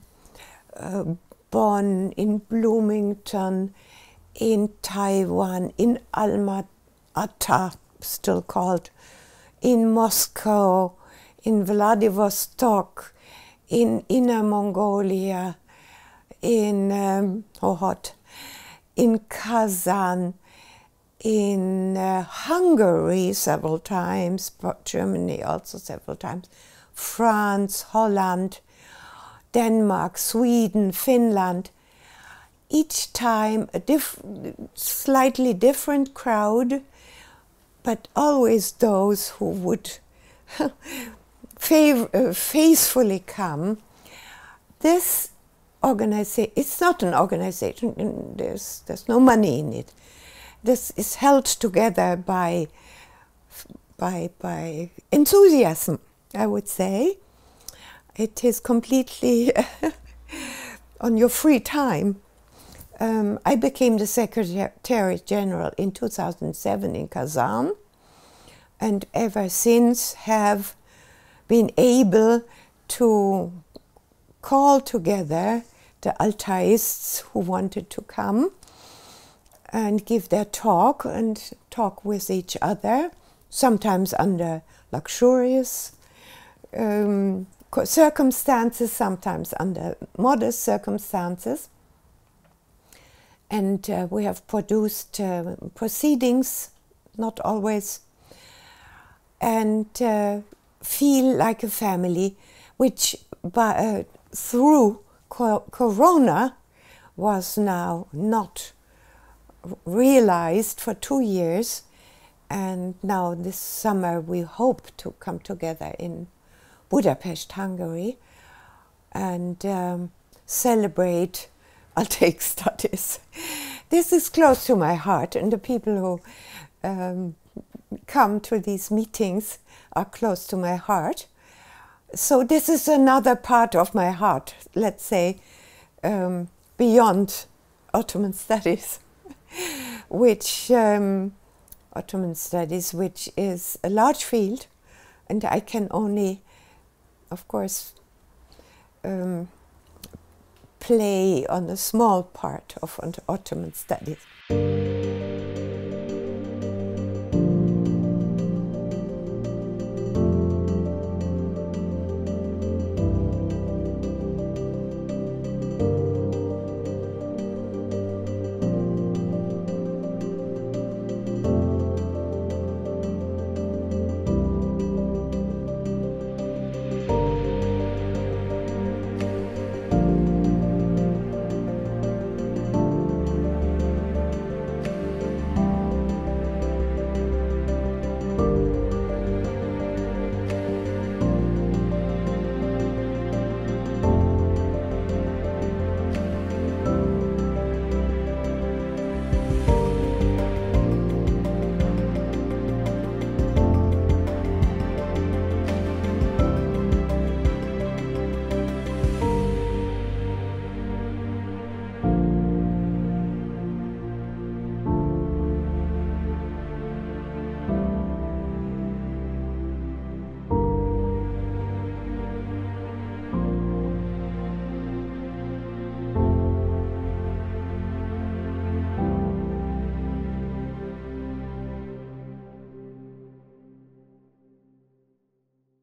Bonn, in Bloomington, in Taiwan, in Alma-Ata, still called, in Moscow, in Vladivostok, in Inner Mongolia, in in Kazan, in Hungary several times, Germany also several times, France, Holland, Denmark, Sweden, Finland. Each time a slightly different crowd, but always those who would faithfully come. This organization, it's not an organization, there's no money in it. This is held together by enthusiasm, I would say. It is completely on your free time. I became the Secretary General in 2007 in Kazan, and ever since have been able to call together the Altaists who wanted to come and give their talk and talk with each other, sometimes under luxurious circumstances, sometimes under modest circumstances. And we have produced proceedings, not always, and feel like a family, which through Corona was now not realized for 2 years. And now this summer we hope to come together in Budapest, Hungary, and celebrate Altaic studies. This is close to my heart, and the people who come to these meetings are close to my heart. So this is another part of my heart, let's say, beyond Ottoman studies, which is a large field, and I can only, of course, play on a small part of Ottoman studies.